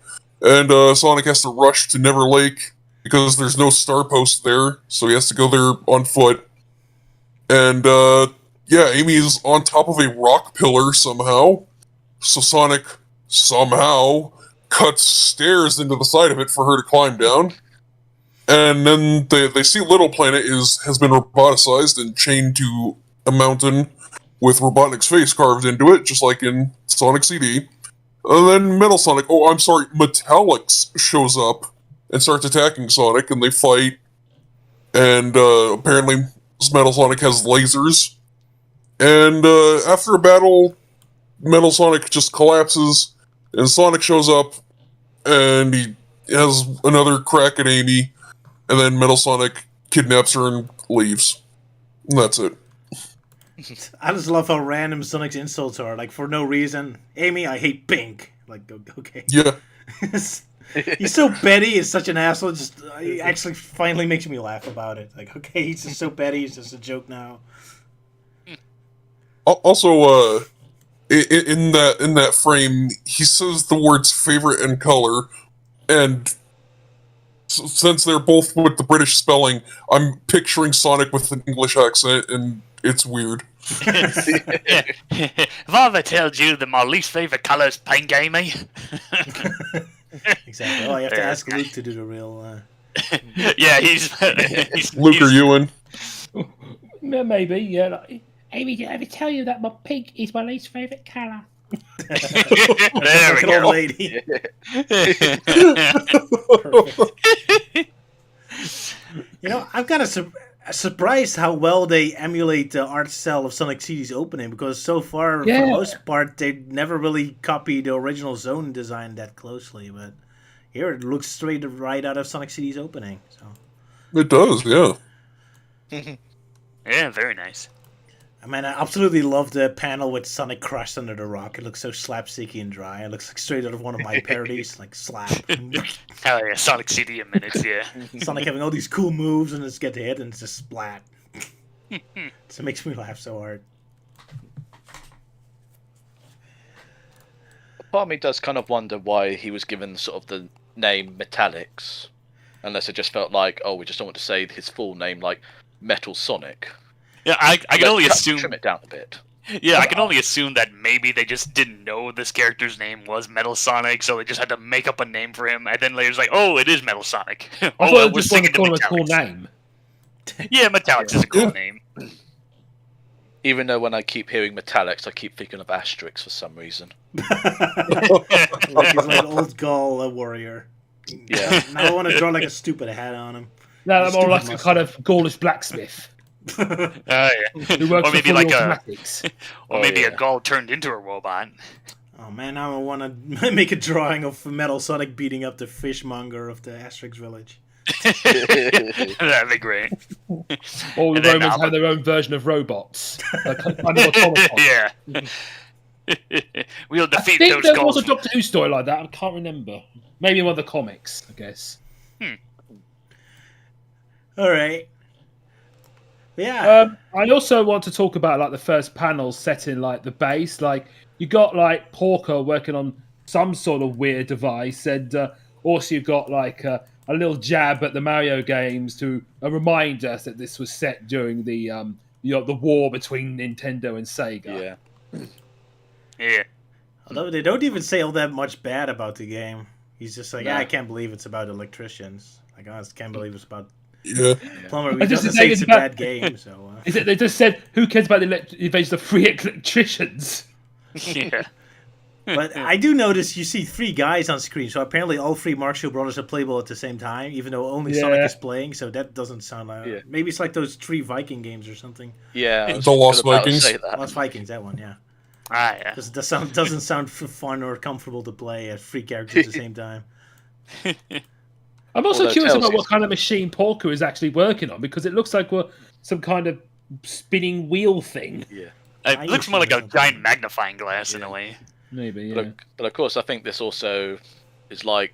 And Sonic has to rush to Never Lake because there's no star post there, so he has to go there on foot. And yeah, Amy is on top of a rock pillar somehow. So Sonic somehow cuts stairs into the side of it for her to climb down. And then they see Little Planet has been roboticized and chained to a mountain with Robotnik's face carved into it, just like in Sonic CD. And then Metallix shows up and starts attacking Sonic, and they fight. And apparently Metal Sonic has lasers. And after a battle, Metal Sonic just collapses, and Sonic shows up, and he has another crack at Amy, and then Metal Sonic kidnaps her and leaves. And that's it.
I just love how random Sonic's insults are, like for no reason. Amy, I hate pink. Like, okay.
Yeah.
He's so petty, he's such an asshole, it actually finally makes me laugh about it. Like, okay, he's just so petty, he's just a joke now.
Also, in that frame, he says the words favorite and color, and since they're both with the British spelling, I'm picturing Sonic with an English accent, and it's weird.
Have I ever told you that my least favorite color is pink, Amy?
Exactly. Oh, I have to ask Luke to do the real...
Yeah, he's
Luke or Ewan.
Maybe, yeah. Like, Amy, did I ever tell you that my pink is my least favourite colour?
There we
Good old
go.
lady. You know, I'm kind of surprised how well they emulate the art style of Sonic CD's opening, because so far, for the most part, they never really copied the original Zone design that closely. But here, it looks straight right out of Sonic CD's opening. So
It does, yeah.
Yeah, very nice.
I mean, I absolutely love the panel with Sonic crushed under the rock. It looks so slapsticky and dry. It looks like straight out of one of my parodies, like Slap.
Oh yeah, Sonic CD in minutes, yeah.
Sonic having all these cool moves and just get hit and it's just splat. So it makes me laugh so hard.
Part of me does kind of wonder why he was given sort of the name Metallix, unless it just felt like, oh, we just don't want to say his full name, like Metal Sonic.
Yeah, I can only assume.
Trim it down a bit.
Yeah, I can only assume that maybe they just didn't know this character's name was Metal Sonic, so they just had to make up a name for him, and then later it's like, oh, it is Metal Sonic.
I
Oh,
thought
well,
I
we're
just wanted
sticking
to
to
call him a cool
Metallix.
name.
Yeah, Metallix is a cool name.
Even though when I keep hearing Metallix, I keep thinking of Asterix for some reason.
Like he's like an old Gaul warrior.
Yeah.
Now I want to draw like a stupid hat on him.
No, I'm more
Stupid
like a
mustache.
kind of Gaulish blacksmith
Yeah.
who works
Or maybe
for
like
fully
a,
automatics.
or
Oh,
maybe
yeah.
a Gaul turned into a robot.
Oh man, now I want to make a drawing of Metal Sonic beating up the fishmonger of the Asterix village.
That'd be great.
All the
And then,
Romans have their own version of robots. Kind of automatons.
Yeah. We'll
I
defeat
think
those
there was
goals.
a Doctor Who story like that. I can't remember. Maybe in one of the comics, I guess.
All right. Yeah.
I also want to talk about like the first panel set in like the base. Like you got like Porker working on some sort of weird device, and also you've got like a little jab at the Mario games to remind us that this was set during the the war between Nintendo and Sega.
Yeah.
Yeah.
Although they don't even say all that much bad about the game. He's just like,
Nah.
I can't believe it's about electricians. Like, I just can't believe it's about
Yeah.
plumber.
I
He
just
doesn't
say
say it's
it's
a
about-
bad game, so...
Is it? They just said, "Who cares about the invasion of free electricians?"
Yeah.
But I do notice you see three guys on screen, so apparently all three Marshall brothers are playable at the same time, even though only Sonic
Yeah.
is playing, so that doesn't sound like...
Yeah.
Maybe it's like those three Viking games or something.
Yeah. I was
The Lost
about to
Vikings?
say that.
Lost Vikings, that one, yeah.
Ah, yeah.
Because it doesn't sound fun or comfortable to play as three characters at the same time.
I'm also
Although
curious
Tails
about what
is-
kind of machine Porker is actually working on, because it looks like some kind of spinning wheel thing.
Yeah.
It looks more like a
something.
giant magnifying glass in a way.
Maybe, yeah.
But of course, I think this also is like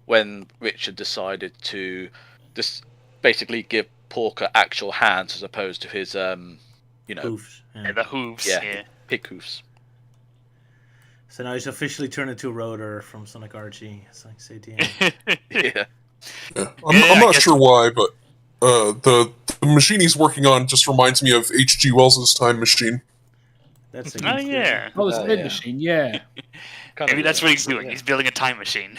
when Richard decided to just basically give Porker actual hands as opposed to his,
Hoofs.
Yeah,
Yeah.
the hooves.
Yeah.
Yeah.
pig hoofs.
So now he's officially turned into a rotor from Sonic Archie. It's like CTM.
Yeah.
Yeah.
Yeah,
I'm
I
not
guess-
sure why, but the machine he's working on just reminds me of H.G. Wells' Time Machine.
That's a
Oh
good
yeah.
Oh, it's a
Oh,
mid
yeah.
machine, yeah.
Kind
Maybe
of
that's
is,
what he's
actually,
doing.
yeah.
He's building a time machine.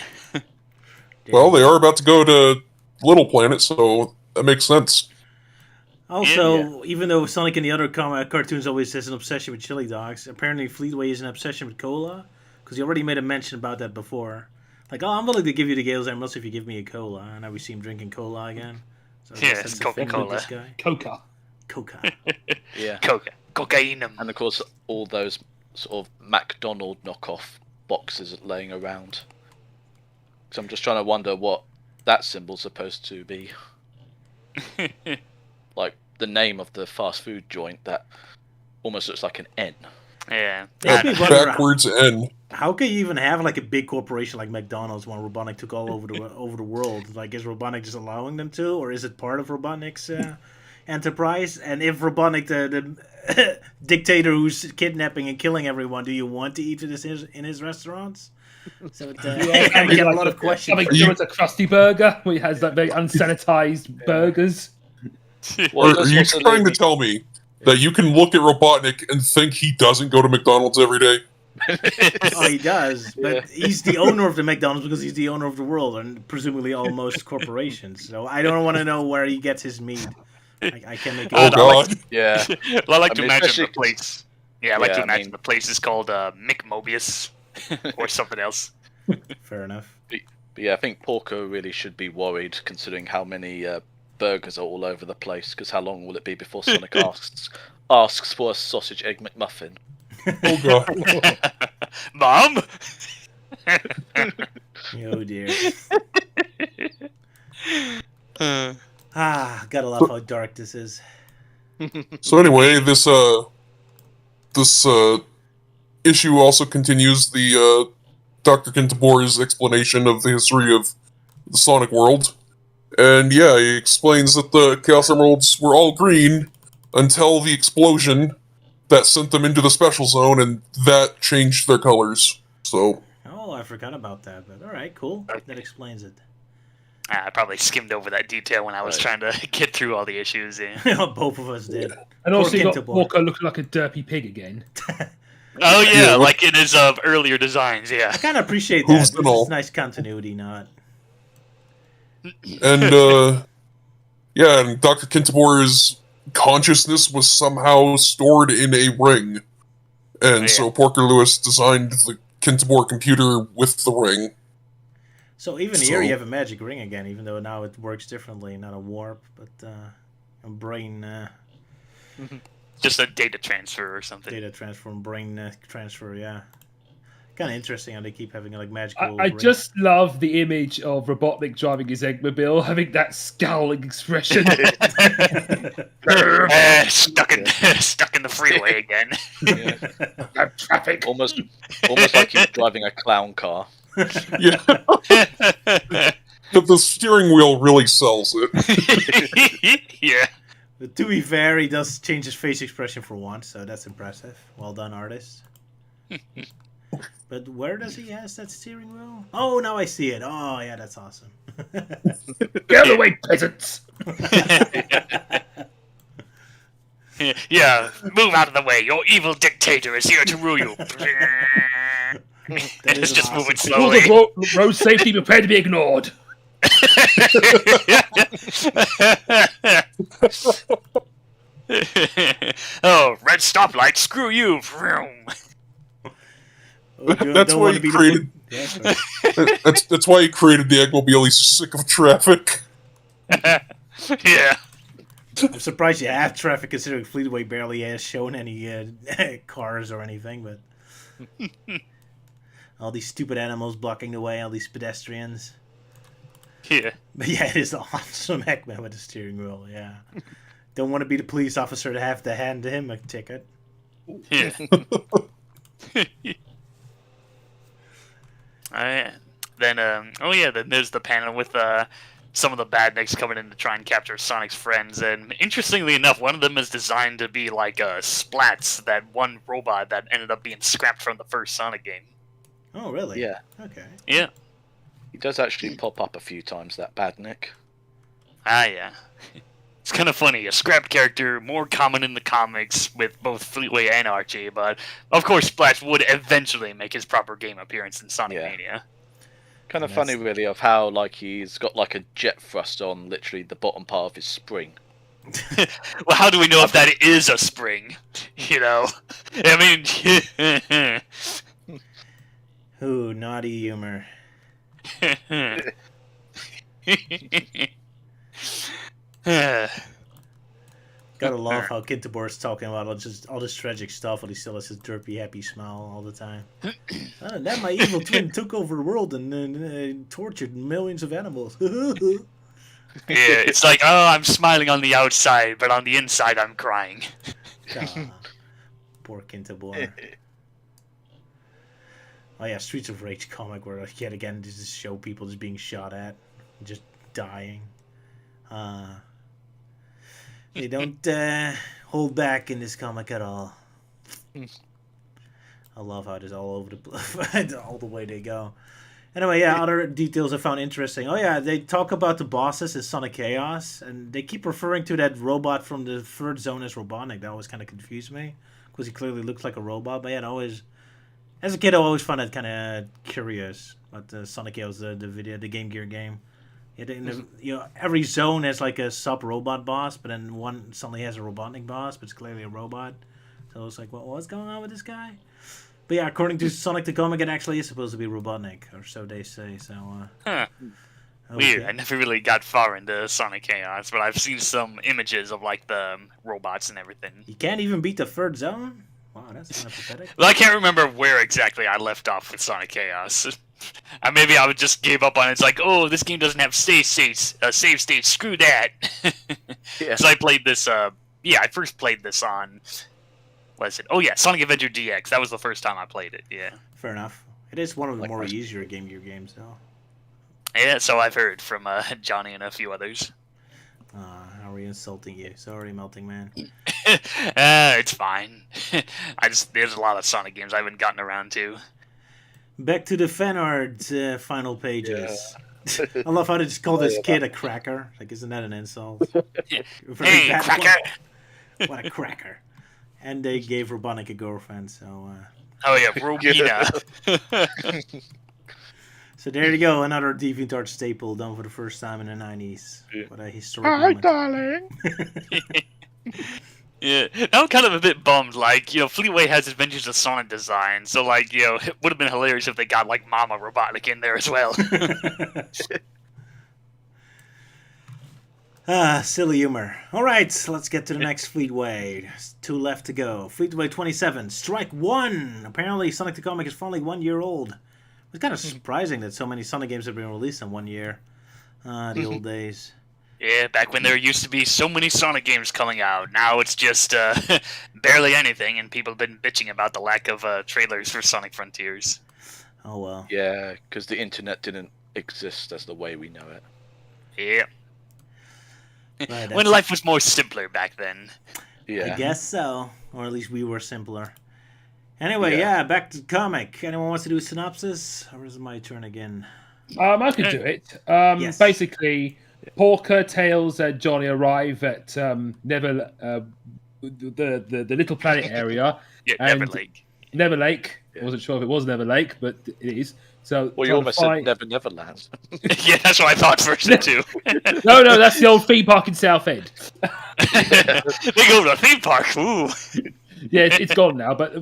Well, they are about to go to Little Planet, so that makes sense.
Also, even though Sonic and the other cartoons always has an obsession with chili dogs, apparently Fleetway is an obsession with cola, because he already made a mention about that before. Like, oh, I'm willing to give you the Gales Emeralds if you give me a cola, and now we see him drinking cola again. So I
Yeah,
guess
it's
that's the thing with
Coca-Cola.
this guy.
Coca.
Coca.
Yeah.
Cocaine.
And of course, all those sort of McDonald knockoff boxes laying around. So I'm just trying to wonder what that symbol's supposed to be. Like the name of the fast food joint that almost looks like an N.
Yeah.
Makes me wonder
Backwards N.
how can you even have like a big corporation like McDonald's when Robotnik took all over the world? Like, is Robotnik just allowing them to, or is it part of Robotnik's enterprise? And if Robotnik, the dictator who's kidnapping and killing everyone, do you want to eat in his restaurants? So it, I get a lot of questions.
Something similar to Krusty Burger, where he has like very unsanitized burgers.
Well,
Are you trying to tell me that you can look at Robotnik and think he doesn't go to McDonald's every day?
Oh, he does, but he's the owner of the McDonald's because he's the owner of the world and presumably almost corporations. So I don't want to know where he gets his meat. I can make it.
Oh God!
Yeah.
Well, I like
I
to
mean,
imagine
especially
the place. Yeah, I like
Yeah,
to
I
imagine
mean-
the place is called Mick Mobius or something else.
Fair enough.
But yeah, I think Porco really should be worried considering how many burgers are all over the place. Because how long will it be before Sonic asks for a sausage egg McMuffin?
Oh God!
Mom.
Oh dear. Gotta love how dark this is.
So anyway, this issue also continues the Dr. Kintabor's explanation of the history of the Sonic world. And yeah, he explains that the Chaos Emeralds were all green until the explosion that sent them into the Special Zone, and that changed their colors. So,
Oh, I forgot about that. But all right, cool. That explains it.
I probably skimmed over that detail when I was
Right.
trying to get through all the issues. Yeah.
Both of us did.
And also,
Poor
you got
Kintabor.
Walker looking like a derpy pig again.
Oh yeah,
Yeah, what-
like in his earlier designs. Yeah.
I kind of appreciate
Who's
that.
the
This
null?
is nice continuity, not.
and yeah, and Dr. Kintabor's consciousness was somehow stored in a ring. And
Yeah.
so Porker Lewis designed the Kintabor computer with the ring.
So even here you
So-
have a magic ring again, even though now it works differently, not a warp, but a brain
Just a data transfer or something.
data transfer, brain transfer. Yeah, Kind of interesting how they keep having like magical.
I just love the image of Robotnik driving his Eggmobile, having that scowling expression.
Stuck in the freeway again.
Yeah.
Traffic.
Almost like he was driving a clown car.
Yeah, the steering wheel really sells it.
Yeah.
But to be fair, he does change his face expression for once, so that's impressive. Well done, artist. But where does he has that steering wheel? Oh, now I see it. Oh, yeah, that's awesome.
Get away, peasants!
Yeah, move out of the way. Your evil dictator is here to rule you.
That is
It's just
awesome.
moving
Rules
slowly.
of road safety prepare to be ignored.
Oh, red stoplight, screw you.
That's why he created. That's why he created the Eggmobile. He's sick of traffic.
Yeah.
I'm surprised you have traffic considering Fleetway barely has shown any cars or anything, but all these stupid animals blocking the way, all these pedestrians.
Yeah.
But yeah, it is awesome Eggman with the steering wheel, yeah. Don't want to be the police officer to have to hand him a ticket.
Yeah. Then there's the panel with some of the badniks coming in to try and capture Sonic's friends, and interestingly enough, one of them is designed to be like Splats, that one robot that ended up being scrapped from the first Sonic game.
Oh, really?
Yeah.
Okay.
Yeah.
He does actually pop up a few times, that Badnik.
Ah, yeah. It's kind of funny. A scrapped character, more common in the comics with both Fleetway and Archie, but of course Splash would eventually make his proper game appearance in Sonic Mania.
Kind of
That's-
funny, really, of how like he's got like a jet thrust on literally the bottom part of his spring.
Well, how do we know if that is a spring? You know? I mean...
Ooh, naughty humor. Gotta love how Kintabor's talking about all this tragic stuff, but he still has his derpy, happy smile all the time. Then my evil twin took over the world and tortured millions of animals.
Yeah, it's like, oh, I'm smiling on the outside, but on the inside I'm crying.
Poor Kintabor. Oh yeah, Streets of Rage comic where yet again just show people just being shot at, just dying. They don't hold back in this comic at all. I love how it is all over the place, all the way they go. Anyway, yeah, other details I found interesting. Oh yeah, they talk about the bosses as Sonic Chaos, and they keep referring to that robot from the third zone as Robotnik. That always kind of confused me, because he clearly looks like a robot. But yeah, as a kid, I always found it kind of curious. But Sonic Chaos, the Game Gear game. Yeah, every zone has like a sub-robot boss, but then one suddenly has a Robotnik boss, but it's clearly a robot. So it's like, well, what's going on with this guy? But yeah, according to Sonic the Comic, it actually is supposed to be Robotnik, or so they say. So,
Huh.
okay.
Weird. I never really got far into Sonic Chaos, but I've seen some images of like the robots and everything.
You can't even beat the third zone? Wow, that's kind of pathetic.
Well, I can't remember where exactly I left off with Sonic Chaos. Maybe I would just gave up on it. It's like, oh, this game doesn't have save states. Screw that.
Yeah.
So I played this. I first played this on. What is it? Oh yeah, Sonic Adventure DX. That was the first time I played it. Yeah.
Fair enough. It is one of the
Like
more
most-
easier Game Gear games, though.
Yeah. So I've heard from Johnny and a few others.
How are we insulting you? Sorry, Melting Man.
It's fine. There's a lot of Sonic games I haven't gotten around to.
Back to the fan art final pages. I love how they just call this kid a cracker. Like, isn't that an insult? Very
Hey,
bad.
cracker!
What a cracker. And they gave Robotnik a girlfriend, so...
Oh yeah, Robina.
So there you go, another DeviantArt staple done for the first time in the 90s. What a historic moment.
darling.
Yeah, I'm kind of a bit bummed. Like, Fleetway has Adventures of Sonic design, so like, it would have been hilarious if they got like Mama Robotnik in there as well.
Silly humor. All right, let's get to the next Fleetway. There's 2 left to go. Fleetway 27, Strike 1. Apparently, Sonic the Comic is finally 1 year old. It's kind of surprising that so many Sonic games have been released in 1 year. The old days.
Yeah, back when there used to be so many Sonic games coming out. Now it's just barely anything, and people have been bitching about the lack of trailers for Sonic Frontiers.
Oh, well.
Yeah, because the internet didn't exist as the way we know it.
Yeah.
Right,
When life was more simpler back then.
Yeah.
I guess so. Or at least we were simpler. Anyway, yeah, back to the comic. Anyone wants to do a synopsis? Or is it my turn again?
I could do it.
Yes.
Basically, Porker, Tails, and Johnny arrive at the Little Planet area.
Yeah,
And-
Never Lake.
Never Lake. I wasn't sure if it was Never Lake, but it is. So
Well, you
trying to
almost said
find-
Neverland.
Yeah, that's what I thought first too.
No, that's the old theme park in Southend.
They go to a theme park. Ooh.
Yeah, it's gone now, but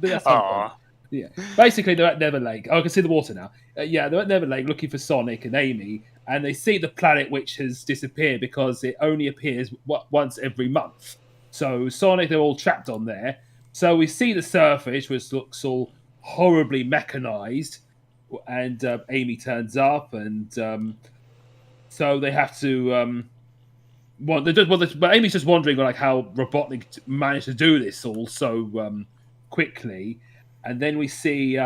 that's not
Aw.
Yeah, basically they're at Never Lake. Oh, I can see the water now. Yeah, they're at Never Lake looking for Sonic and Amy, and they see the planet which has disappeared because it only appears once every month. So Sonic, they're all trapped on there. So we see the surface, which looks all horribly mechanized, and Amy turns up, and so they have to. But Amy's just wondering like how Robotnik managed to do this all so quickly, and then we see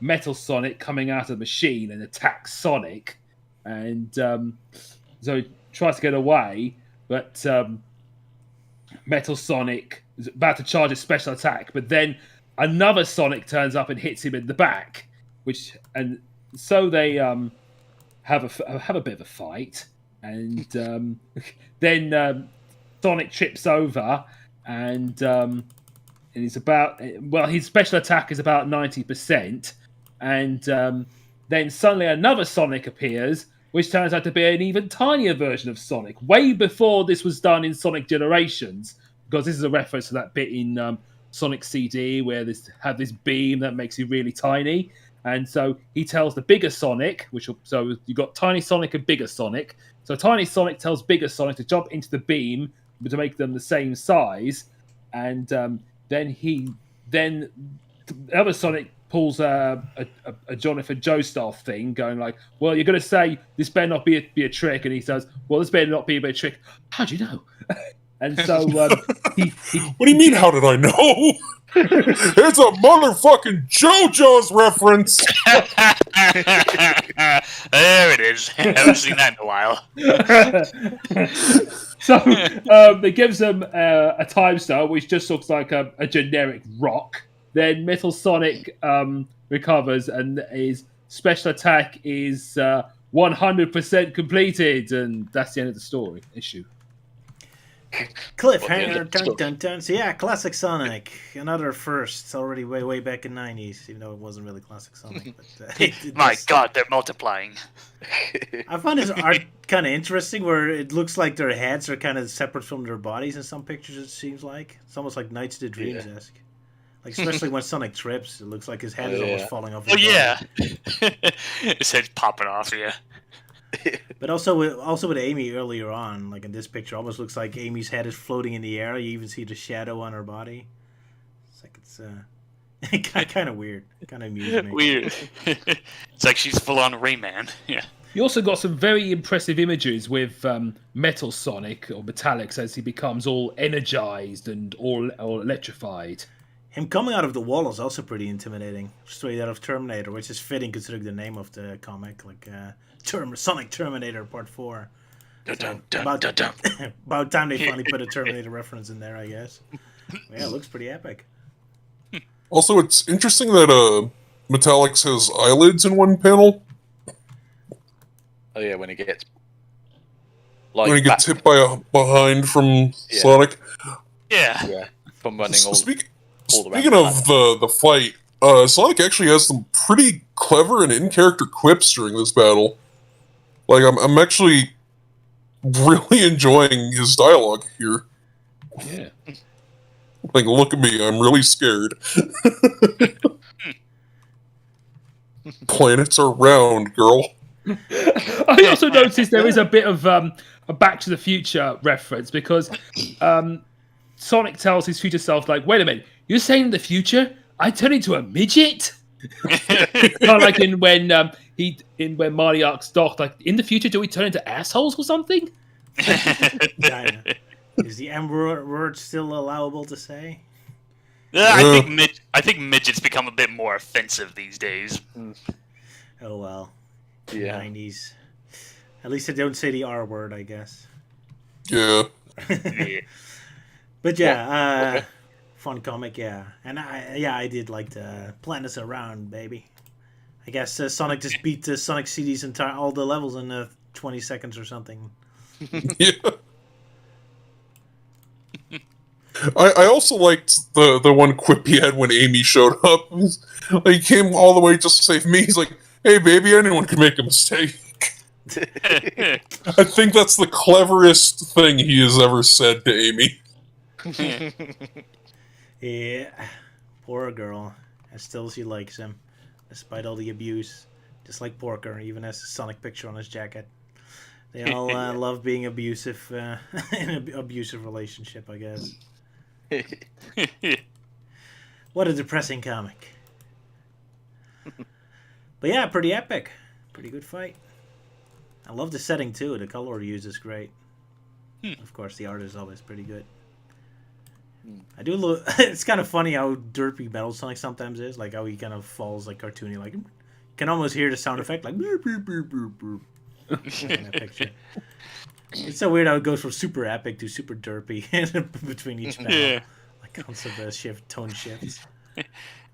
Metal Sonic coming out of the machine and attacks Sonic, and so he tries to get away, but Metal Sonic is about to charge a special attack, but then another Sonic turns up and hits him in the back, so they have a bit of a fight, and then Sonic trips over, and he's his special attack is about 90%, and then suddenly another Sonic appears, which turns out to be an even tinier version of Sonic, way before this was done in Sonic Generations, because this is a reference to that bit in Sonic CD where they have this beam that makes you really tiny. And so he tells the bigger Sonic, so you got Tiny Sonic and Bigger Sonic. So Tiny Sonic tells Bigger Sonic to jump into the beam to make them the same size, and then the other Sonic pulls a Jonathan Joestar thing, going like, "Well, you're going to say this better not be a trick," and he says, "Well, this better not be a trick." How do you know? And so he
What do you mean, how did I know? It's a motherfucking JoJo's reference!
There it is. I haven't seen that in a while.
So it gives them a time star, which just looks like a generic rock. Then Metal Sonic recovers, and his special attack is 100% completed, and that's the end of the issue.
Cliffhanger, dun dun dun. So yeah, classic Sonic, another first, already way back in '90s, even though it wasn't really classic Sonic. But,
My God, they're multiplying.
I find this art kind of interesting, where it looks like their heads are kind of separate from their bodies in some pictures. It seems like it's almost like Nights of the Dreams esque. Like especially when Sonic trips, it looks like his head is almost falling off.
Oh yeah, his head's popping off. Yeah.
But also with Amy earlier on, like in this picture, almost looks like Amy's head is floating in the air. You even see the shadow on her body. It's like kind of weird, kind of amusing.
Weird. It's like she's full on Rayman. Yeah.
You also got some very impressive images with Metal Sonic, or Metallics, as he becomes all energized and all electrified.
Him coming out of the wall is also pretty intimidating. Straight out of Terminator, which is fitting considering the name of the comic, like Sonic Terminator Part 4. So, about time they finally put a Terminator reference in there, I guess. Yeah, it looks pretty epic.
Also, it's interesting that Metallics has eyelids in one panel.
Oh yeah, when he gets
When he gets hit by behind from Sonic.
Yeah.
From running all
Speaking
around
of the fight, Sonic actually has some pretty clever and in-character quips during this battle. Like, I'm actually really enjoying his dialogue here.
Yeah.
Like, look at me, I'm really scared. Planets are round, girl.
I also noticed there is a bit of a Back to the Future reference because Sonic tells his future self, like, "Wait a minute, you're saying in the future I turn into a midget?" Kind of like when Marty asks Doc, like, "In the future, do we turn into assholes or something?"
Dinah. Is the M word still allowable to say?
Yeah, I think midgets become a bit more offensive these days.
Oh well.
Yeah.
90s. At least I don't say the R word, I guess.
Yeah.
Yeah.
But yeah,
okay.
fun comic, yeah. And I did like to plan this around, baby. I guess Sonic just beat Sonic CD's all the levels in 20 seconds or something.
Yeah. I also liked the one quip he had when Amy showed up. He came all the way just to save me. He's like, "Hey, baby, anyone can make a mistake." I think that's the cleverest thing he has ever said to Amy.
Yeah, poor girl. And still she likes him, despite all the abuse. Just like Porker, even has a Sonic picture on his jacket. They all love being abusive in an abusive relationship, I guess. What a depressing comic. But yeah, pretty epic. Pretty good fight. I love the setting too. The color use is great. Of course, the art is always pretty good. I do look. It's kind of funny how derpy Metal Sonic sometimes is. Like how he kind of falls like cartoony. Like you can almost hear the sound effect, like boop, boop, boop, boop, boop. In that picture. It's so weird how it goes from super epic to super derpy between each panel.
Yeah.
Like constant tone shifts.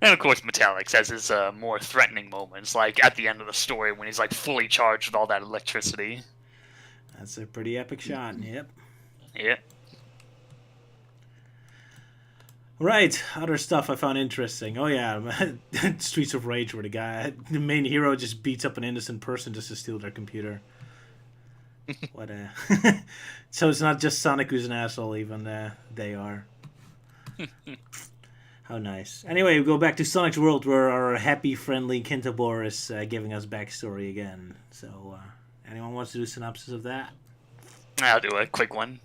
And of course, Metallics has his more threatening moments, like at the end of the story when he's like fully charged with all that electricity.
That's a pretty epic shot. Yep.
Yeah.
Right, other stuff I found interesting. Oh yeah, Streets of Rage, where the main hero just beats up an innocent person just to steal their computer. What a... So it's not just Sonic who's an asshole, even they are. How nice. Anyway, we go back to Sonic's world, where our happy, friendly Kintabor is giving us backstory again. So, anyone wants to do a synopsis of that?
I'll do a quick one.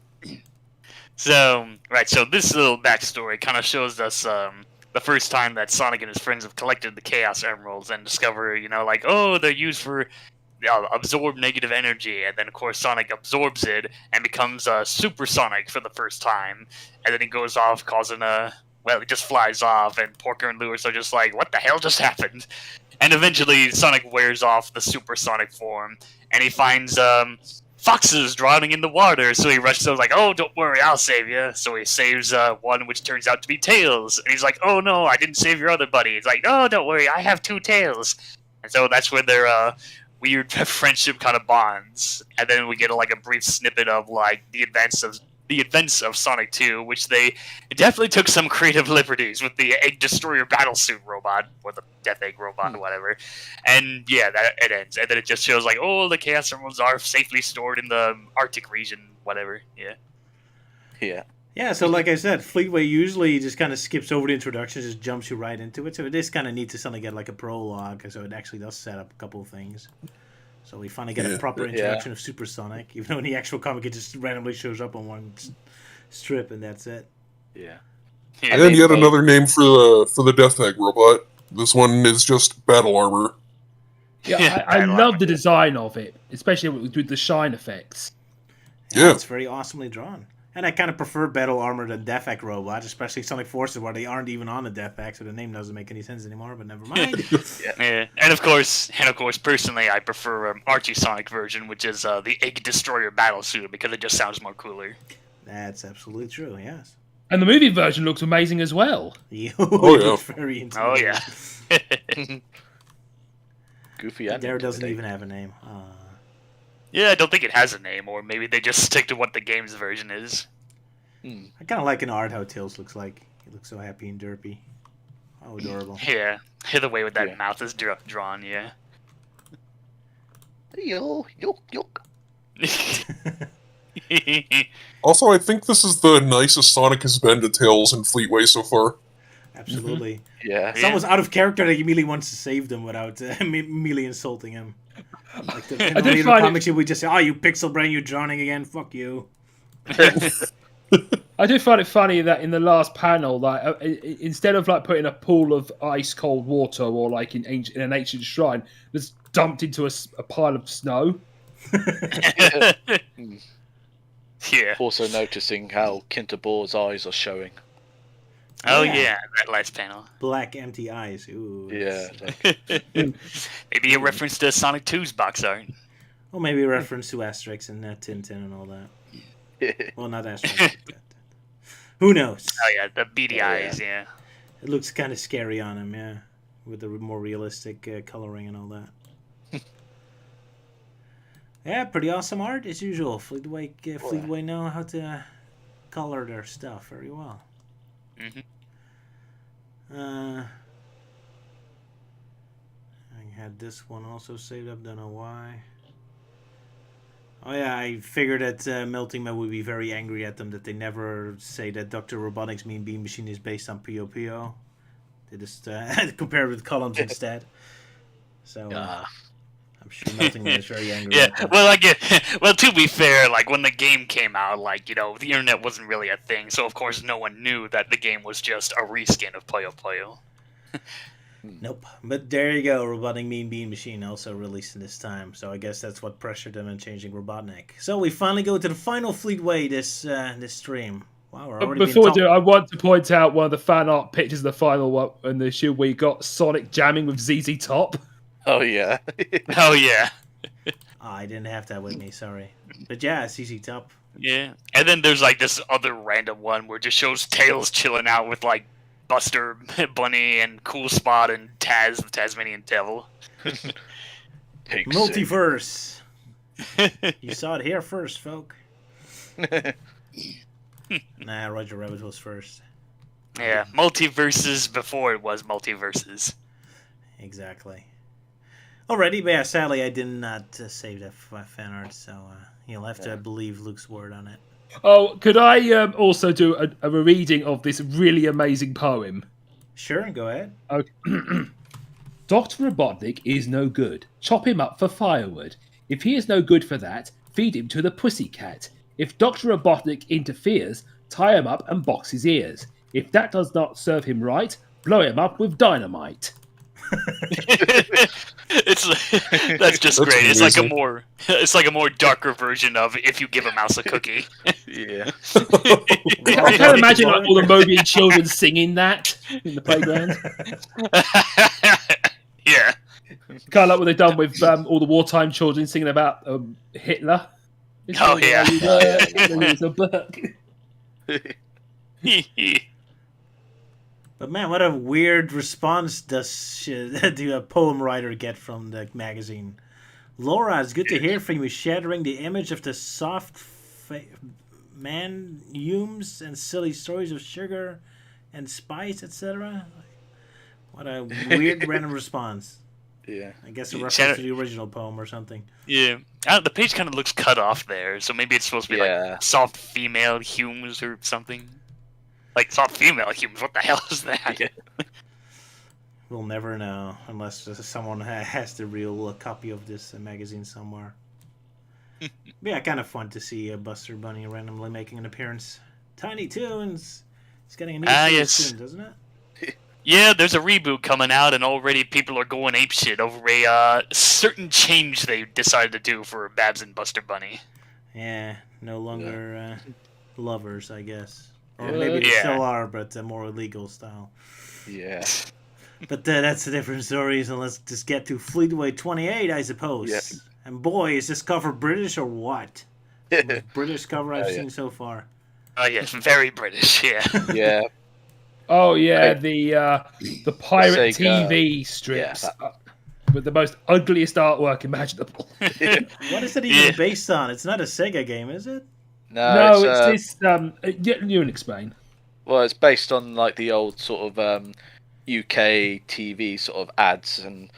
So this little backstory kind of shows us the first time that Sonic and his friends have collected the Chaos Emeralds and discover, like, oh, they're used for absorb negative energy, and then of course Sonic absorbs it and becomes Super Sonic for the first time, and then he goes off causing he just flies off, and Porker and Lewis are just like, what the hell just happened? And eventually Sonic wears off the Super Sonic form, and he finds foxes drowning in the water, so he rushes over like, oh, don't worry, I'll save you. So he saves one, which turns out to be Tails, and he's like, oh no, I didn't save your other buddy. He's like, oh, don't worry, I have two Tails. And so that's where their weird friendship kind of bonds. And then we get a brief snippet of like the events of Sonic 2, which they definitely took some creative liberties with the Egg Destroyer Battlesuit robot, or the Death Egg robot, or whatever. And yeah, it ends. And then it just shows like, oh, the Chaos Emeralds are safely stored in the Arctic region, whatever. Yeah.
Yeah.
Yeah, so like I said, Fleetway usually just kind of skips over the introduction, just jumps you right into it. So it is kind of neat to suddenly get like a prologue, so it actually does set up a couple of things. So we finally get a proper introduction of Super Sonic, even though in the actual comic it just randomly shows up on one strip and that's it.
Yeah.
And yet another name for the Death Egg robot. This one is just battle armor.
Yeah, I love the design of it, especially with the shine effects.
Yeah.
It's very awesomely drawn. And I kind of prefer battle armor than Death Egg robot, especially Sonic Forces, where they aren't even on the Death Egg, so the name doesn't make any sense anymore. But never mind.
Yeah. And of course, personally, I prefer Archie Sonic version, which is the Egg Destroyer Battlesuit, because it just sounds more cooler.
That's absolutely true. Yes.
And the movie version looks amazing as well.
It's very intimidating.
Oh yeah.
Goofy. And
Dare doesn't even have a name.
Yeah, I don't think it has a name, or maybe they just stick to what the game's version is.
I kind of like in art how Tails looks like. He looks so happy and derpy. Oh, adorable.
Yeah, the way with that mouth is drawn, yeah.
Yo.
Also, I think this is the nicest Sonic has been to Tails and Fleetway so far.
Absolutely.
Yeah.
It's almost out of character that he immediately wants to save them without immediately insulting him. Like in
I
the
did
later
find
comics, we just say, "Oh, you pixel brain, you're drowning again. Fuck you."
I do find it funny that in the last panel, like instead of like putting a pool of ice cold water or like in an ancient shrine, it's dumped into a pile of snow.
Yeah.
Also noticing how Kinterbor's eyes are showing.
Oh
Yeah.
yeah, that last panel.
Black empty eyes. Ooh.
Yeah,
that's-
Maybe a reference to Sonic 2's box art.
Well, maybe a reference to Asterix and Tintin and all that. Well, not Asterix. but, who knows?
Oh yeah, the beady
Oh,
eyes. Yeah.
It looks kind of scary on him, yeah, with the more realistic coloring and all that. Yeah, pretty awesome art as usual. Fleetway know how to color their stuff very well.
Mhm.
I had this one also saved up. Don't know why. Oh yeah, I figured that Melting Man would be very angry at them that they never say that Dr. Robotnik's Mean Bean Machine is based on Puyo Puyo. They just compare it with columns instead. So I'm sure Melting Man is very angry.
Yeah,
at them.
well, well, to be fair, like when the game came out, like the internet wasn't really a thing, so of course no one knew that the game was just a reskin of Puyo Puyo.
Nope. But there you go. Robotnik Mean Bean Machine also released in this time. So I guess that's what pressured them in changing Robotnik. So we finally go to the final Fleetway this stream. Wow, we're already
Before we do, I want to point out one of the fan art pictures of the final one in the issue where you got Sonic jamming with ZZ Top.
Oh yeah.
Oh yeah.
I didn't have that with me, sorry. But yeah, CC Top.
Yeah, and then there's like this other random one where it just shows Tails chilling out with like Buster Bunny and Cool Spot and Taz, the Tasmanian Devil.
Multiverse. You saw it here first, folk. Nah, Roger Rabbit was first.
Yeah, multiverses before it was multiverses.
Exactly. Alrighty, but yeah, sadly I did not save that fan art, so you'll have to believe Luke's word on it.
Oh, could I also do a reading of this really amazing poem?
Sure, go ahead.
Okay. Dr. Robotnik is no good. Chop him up for firewood. If he is no good for that, feed him to the pussycat. If Dr. Robotnik interferes, tie him up and box his ears. If that does not serve him right, blow him up with dynamite.
That's just great.
amazing.
It's like a more darker version of if you give a mouse a cookie.
Yeah.
I can't imagine like, all the Mobian children singing that in the playground.
Yeah.
Kind of like what they've done with all the wartime children singing about Hitler.
Oh, yeah.
It's a book.
But man, what a weird response does a poem writer get from the magazine. Laura, it's good to hear from you, shattering the image of the soft man humes and silly stories of sugar and spice, etc. What a weird random response.
Yeah.
I guess a reference to the original poem or something.
Yeah. The page kind of looks cut off there, so maybe it's supposed to be like soft female humes or something. Like soft female humes, what the hell is that?
Yeah.
We'll never know unless someone has the real copy of this magazine somewhere. But yeah, kind of fun to see Buster Bunny randomly making an appearance. Tiny Toons! It's getting a new series soon, doesn't it?
Yeah, there's a reboot coming out, and already people are going apeshit over a certain change they decided to do for Babs and Buster Bunny.
Yeah, no longer lovers, I guess. Or maybe they still are, but more illegal style.
Yeah.
But that's a different story, so let's just get to Fleetway 28, I suppose.
Yeah.
And boy, is this cover British or what? The British cover I've seen so far.
Oh yes, very British, yeah.
Yeah.
Oh yeah, the pirate
Sega,
TV strips with the most ugliest artwork imaginable.
What is it even based on? It's not a Sega game, is it?
No, it's this. You can explain.
Well, it's based on like the old sort of UK TV sort of ads, and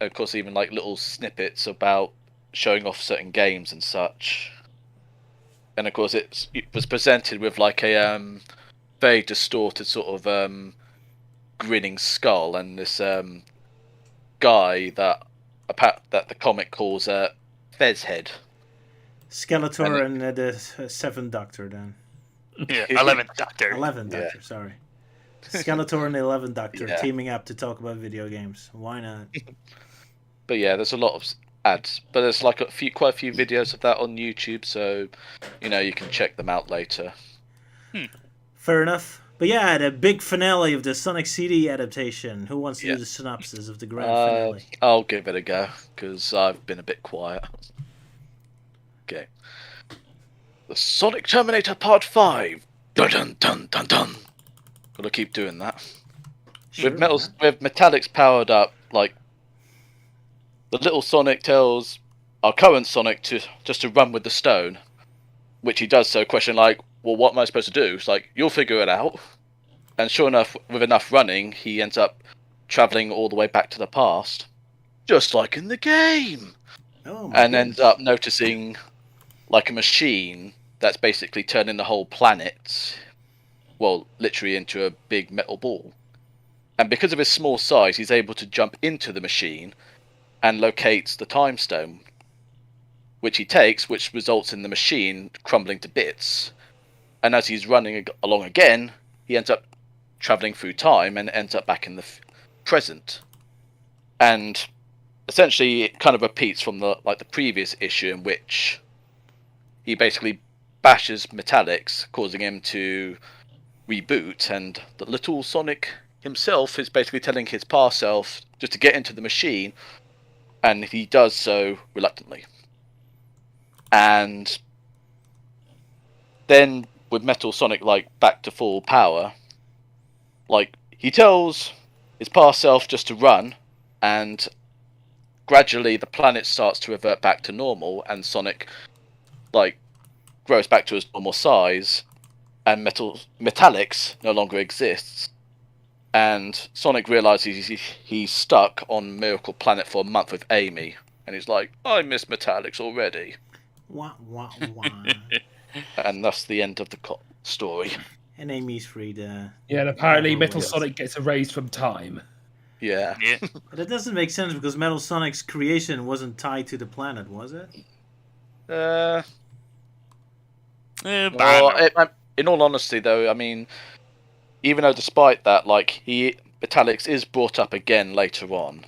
of course even like little snippets about showing off certain games and such. And of course it was presented with like a very distorted sort of grinning skull, and this guy that that the comic calls Fez Head.
Skeletor and the Seventh Doctor, then.
Yeah, 11th Doctor.
11th
Yeah. Yeah.
Sorry. Skeletor and the 11th Doctor
Yeah.
teaming up to talk about video games. Why not?
But yeah, there's a lot of ads, but there's like quite a few videos of that on YouTube, so you can check them out later.
Fair enough. But yeah, the big finale of the Sonic CD adaptation. Who wants to do the synopsis of the grand finale?
I'll give it a go because I've been a bit quiet. Okay. The Sonic Terminator Part 5. Dun dun dun dun dun. Gotta keep doing that.
Sure,
with metallics powered up, like the little Sonic tells our current Sonic to run with the stone, which he does so. Question like, well, what am I supposed to do? It's like, you'll figure it out. And sure enough, with enough running, he ends up traveling all the way back to the past, just like in the game.
Oh, my
And
goodness.
ends up noticing like a machine that's basically turning the whole planet, well, literally into a big metal ball. And because of his small size, he's able to jump into the machine and locates the time stone, which he takes, which results in the machine crumbling to bits. And as he's running along again, he ends up traveling through time and ends up back in the present. And essentially, it kind of repeats from the previous issue, in which he basically bashes Metallics, causing him to reboot, and the little Sonic himself is basically telling his past self just to get into the machine, and he does so reluctantly. And then with Metal Sonic back to full power, he tells his past self just to run, and gradually the planet starts to revert back to normal, and Sonic grows back to his normal size, and Metallics no longer exists. And Sonic realizes he's stuck on Miracle Planet for a month with Amy, and he's like, I miss Metallics already.
Wah, wah, wah.
And that's the end of the story.
And Amy's free to...
Yeah, and apparently
Oh,
Metal
yes.
Sonic gets erased from time.
Yeah.
Yeah.
But that doesn't make sense because Metal Sonic's creation wasn't tied to the planet, was it?
In all honesty, though, I mean, even though despite that, Metallics is brought up again later on,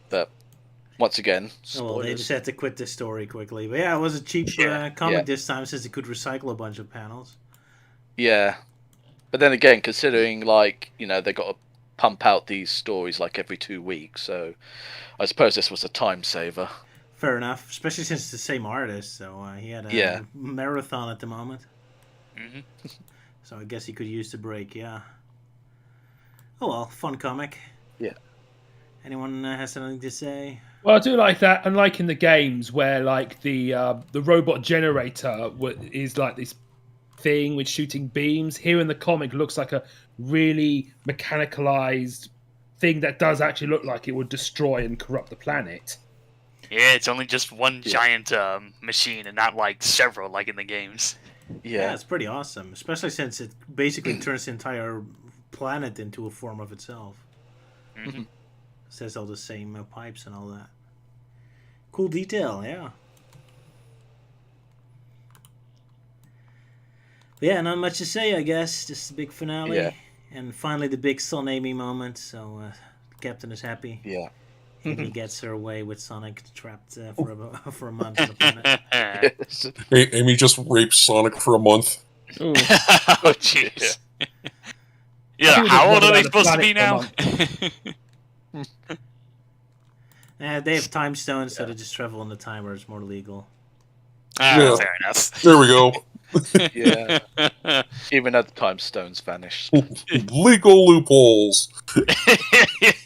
but once again,
Oh, well, they
spoilers.
just had to quit the story quickly. But yeah, it was a cheap comic this time since it could recycle a bunch of panels.
Yeah, but then again, considering they got to pump out these stories every 2 weeks, so I suppose this was a time saver.
Fair enough, especially since it's the same artist, so he had a marathon at the moment.
Mhm.
So I guess he could use the break, yeah. Oh well, fun comic.
Yeah.
Anyone has something to say?
Well, I do like that, unlike in the games where the robot generator is this thing with shooting beams. Here in the comic, looks like a really mechanicalized thing that does actually look like it would destroy and corrupt the planet.
Yeah, it's only just one giant machine and not several like in the games.
Yeah, it's pretty awesome, especially since it basically turns the entire planet into a form of itself.
Mm-hmm.
Says all the same pipes and all that. Cool detail, yeah. But yeah, not much to say, I guess. Just the big finale.
Yeah.
And finally the big Son Amy moment, so the captain is happy.
Yeah.
Amy gets her way with Sonic trapped for a month on the planet.
Yes.
Amy just raped Sonic for a month.
Ooh.
Oh, jeez. Yeah,
think
how
we've
old are
run
they
around the
supposed to be
planet
now?
They have time stones, so they just travel in the time where it's more legal.
Yeah.
Fair enough.
There we go.
Yeah. Even at the time, stones vanished.
Legal loopholes.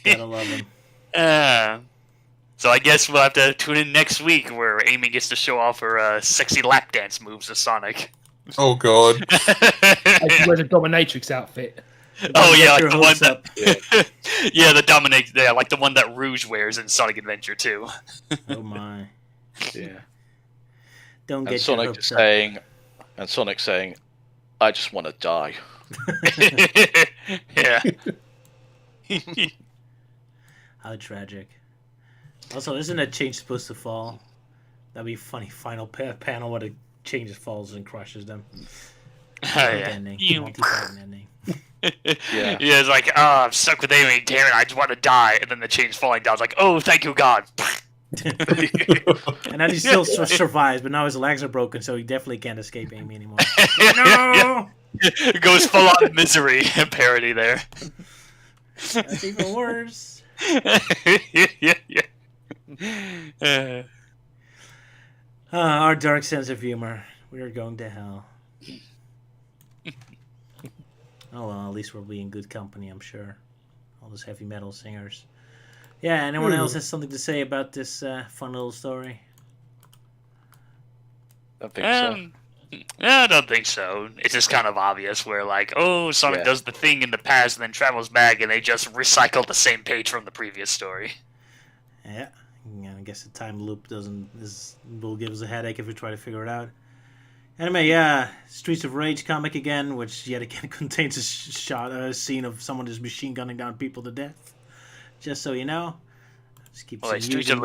Gotta love them.
So I guess we'll have to tune in next week where Amy gets to show off her sexy lap dance moves to Sonic.
Oh god.
She wears a dominatrix outfit.
Oh yeah,
Get your
like the one
hopes up.
that yeah, the dominate, yeah, like the one that Rouge wears in Sonic Adventure 2.
Oh my.
Yeah.
Don't
And
get your
Sonic
hopes
just
up.
saying, I just want to die.
Yeah.
How tragic. Also, isn't a change supposed to fall? That'd be a funny final panel where the change falls and crushes them. Ending. Multi-part ending.
Yeah.
It's like, oh, I'm stuck with Amy. Damn it, I just want to die. And then the chain's falling down. It's like, oh, thank you, God.
And then he still survives, but now his legs are broken, so he definitely can't escape Amy anymore.
No! It goes full on misery parody there.
That's even worse.
Yeah.
Our dark sense of humor. We are going to hell. Oh well, at least we'll be in good company, I'm sure. All those heavy metal singers. Yeah, anyone else has something to say about this fun little story?
I think so.
I don't think so. It's just kind of obvious where, like, oh, Sonic does the thing in the past and then travels back, and they just recycled the same page from the previous story.
Yeah, I guess the time loop will give us a headache if we try to figure it out. Anyway, yeah, Streets of Rage comic again, which yet again contains a scene of someone just machine gunning down people to death. Just so you know. Just keep
Streets of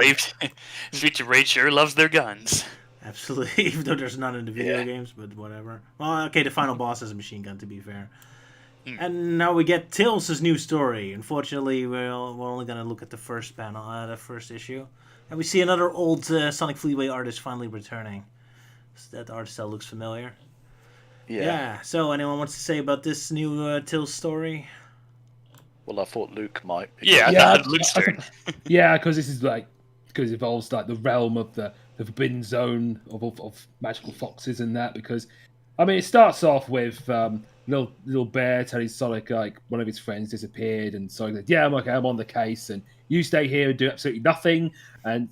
Rage sure loves their guns.
Absolutely, even though there's none in the video games, but whatever. Well, okay, the final boss has a machine gun, to be fair. And now we get Tails' new story. Unfortunately, we're only going to look at the first panel, the first issue. And we see another old Sonic Fleetway artist finally returning. So that art style looks familiar. Yeah, so anyone wants to say about this new Tails story?
Well, I thought Luke might.
Luke's turn.
Yeah, because this is because it involves like the realm of the forbidden zone of magical foxes and that. Because I mean, it starts off with little bear telling Sonic like one of his friends disappeared, and Sonic says, "Yeah, I'm okay, I'm on the case, and you stay here and do absolutely nothing." And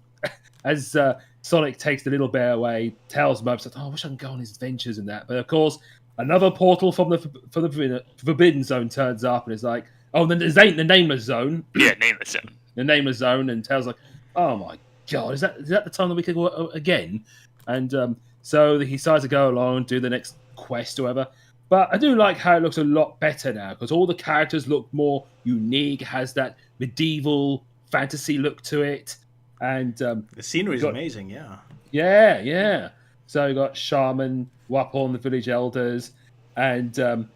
as Sonic takes the little bear away, Tails mopes like, "Oh, I wish I could go on his adventures and that." But of course, another portal from the forbidden zone turns up, and it's like, "Oh, then there's the nameless zone."
Yeah, nameless zone.
The nameless zone, and Tails like, "Oh my god, is that the time that we could go again?" And so he decides to go along and do the next quest or whatever. But I do like how it looks a lot better now, because all the characters look more unique, has that medieval fantasy look to it. And
the scenery is amazing, yeah.
Yeah. So you got Shaman, Wapon, the village elders, and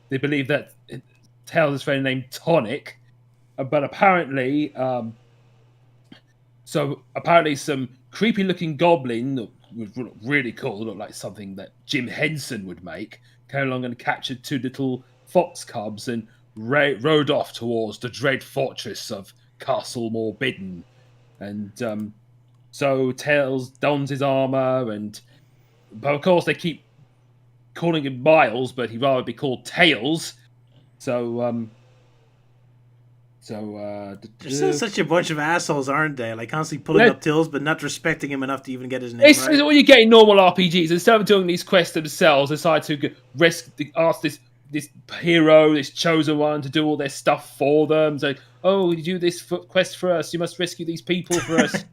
they believe that Tails' friend named Tonic. But apparently, some creepy-looking goblin that would look really cool, look like something that Jim Henson would make, came along and captured two little fox cubs and rode off towards the dread fortress of Castle Morbidden. And so Tails dons his armor, but of course they keep calling him Miles, but he'd rather be called Tails. So
They're still such a bunch of assholes, aren't they? Like constantly pulling up Tails, but not respecting him enough to even get his name right.
It's what you get in normal RPGs. Instead of doing these quests themselves, they decide to ask this hero, this chosen one, to do all their stuff for them. It's like, oh, you do this quest for us. You must rescue these people for us.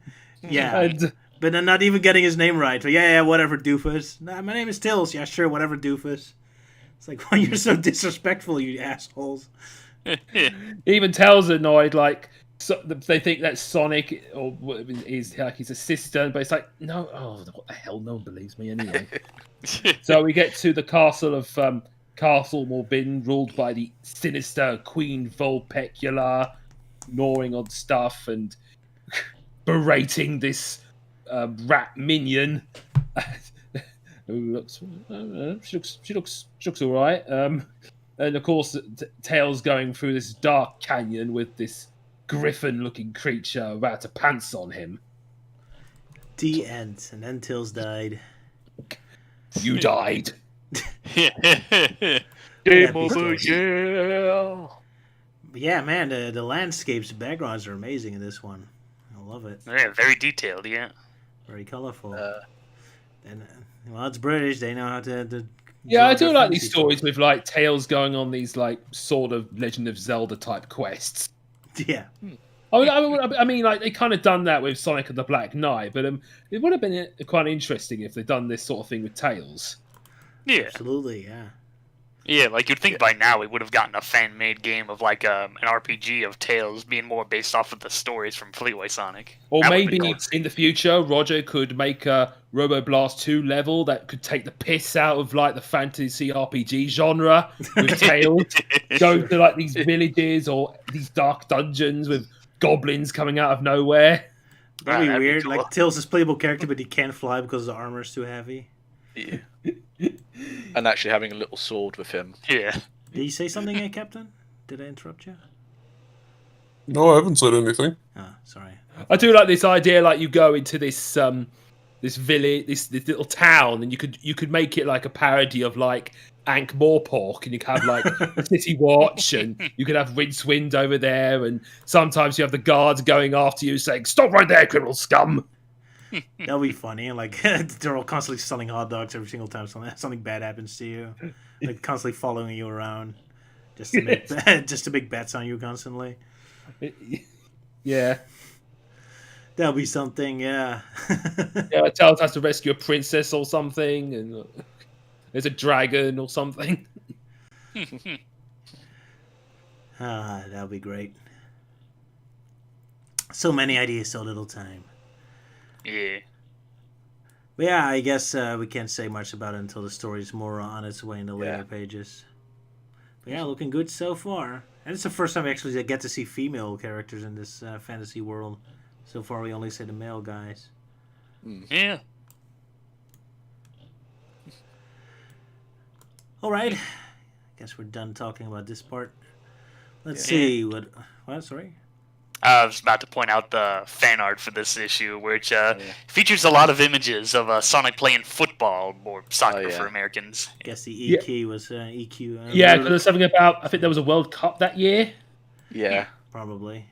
Yeah. But then not even getting his name right. So, yeah, whatever, doofus. Nah, my name is Tails. Yeah, sure, whatever, doofus. It's like, why you're so disrespectful, you assholes.
Even Tails annoyed, like, so they think that Sonic is like his assistant, but it's like, no, what the hell? No one believes me anyway. So we get to the castle of Castle Morbidden, ruled by the sinister Queen Vulpecula, gnawing on stuff and berating this rat minion. She looks all right. And of course, Tails going through this dark canyon with this griffin-looking creature about to pounce on him.
The end. And then Tails died.
You died.
Game over, yeah.
But yeah, man, the landscapes, the backgrounds are amazing in this one. I love it.
Yeah, very detailed, yeah.
Very colorful. And well, it's British. They know how to
yeah, I do like these stories with like Tails going on these like sort of Legend of Zelda type quests.
Yeah.
I mean, like they kind of done that with Sonic and the Black Knight, but it would have been quite interesting if they'd done this sort of thing with Tails.
Yeah,
absolutely, yeah.
Yeah, like you'd think by now we would have gotten a fan-made game of like an RPG of Tails being more based off of the stories from Fleetway Sonic.
Or
That would've
maybe
been cool.
in the future, Roger could make a Roboblast 2 level that could take the piss out of like the fantasy RPG genre with Tails. Go to like these villages or these dark dungeons with goblins coming out of nowhere.
That'd be
that'd be
weird.
cool.
Like Tails is playable character, but he can't fly because the armor's too heavy.
Yeah. And actually having a little sword with him.
Yeah.
Did you say something, Captain? Did I interrupt you?
No, I haven't said anything.
Ah, sorry.
I do like this idea, like you go into this this village, this little town, and you could make it like a parody of like Ankh-Morpork, and you could have like the City Watch, and you could have Rincewind over there, and sometimes you have the guards going after you saying, "Stop right there, criminal scum!"
That'll be funny. Like they're all constantly selling hot dogs every single time something bad happens to you. Like constantly following you around, just to make just to make bets on you constantly.
Yeah.
That'll be something. Yeah.
Yeah, Tails has to rescue a princess or something, and there's a dragon or something.
That'll be great. So many ideas, so little time.
Yeah.
But yeah, I guess we can't say much about it until the story's more on its way in the later pages. But yeah, looking good so far. And it's the first time I actually get to see female characters in this fantasy world. So far, we only see the male guys.
Yeah.
All right. Guess we're done talking about this part. Let's see what. What? Sorry.
I was about to point out the fan art for this issue, which features a lot of images of Sonic playing football or soccer for Americans.
I guess the EQ was EQ.
Yeah, because there's something about, I think there was a World Cup that year.
Yeah.
Probably.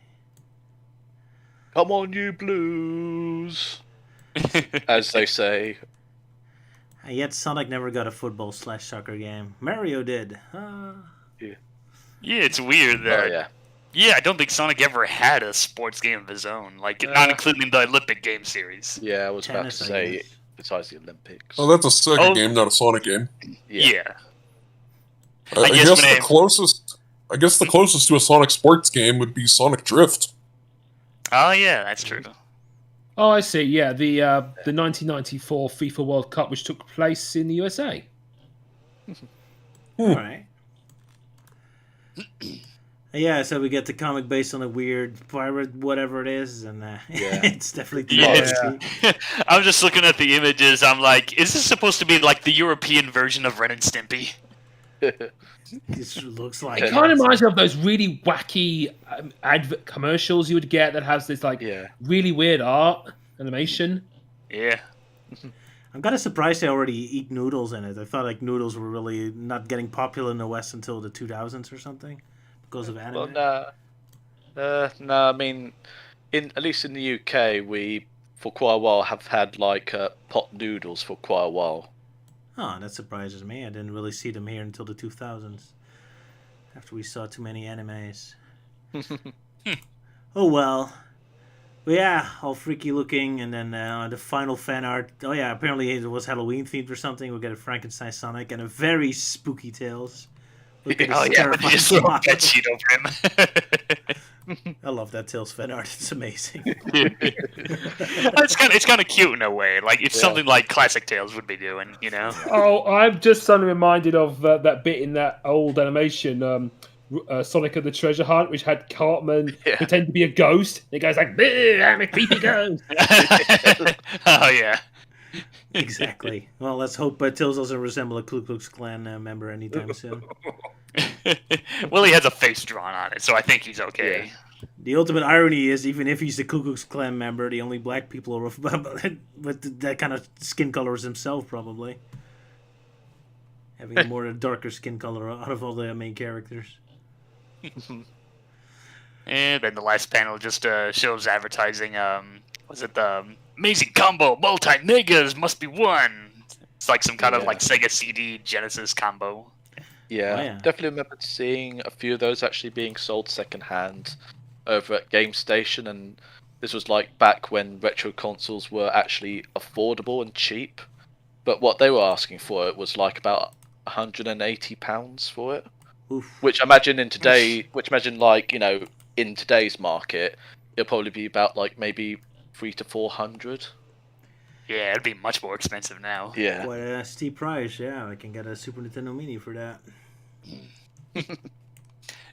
Come on, you blues, as they say.
And yet Sonic never got a football/soccer game. Mario did.
Yeah, it's weird that. Yeah, I don't think Sonic ever had a sports game of his own, like not including the Olympic game series.
Yeah, I was about to
Tennis, I
say,
guess.
besides the Olympics.
Oh, that's a Sega game, not a Sonic game.
Yeah.
I guess the closest. I guess the closest to a Sonic sports game would be Sonic Drift.
Oh yeah, that's true.
Oh, I see. Yeah, the 1994 FIFA World Cup, which took place in the USA.
All right. Yeah, so we get the comic based on a weird pirate, whatever it is, and it's definitely.
I was just looking at the images. I'm like, is this supposed to be like the European version of Ren and Stimpy?
This looks like
It kind of reminds me of those really wacky advert commercials you would get that has this like really weird art animation.
Yeah.
I'm kind of surprised they already eat noodles in it. I thought like noodles were really not getting popular in the West until the 2000s or something because of anime.
Well, no. I mean, at least in the UK, we for quite a while have had like pot noodles for quite a while.
Oh, that surprises me. I didn't really see them here until the 2000s, after we saw too many animes. Oh well. But yeah, all freaky looking, and then the final fan art. Oh yeah, apparently it was Halloween themed or something. We get a Frankenstein Sonic and a very spooky Tails. Look at his terrifying
just throw a
smile.
bed sheet over him.
I love that Tails fan art. It's amazing.
It's kind of cute in a way. Like it's something like classic Tails would be doing, you know.
Oh, I'm just suddenly reminded of that bit in that old animation, Sonic and the Treasure Hunt, which had Cartman pretend to be a ghost. The guy's like, "I'm a creepy ghost."
Oh yeah.
Exactly. Well, let's hope Tails doesn't resemble a Ku Klux Klan member anytime soon.
Well, he has a face drawn on it, so I think he's okay.
Yeah. The ultimate irony is, even if he's the Ku Klux Klan member, the only black people are with that kind of skin color is himself, probably. Having a more darker skin color out of all the main characters.
And then the last panel just shows advertising. Was it the amazing combo multi megas must be won? It's like some kind of like Sega CD Genesis combo.
Yeah, definitely remember seeing a few of those actually being sold secondhand over at Game Station, and this was like back when retro consoles were actually affordable and cheap. But what they were asking for it was like about £180 for it.
Oof.
Which I imagine like, in today's market, it'll probably be about like maybe 300 to 400.
Yeah, it'd be much more expensive now.
Yeah.
Quite a steep price, yeah. I can get a Super Nintendo Mini for that.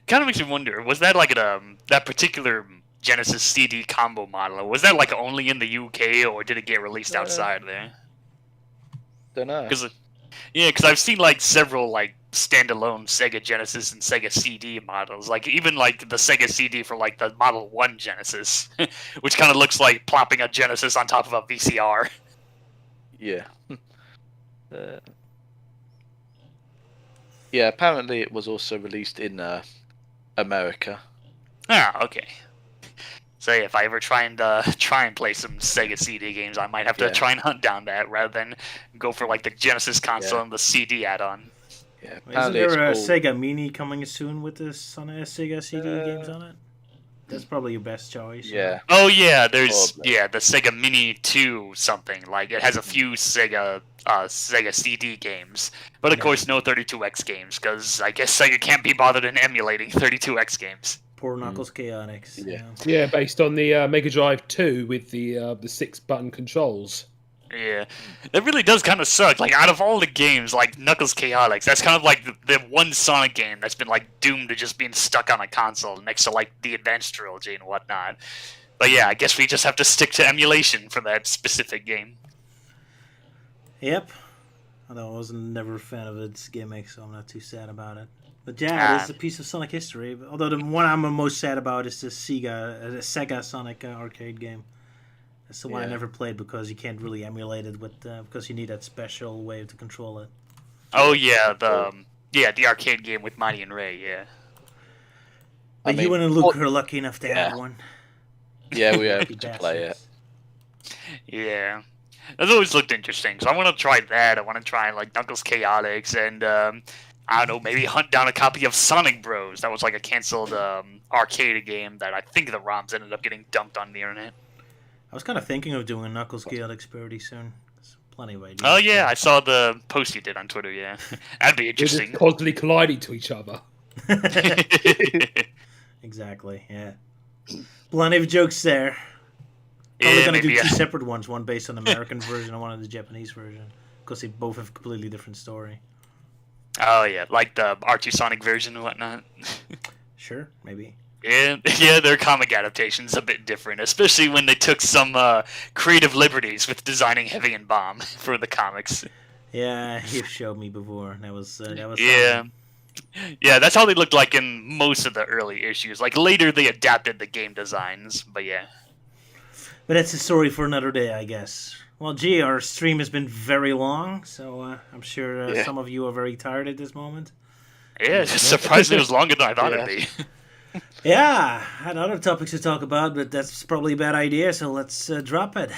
Kind of makes me wonder, was that like that particular Genesis CD combo model, was that like only in the UK, or did it get released outside there?
Don't know.
Because I've seen like several like standalone Sega Genesis and Sega CD models, like even like the Sega CD for like the Model 1 Genesis, which kind of looks like plopping a Genesis on top of a VCR.
Yeah. Yeah, apparently it was also released in America.
Ah, okay. So yeah, if I ever try and play some Sega CD games, I might have to try and hunt down that rather than go for like the Genesis console and the CD add-on.
Yeah,
Isn't there a Sega Mini coming soon with this Sega CD games on it? That's probably your best choice.
Yeah.
Oh yeah, there's
Probably.
the Sega Mini 2 something. Like it has a few Sega CD games, but of course no 32X games because I guess Sega can't be bothered in emulating 32X games.
Poor Knuckles Chaotix.
Yeah.
Yeah, based on the Mega Drive 2 with the 6-button controls.
Yeah, that really does kind of suck. Like, out of all the games, like Knuckles Chaotix, that's kind of like the one Sonic game that's been like doomed to just being stuck on a console next to like the Advanced trilogy and whatnot. But yeah, I guess we just have to stick to emulation for that specific game.
Yep. Although I wasn't never a fan of its gimmick, so I'm not too sad about it. But yeah, it is a piece of Sonic history. Although the one I'm most sad about is the Sega Sonic arcade game. That's the one I never played because you can't really emulate it with because you need that special way to control it.
Oh yeah, the arcade game with Mighty and Ray, yeah.
But you and Luke are lucky enough to have one.
Yeah, we were able to play it.
Yeah. That's always looked interesting, so I want to try that. I want to try like Knuckles Chaotix and I don't know, maybe hunt down a copy of Sonic Bros. That was like a canceled arcade game that I think the ROMs ended up getting dumped on the internet.
I was kind of thinking of doing a Knuckles Chaotix parody soon. There's plenty of ideas.
Oh yeah, I saw the post you did on Twitter. Yeah, that'd be
They're
interesting.
just constantly colliding to each other.
Exactly. Yeah. Plenty of jokes there. Probably gonna do two separate ones. One based on the American version and one on the Japanese version, because they both have a completely different story.
Oh yeah, like the R2 Sonic version and whatnot.
Sure, maybe.
Yeah, their comic adaptation's a bit different, especially when they took some creative liberties with designing Heavy and Bomb for the comics.
Yeah, you've showed me before. That was
yeah. Yeah, that's how they looked like in most of the early issues. Like later they adapted the game designs, but yeah.
But that's a story for another day, I guess. Well, gee, our stream has been very long, so I'm sure some of you are very tired at this moment.
Yeah, it's surprisingly it was longer than I thought it'd be.
Yeah, I had other topics to talk about, but that's probably a bad idea. So let's drop it.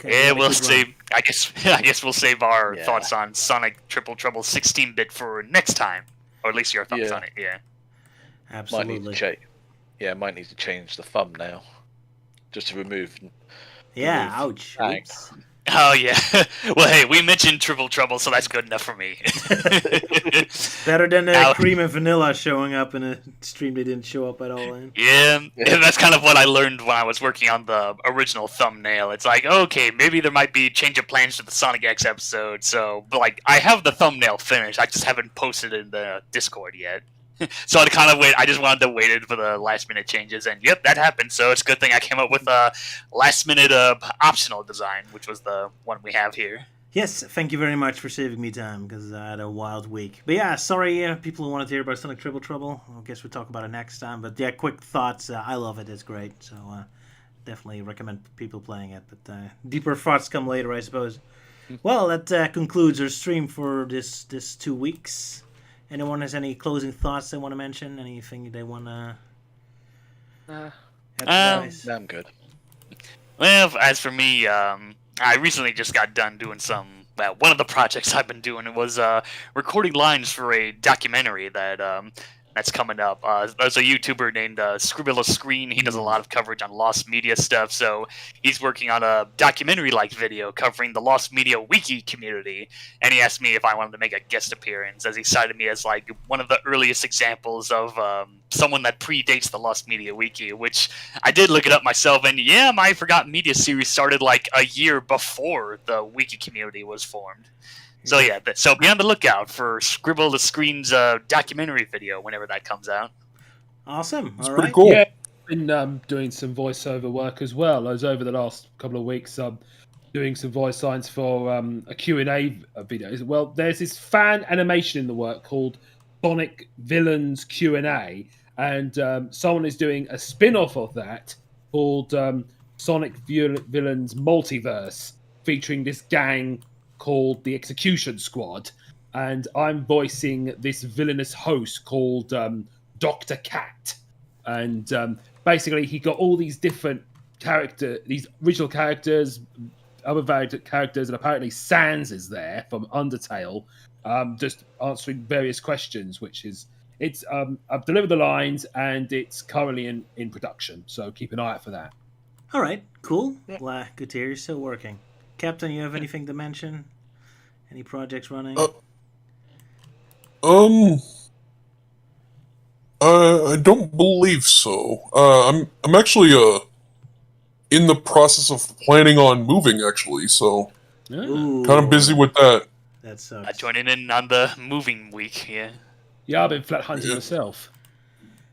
Yeah, we'll save. I guess we'll save our thoughts on Sonic Triple Trouble 16-bit for next time, or at least your thoughts on it. Yeah,
absolutely.
Might need to change the thumbnail just to remove.
Yeah, ouch.
Thanks.
Oh yeah. Well, hey, we mentioned Triple Trouble, so that's good enough for me.
Better than Cream and Vanilla showing up in a stream they didn't show up at all in.
Yeah, that's kind of what I learned when I was working on the original thumbnail. It's like, okay, maybe there might be change of plans for the Sonic X episode. So, but like, I have the thumbnail finished. I just haven't posted it in the Discord yet. So I kind of wait. I just wanted to wait for the last minute changes, and yep, that happened. So it's a good thing I came up with a last minute optional design, which was the one we have here.
Yes, thank you very much for saving me time because I had a wild week. But yeah, sorry, people who wanted to hear about Sonic Triple Trouble. I guess we'll talk about it next time. But yeah, quick thoughts. I love it. It's great. So definitely recommend people playing it. But deeper thoughts come later, I suppose. Well, that concludes our stream for this 2 weeks. Anyone has any closing thoughts they want to mention? Anything they want to advise?
No, I'm good.
Well, as for me, I recently just got done doing one of the projects I've been doing was recording lines for a documentary that that's coming up. There's a YouTuber named Scribble a Screen. He does a lot of coverage on lost media stuff, so he's working on a documentary-like video covering the lost media wiki community, and he asked me if I wanted to make a guest appearance, as he cited me as like one of the earliest examples of someone that predates the lost media wiki, which I did look it up myself, and yeah, my Forgotten Media series started like a year before the wiki community was formed. So yeah, so be on the lookout for Scribble the Screen's documentary video whenever that comes out.
Awesome.
It's
All
pretty
right.
cool.
Yeah, been doing some voiceover work as well. I was over the last couple of weeks doing some voice lines for a Q&A video. Well, there's this fan animation in the work called Sonic Villains Q&A, and someone is doing a spin-off of that called Sonic Villains Multiverse, featuring this gang called the Execution Squad, and I'm voicing this villainous host called Dr. Cat. And basically, he got all these different these original characters, other varied characters, and apparently Sans is there from Undertale, just answering various questions. I've delivered the lines, and it's currently in production, so keep an eye out for that.
All right. Cool. Well, good to hear you're still working. Captain, you have anything to mention? Any projects running?
I don't believe so. I'm actually in the process of planning on moving, actually, so
Ooh,
kind of busy with that.
That sucks.
Joining in on the moving week, yeah.
Yeah, I've been flat hunting myself.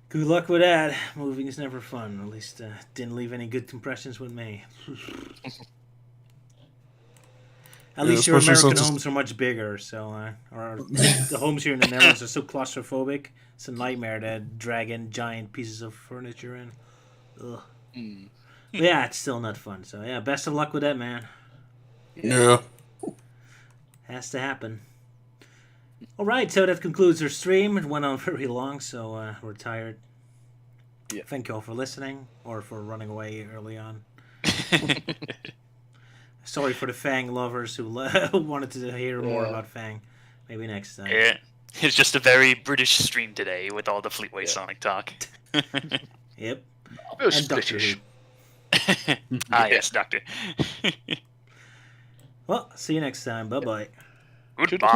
Good luck with that. Moving is never fun. At least didn't leave any good impressions with me. At least your
especially
American
since
homes are much bigger, so or the homes here in the Netherlands are so claustrophobic. It's a nightmare to drag in giant pieces of furniture in. Ugh. But yeah, it's still not fun. So yeah, best of luck with that, man.
Yeah.
Has to happen. All right, so that concludes our stream. It went on very long, so we're tired.
Yeah.
Thank you all for listening or for running away early on. Sorry for the Fang lovers who wanted to hear more about Fang. Maybe next time.
Yeah. It's just a very British stream today with all the Fleetway Sonic talk.
Yep.
It was
And Doctor
British.
Who.
Yes, Doctor.
Well, see you next time. Bye-bye.
Goodbye.